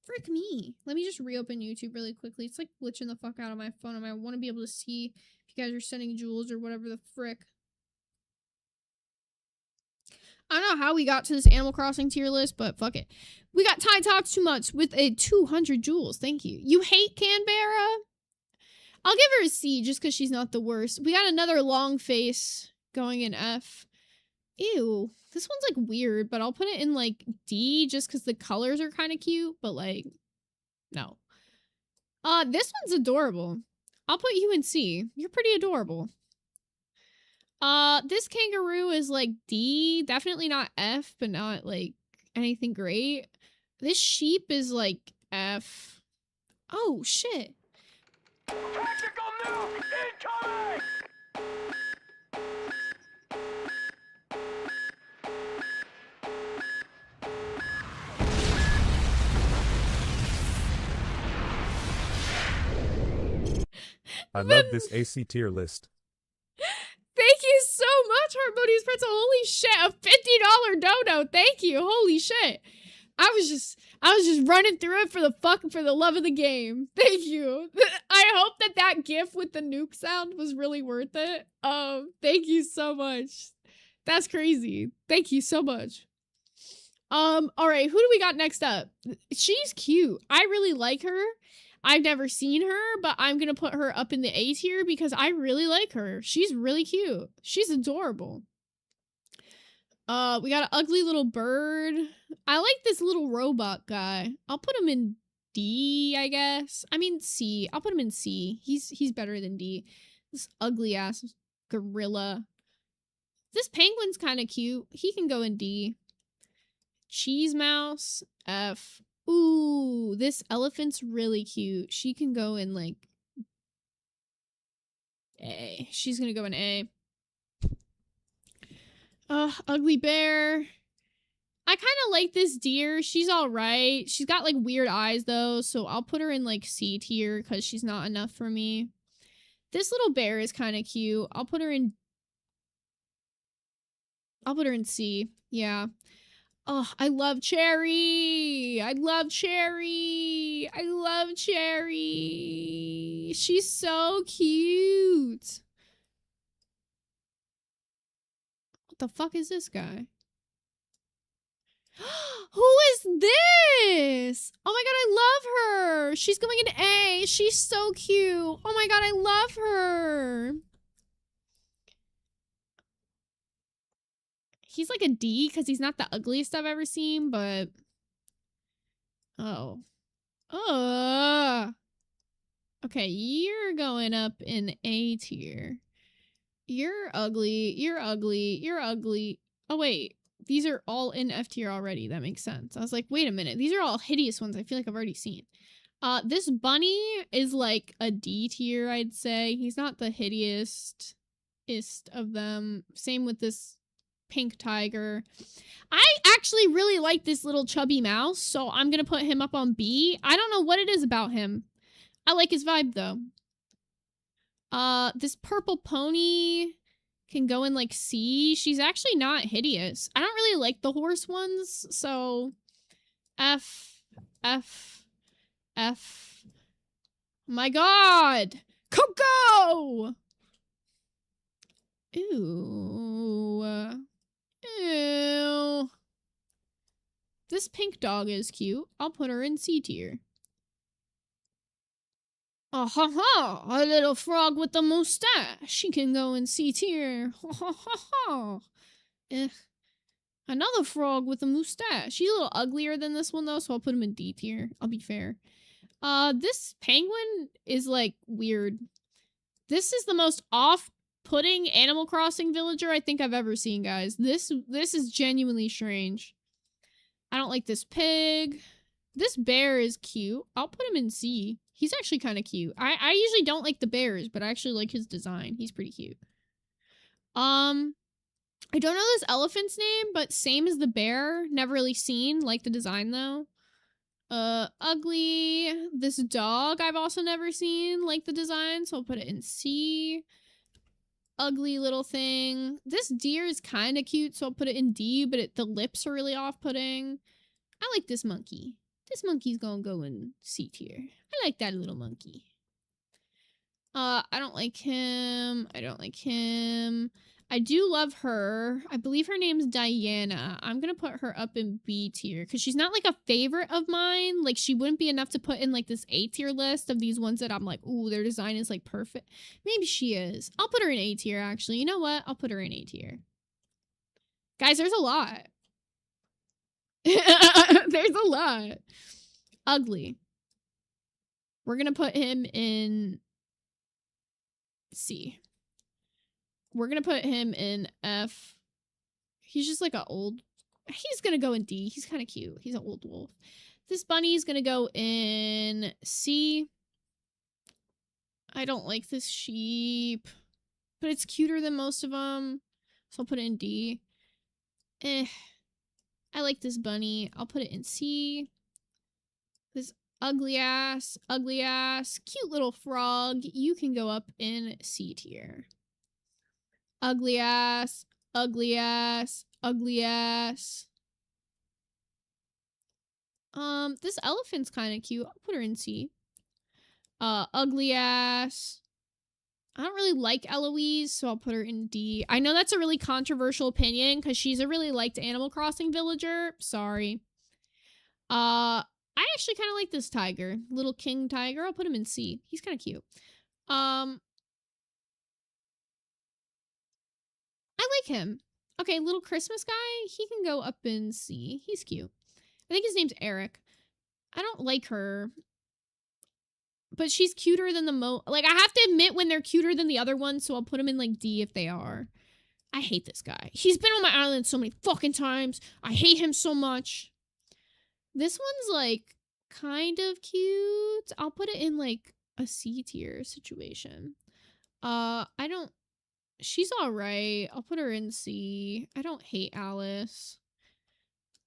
Frick me. Let me just reopen YouTube really quickly. It's like glitching the fuck out of my phone and I want to be able to see if you guys are sending Jules or whatever the frick. I don't know how we got to this Animal Crossing tier list, but fuck it. We got Ty Talks Too Much with a 200 Jules. Thank you. You hate Canberra? I'll give her a C just because she's not the worst. We got another long face going in F. Ew. This one's like weird, but I'll put it in like D just because the colors are kind of cute, but like, no. This one's adorable. I'll put you in C. You're pretty adorable. This kangaroo is like D, definitely not F, but not like anything great. This sheep is like F. Oh shit. Tactical nuke incoming! I love this AC tier list. Thank you so much, Harmonious Pretzel. Holy shit, a $50 dono. Thank you. Holy shit. I was just running through it for the love of the game. Thank you. I hope that gif with the nuke sound was really worth it. Thank you so much. That's crazy. Thank you so much. All right, who do we got next up? She's cute. I really like her. I've never seen her, but I'm gonna put her up in the A tier because I really like her. She's really cute. She's adorable. We got an ugly little bird. I like this little robot guy. I'll put him in D, I guess. I mean C. I'll put him in C. He's better than D. This ugly ass gorilla. This penguin's kind of cute. He can go in D. Cheese mouse, F. Ooh, this elephant's really cute. She can go in like A. She's gonna go in A. Ugly bear. I kind of like this deer. She's all right. She's got like weird eyes though, so I'll put her in like C tier because she's not enough for me. This little bear is kind of cute. I'll put her in C. Yeah. Oh, I love Cherry. I love Cherry. I love Cherry. She's so cute. What the fuck is this guy? Who is this? Oh my god, I love her. She's going into A. She's so cute. Oh my god, I love her. He's like a D because he's not the ugliest I've ever seen, but... Oh. Okay, you're going up in A tier. You're ugly. You're ugly. You're ugly. Oh, wait. These are all in F tier already. That makes sense. I was like, wait a minute. These are all hideous ones I feel like I've already seen. This bunny is like a D tier, I'd say. He's not the hideousest of them. Same with this pink tiger. I actually really like this little chubby mouse, so I'm gonna put him up on B. I don't know what it is about him. I like his vibe, though. This purple pony can go in, like, C. She's actually not hideous. I don't really like the horse ones, so... F. My god! Coco! Ew. Ew. This pink dog is cute. I'll put her in C tier. Oh, ha ha! A little frog with a mustache. She can go in C tier. Ha ha ha ha. Another frog with a mustache. She's a little uglier than this one though, so I'll put him in D tier. I'll be fair. This penguin is like weird. This is the most off-putting Animal Crossing villager I think I've ever seen, guys. This is genuinely strange. I don't like this pig. This bear is cute. I'll put him in C. He's actually kind of cute. I usually don't like the bears, but I actually like his design. He's pretty cute. I don't know this elephant's name, but same as the bear. Never really seen. Like the design, though. Ugly. This dog I've also never seen. Like the design, so I'll put it in C. Ugly little thing. This deer is kind of cute, so I'll put it in D, but the lips are really off-putting. I like this monkey. This monkey's gonna go in C tier. I like that little monkey. I don't like him. I don't like him. I do love her. I believe her name's Diana. I'm gonna put her up in B tier because she's not like a favorite of mine. Like she wouldn't be enough to put in like this A tier list of these ones that I'm like, ooh, their design is like perfect. Maybe she is. I'll put her in A tier actually. You know what? I'll put her in A tier. Guys, there's a lot. There's a lot. Ugly. We're gonna put him in C. We're gonna put him in F. He's just like he's gonna go in D. He's kind of cute. He's an old wolf. This bunny's gonna go in C. I don't like this sheep, but it's cuter than most of them, so I'll put it in D. I like this bunny. I'll put it in C. This ugly ass, cute little frog. You can go up in C tier. Ugly ass. This elephant's kind of cute. I'll put her in C. Ugly ass. I don't really like Eloise, so I'll put her in D. I know that's a really controversial opinion because she's a really liked Animal Crossing villager. Sorry. I actually kind of like this tiger. Little king tiger. I'll put him in C. He's kind of cute. I like him. Okay, little Christmas guy. He can go up in C. He's cute. I think his name's Eric. I don't like her. But she's cuter than like, I have to admit when they're cuter than the other ones, so I'll put them in, like, D if they are. I hate this guy. He's been on my island so many fucking times. I hate him so much. This one's, like, kind of cute. I'll put it in, like, a C tier situation. I don't... She's alright. I'll put her in C. I don't hate Alice.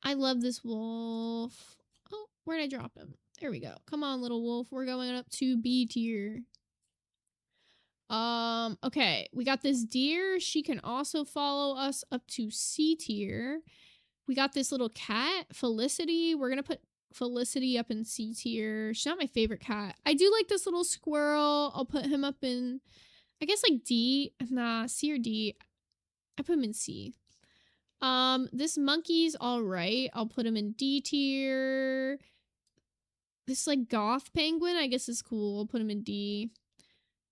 I love this wolf. Oh, where'd I drop him? There we go. Come on, little wolf. We're going up to B tier. Okay. We got this deer. She can also follow us up to C tier. We got this little cat, Felicity. We're gonna put Felicity up in C tier. She's not my favorite cat. I do like this little squirrel. I'll put him up in, I guess, like D. Nah, C or D. I put him in C. This monkey's alright. I'll put him in D tier. This, like, goth penguin, I guess, is cool. I'll put him in D.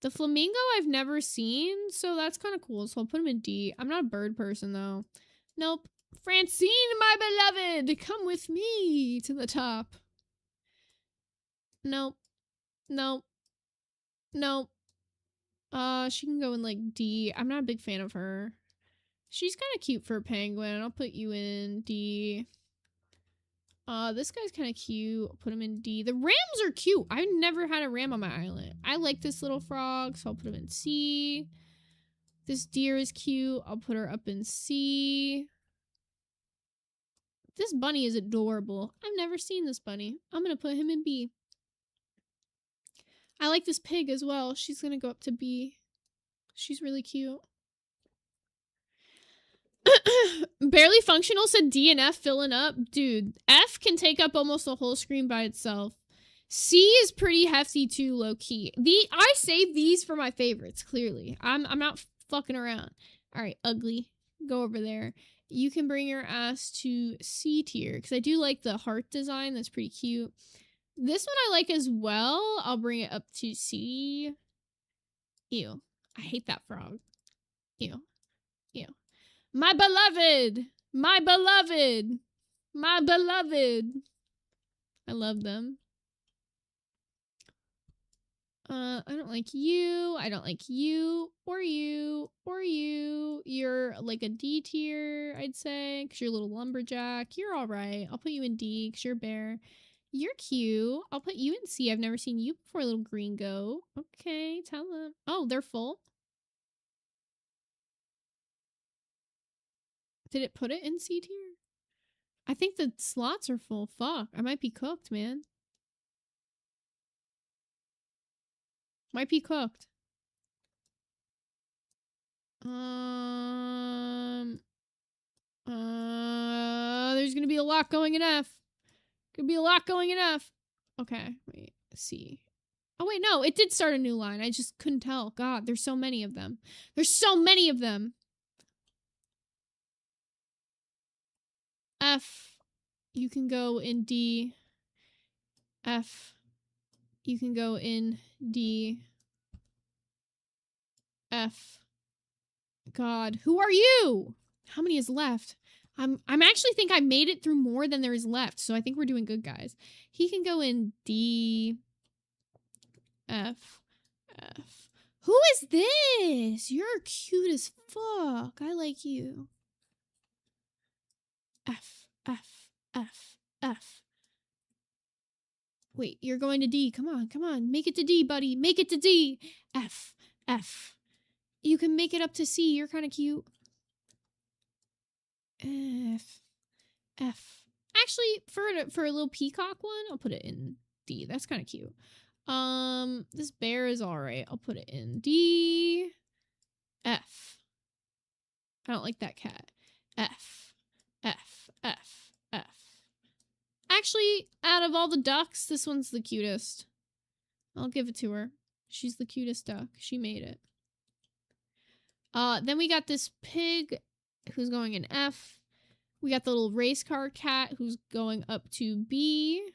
The flamingo I've never seen, so that's kind of cool. So I'll put him in D. I'm not a bird person, though. Nope. Francine, my beloved, come with me to the top. Nope. Nope. Nope. She can go in, like, D. I'm not a big fan of her. She's kind of cute for a penguin. I'll put you in D. This guy's kind of cute. I'll put him in D. The rams are cute. I've never had a ram on my island. I like this little frog, so I'll put him in C. This deer is cute. I'll put her up in C. This bunny is adorable. I've never seen this bunny. I'm gonna put him in B. I like this pig as well. She's gonna go up to B. She's really cute. Barely functional said D and F filling up. Dude, F can take up almost the whole screen by itself. C is pretty hefty too, low key. I saved these for my favorites, clearly. I'm not fucking around. All right, ugly. Go over there. You can bring your ass to C tier because I do like the heart design. That's pretty cute. This one I like as well. I'll bring it up to C. Ew. I hate that frog. Ew. Ew. My beloved! My beloved! My beloved! I love them. I don't like you. I don't like you. Or you. Or you. You're like a D tier, I'd say. Because you're a little lumberjack. You're alright. I'll put you in D because you're a bear. You're cute. I'll put you in C. I've never seen you before, little green goat. Okay, tell them. Oh, they're full? Did it put it in C tier? I think the slots are full. Fuck. I might be cooked, man. Might be cooked. There's gonna be a lot going in F. Could be a lot going in F. Okay, wait. C. Oh, wait, no. It did start a new line. I just couldn't tell. God, there's so many of them. There's so many of them. F. You can go in D. F. You can go in D. F. God, who are you? How many is left? I'm actually think I made it through more than there is left, so I think we're doing good, guys. He can go in D. F. F. Who is this? You're cute as fuck. I like you. F. F. F. F. Wait, you're going to D. Come on, come on. Make it to D, buddy. Make it to D. F. F. You can make it up to C. You're kind of cute. F. F. Actually, for a little peacock one, I'll put it in D. That's kind of cute. This bear is alright. I'll put it in D. F. I don't like that cat. F. F. F. F. Actually, out of all the ducks, this one's the cutest. I'll give it to her. She's the cutest duck. She made it. Then we got this pig who's going in F. We got the little race car cat who's going up to B.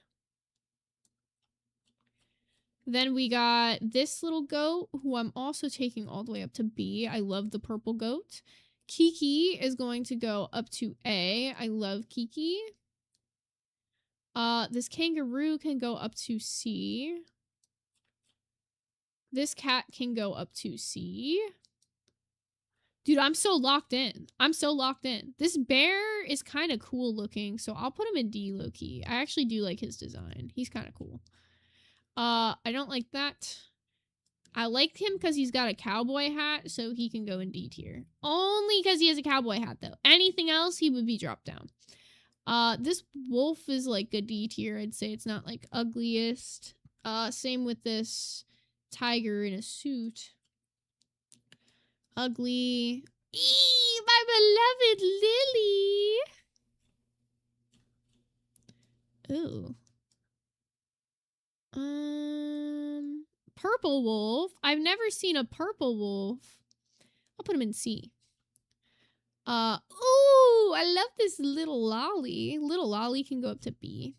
Then we got this little goat who I'm also taking all the way up to B. I love the purple goat. Kiki is going to go up to A. I love Kiki. This kangaroo can go up to C. This cat can go up to C. Dude, I'm so locked in. I'm so locked in. This bear is kind of cool looking, so I'll put him in D low-key. I actually do like his design. He's kind of cool. I don't like that. I like him because he's got a cowboy hat, so he can go in D tier. Only because he has a cowboy hat, though. Anything else, he would be dropped down. This wolf is like a D tier. I'd say it's not like ugliest. Same with this tiger in a suit. Ugly. Eee, my beloved Lily. Ooh. Purple wolf. I've never seen a purple wolf. I'll put him in C. Ooh, I love this little lolly. Little lolly can go up to B.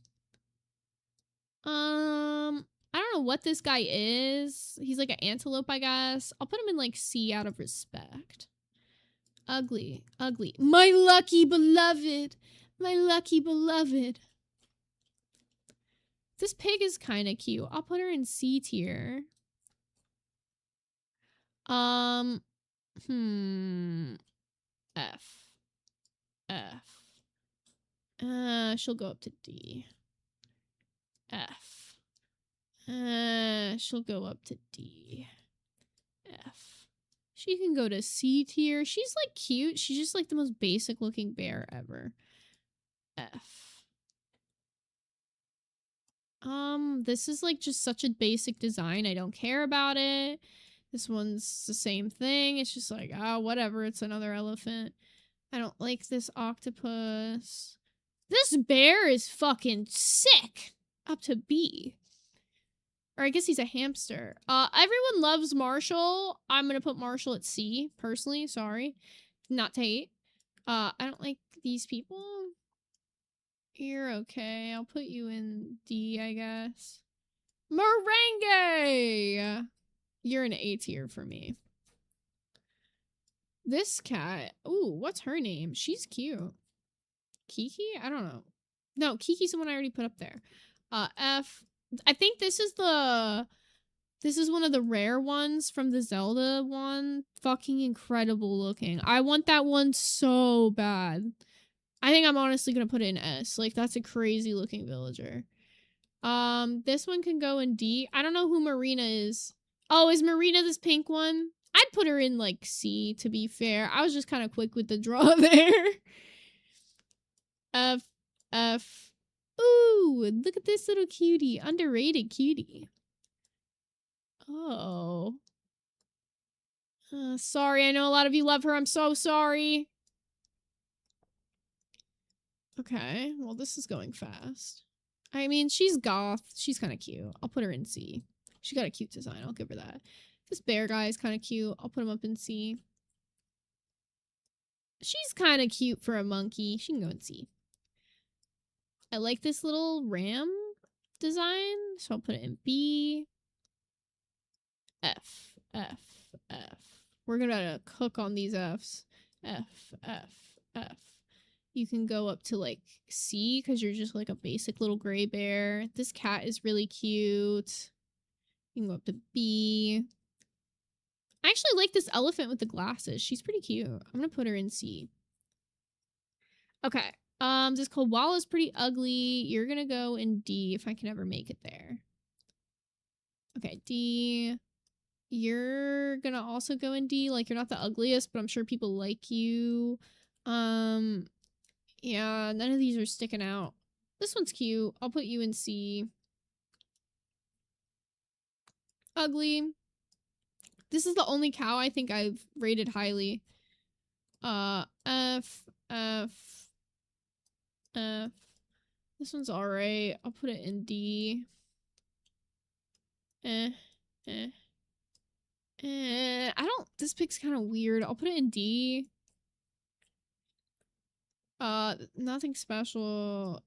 I don't know what this guy is. He's like an antelope, I guess. I'll put him in like C out of respect. Ugly, ugly. My lucky beloved. My lucky beloved. This pig is kind of cute. I'll put her in C tier. F. She'll go up to D. F. She'll go up to D. F. She can go to C tier. She's like cute. She's just like the most basic looking bear ever. F. This is like just such a basic design. I don't care about it. This one's the same thing. It's just like, oh, whatever. It's another elephant. I don't like this octopus. This bear is fucking sick. Up to B. Or I guess he's a hamster. Everyone loves Marshall. I'm gonna put Marshall at C, personally. Sorry. Not to hate. I don't like these people. You're okay. I'll put you in D, I guess. Merengue! You're an A tier for me. This cat. Ooh, what's her name? She's cute. Kiki? I don't know. No, Kiki's the one I already put up there. F. I think this is one of the rare ones from the Zelda one. Fucking incredible looking. I want that one so bad. I think I'm honestly gonna put it in S. Like, that's a crazy looking villager. This one can go in D. I don't know who Marina is. Oh, is Marina this pink one? I'd put her in, like, C, to be fair. I was just kind of quick with the draw there. F. F. Ooh, look at this little cutie. Underrated cutie. Oh. Sorry, I know a lot of you love her. I'm so sorry. Okay, well, this is going fast. I mean, she's goth. She's kind of cute. I'll put her in C. She got a cute design. I'll give her that. This bear guy is kind of cute. I'll put him up in C. She's kind of cute for a monkey. She can go in C. I like this little ram design, so I'll put it in B. F. F. F. We're gonna cook on these Fs. F. F. F. You can go up to, like, C, because you're just, like, a basic little gray bear. This cat is really cute. You can go up to B. I actually like this elephant with the glasses. She's pretty cute. I'm gonna put her in C. Okay. This koala is pretty ugly. You're gonna go in D if I can ever make it there. Okay, D. You're gonna also go in D. Like, you're not the ugliest, but I'm sure people like you. Yeah, none of these are sticking out. This one's cute. I'll put you in C. Ugly. This is the only cow I think I've rated highly. F. F. F. This one's alright. I'll put it in D. I don't... This pig's kind of weird. I'll put it in D. Nothing special.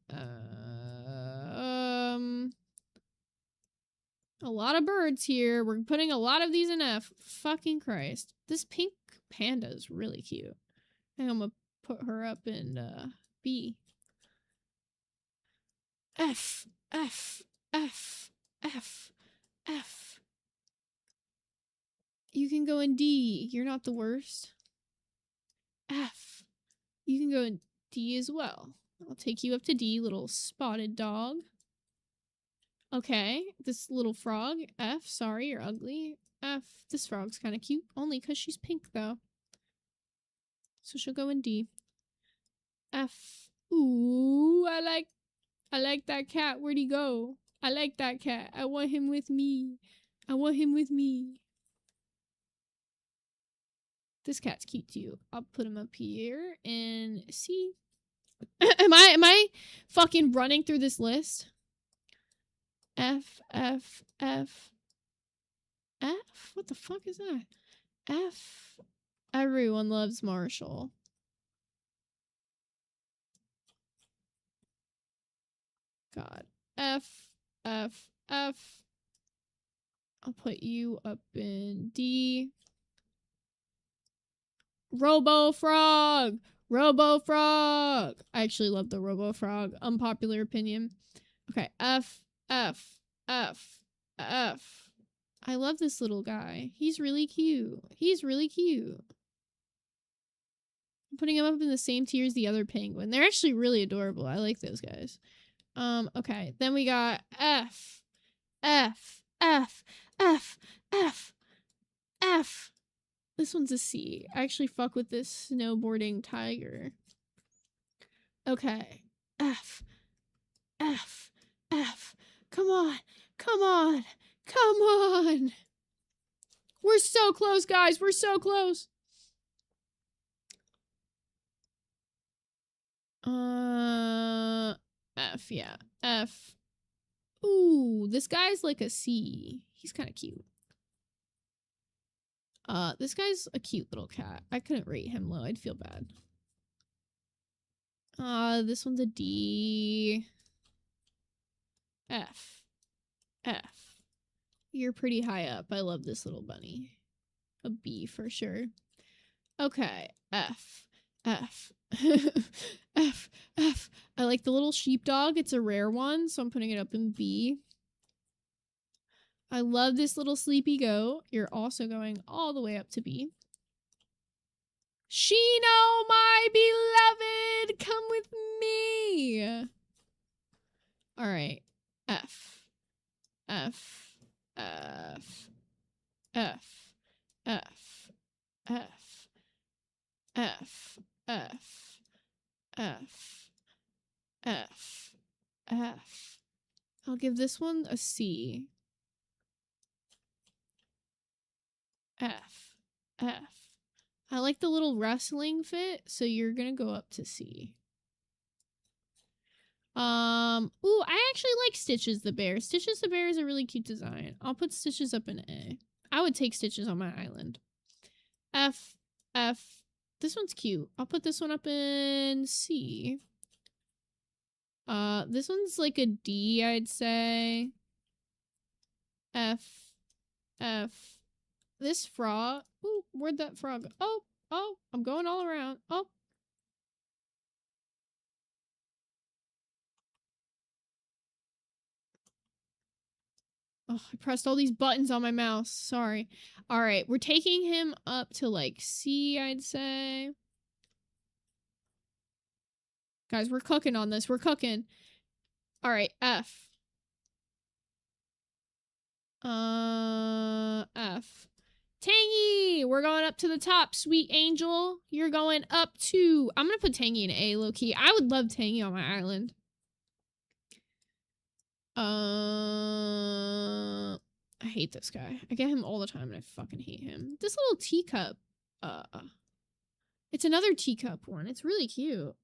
A lot of birds here. We're putting a lot of these in F. Fucking Christ. This pink panda is really cute. I think I'm gonna put her up in, B. F, F, F, F, F. You can go in D. You're not the worst. F. You can go in D as well. I'll take you up to D, little spotted dog. Okay, this little frog. F. Sorry, you're ugly. F. This frog's kind of cute, only because she's pink, though. So she'll go in D. F. Ooh, I like that cat. Where'd he go? I like that cat. I want him with me. I want him with me. This cat's cute too. I'll put him up here and see. am I fucking running through this list? F, F, F, F? What the fuck is that? F. Everyone loves Marshall. God. F, F, F. I'll put you up in D. Robo Frog! Robo Frog! I actually love the Robo Frog. Unpopular opinion. Okay, F, F, F, F. I love this little guy. He's really cute. He's really cute. I'm putting him up in the same tier as the other penguin. They're actually really adorable. I like those guys. Okay. Then we got F, F, F, F, F, F. This one's a C. I actually fuck with this snowboarding tiger. Okay. F, F, F. Come on. Come on. Come on. We're so close, guys. We're so close. F, yeah. F. Ooh, this guy's like a C. He's kind of cute. This guy's a cute little cat. I couldn't rate him low. I'd feel bad. This one's a D. F. F. You're pretty high up. I love this little bunny. A B for sure. Okay. F. F. F. F. I like the little sheepdog. It's a rare one, so I'm putting it up in B. I love this little sleepy goat. You're also going all the way up to B. Shino, my beloved, come with me. All right. F. F. F. F. F. F. F. F. F. F. F. I'll give this one a C. F. F. I like the little wrestling fit, so you're gonna go up to C. Ooh, I actually like Stitches the Bear. Stitches the Bear is a really cute design. I'll put Stitches up in A. I would take Stitches on my island. F. F. This one's cute. I'll put this one up in C. This one's like a D, I'd say. F. F. This frog. Ooh, where'd that frog go? Oh, I'm going all around. Oh. Oh, I pressed all these buttons on my mouse. Sorry. All right, we're taking him up to like C, I'd say. Guys, we're cooking on this. We're cooking. All right, F. F. Tangy! We're going up to the top, sweet angel. You're going up to... I'm gonna put Tangy in A, low-key. I would love Tangy on my island. I hate this guy. I get him all the time and I fucking hate him. This little teacup. It's another teacup one. It's really cute.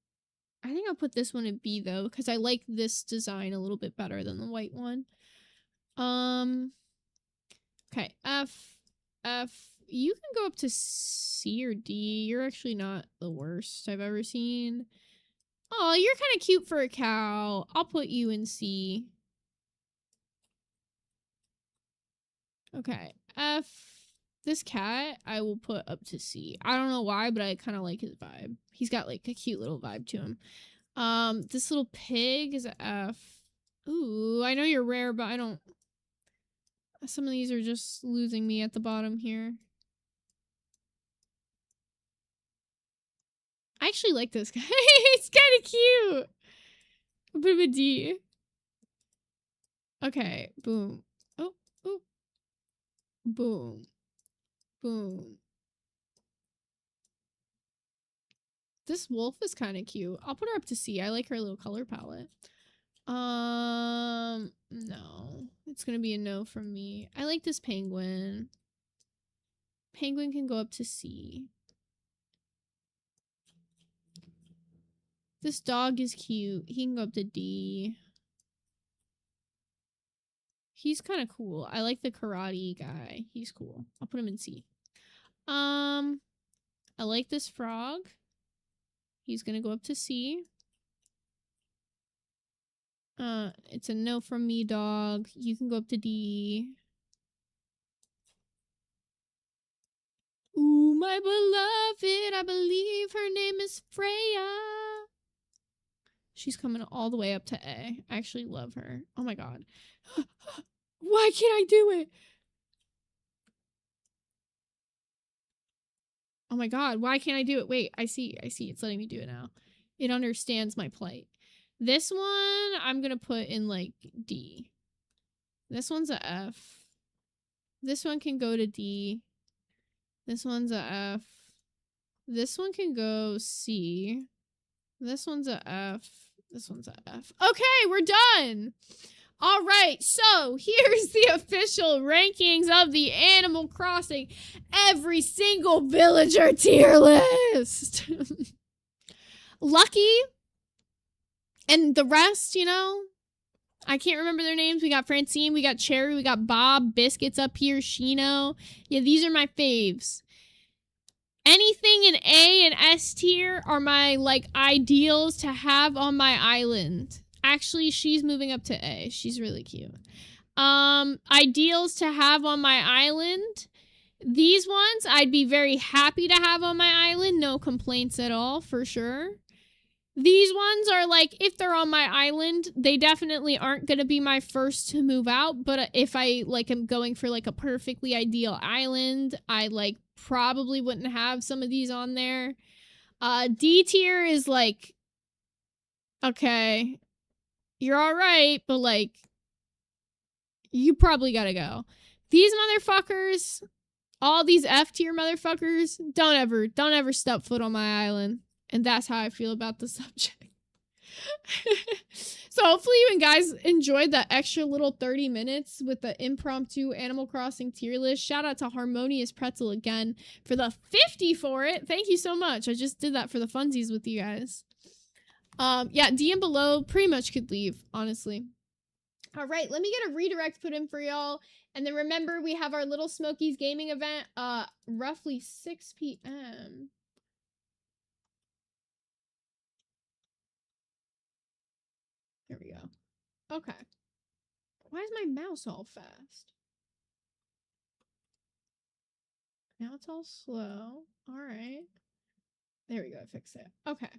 I think I'll put this one in B, though, because I like this design a little bit better than the white one. Okay, F. F. You can go up to C or D. You're actually not the worst I've ever seen. Oh, you're kind of cute for a cow. I'll put you in C. Okay, F. This cat, I will put up to C. I don't know why, but I kind of like his vibe. He's got, like, a cute little vibe to him. This little pig is a F. Ooh, I know you're rare, but I don't... Some of these are just losing me at the bottom here. I actually like this guy. It's kind of cute. A bit of a D. Okay, boom. Oh, oh. Boom. Boom. This wolf is kind of cute. I'll put her up to C. I like her little color palette. No. It's gonna be a no from me. I like this penguin. Penguin can go up to C. This dog is cute. He can go up to D. He's kind of cool. I like the karate guy. He's cool. I'll put him in C. I like this frog. He's gonna go up to C. It's a no from me, dog. You can go up to D. Ooh, my beloved. I believe her name is Freya. She's coming all the way up to A. I actually love her. Oh my god. Why can't I do it? Oh my god, why can't I do it? Wait, I see. It's letting me do it now. It understands my plight. This one, I'm gonna put in, like, D. This one's a F. This one can go to D. This one's a F. This one can go C. This one's a F. This one's a F. Okay, we're done! All right, so here's the official rankings of the Animal Crossing every single villager tier list. Lucky and the rest, you know, I can't remember their names. We got Francine, we got Cherry, we got Bob, Biscuits up here, Shino. Yeah, these are my faves. Anything in A and S tier are my, like, ideals to have on my island. Actually, she's moving up to A. She's really cute. Ideals to have on my island. These ones, I'd be very happy to have on my island. No complaints at all, for sure. These ones are like, if they're on my island, they definitely aren't going to be my first to move out. But if I, like, am going for, like, a perfectly ideal island, I, like, probably wouldn't have some of these on there. D tier is, like, okay, you're all right, but, like, you probably gotta go. These motherfuckers, all these F tier motherfuckers, don't ever step foot on my island. And that's how I feel about the subject. So hopefully you guys enjoyed that extra little 30 minutes with the impromptu Animal Crossing tier list. Shout out to Harmonious Pretzel again for the 50 for it. Thank you so much. I just did that for the funsies with you guys. Yeah, DM below pretty much could leave, honestly. All right, let me get a redirect put in for y'all. And then remember, we have our Little Smokies gaming event, roughly 6 p.m. Here we go. Okay. Why is my mouse all fast? Now it's all slow. All right. There we go. I fixed it. Okay.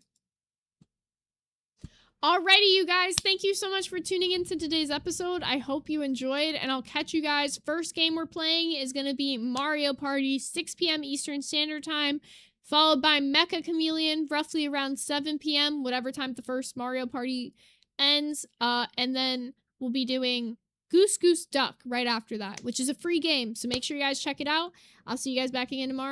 Alrighty, you guys. Thank you so much for tuning into today's episode. I hope you enjoyed, and I'll catch you guys. First game we're playing is going to be Mario Party, 6 p.m. Eastern Standard Time, followed by Mecha Chameleon, roughly around 7 p.m., whatever time the first Mario Party ends. And then we'll be doing Goose Goose Duck right after that, which is a free game. So make sure you guys check it out. I'll see you guys back again tomorrow.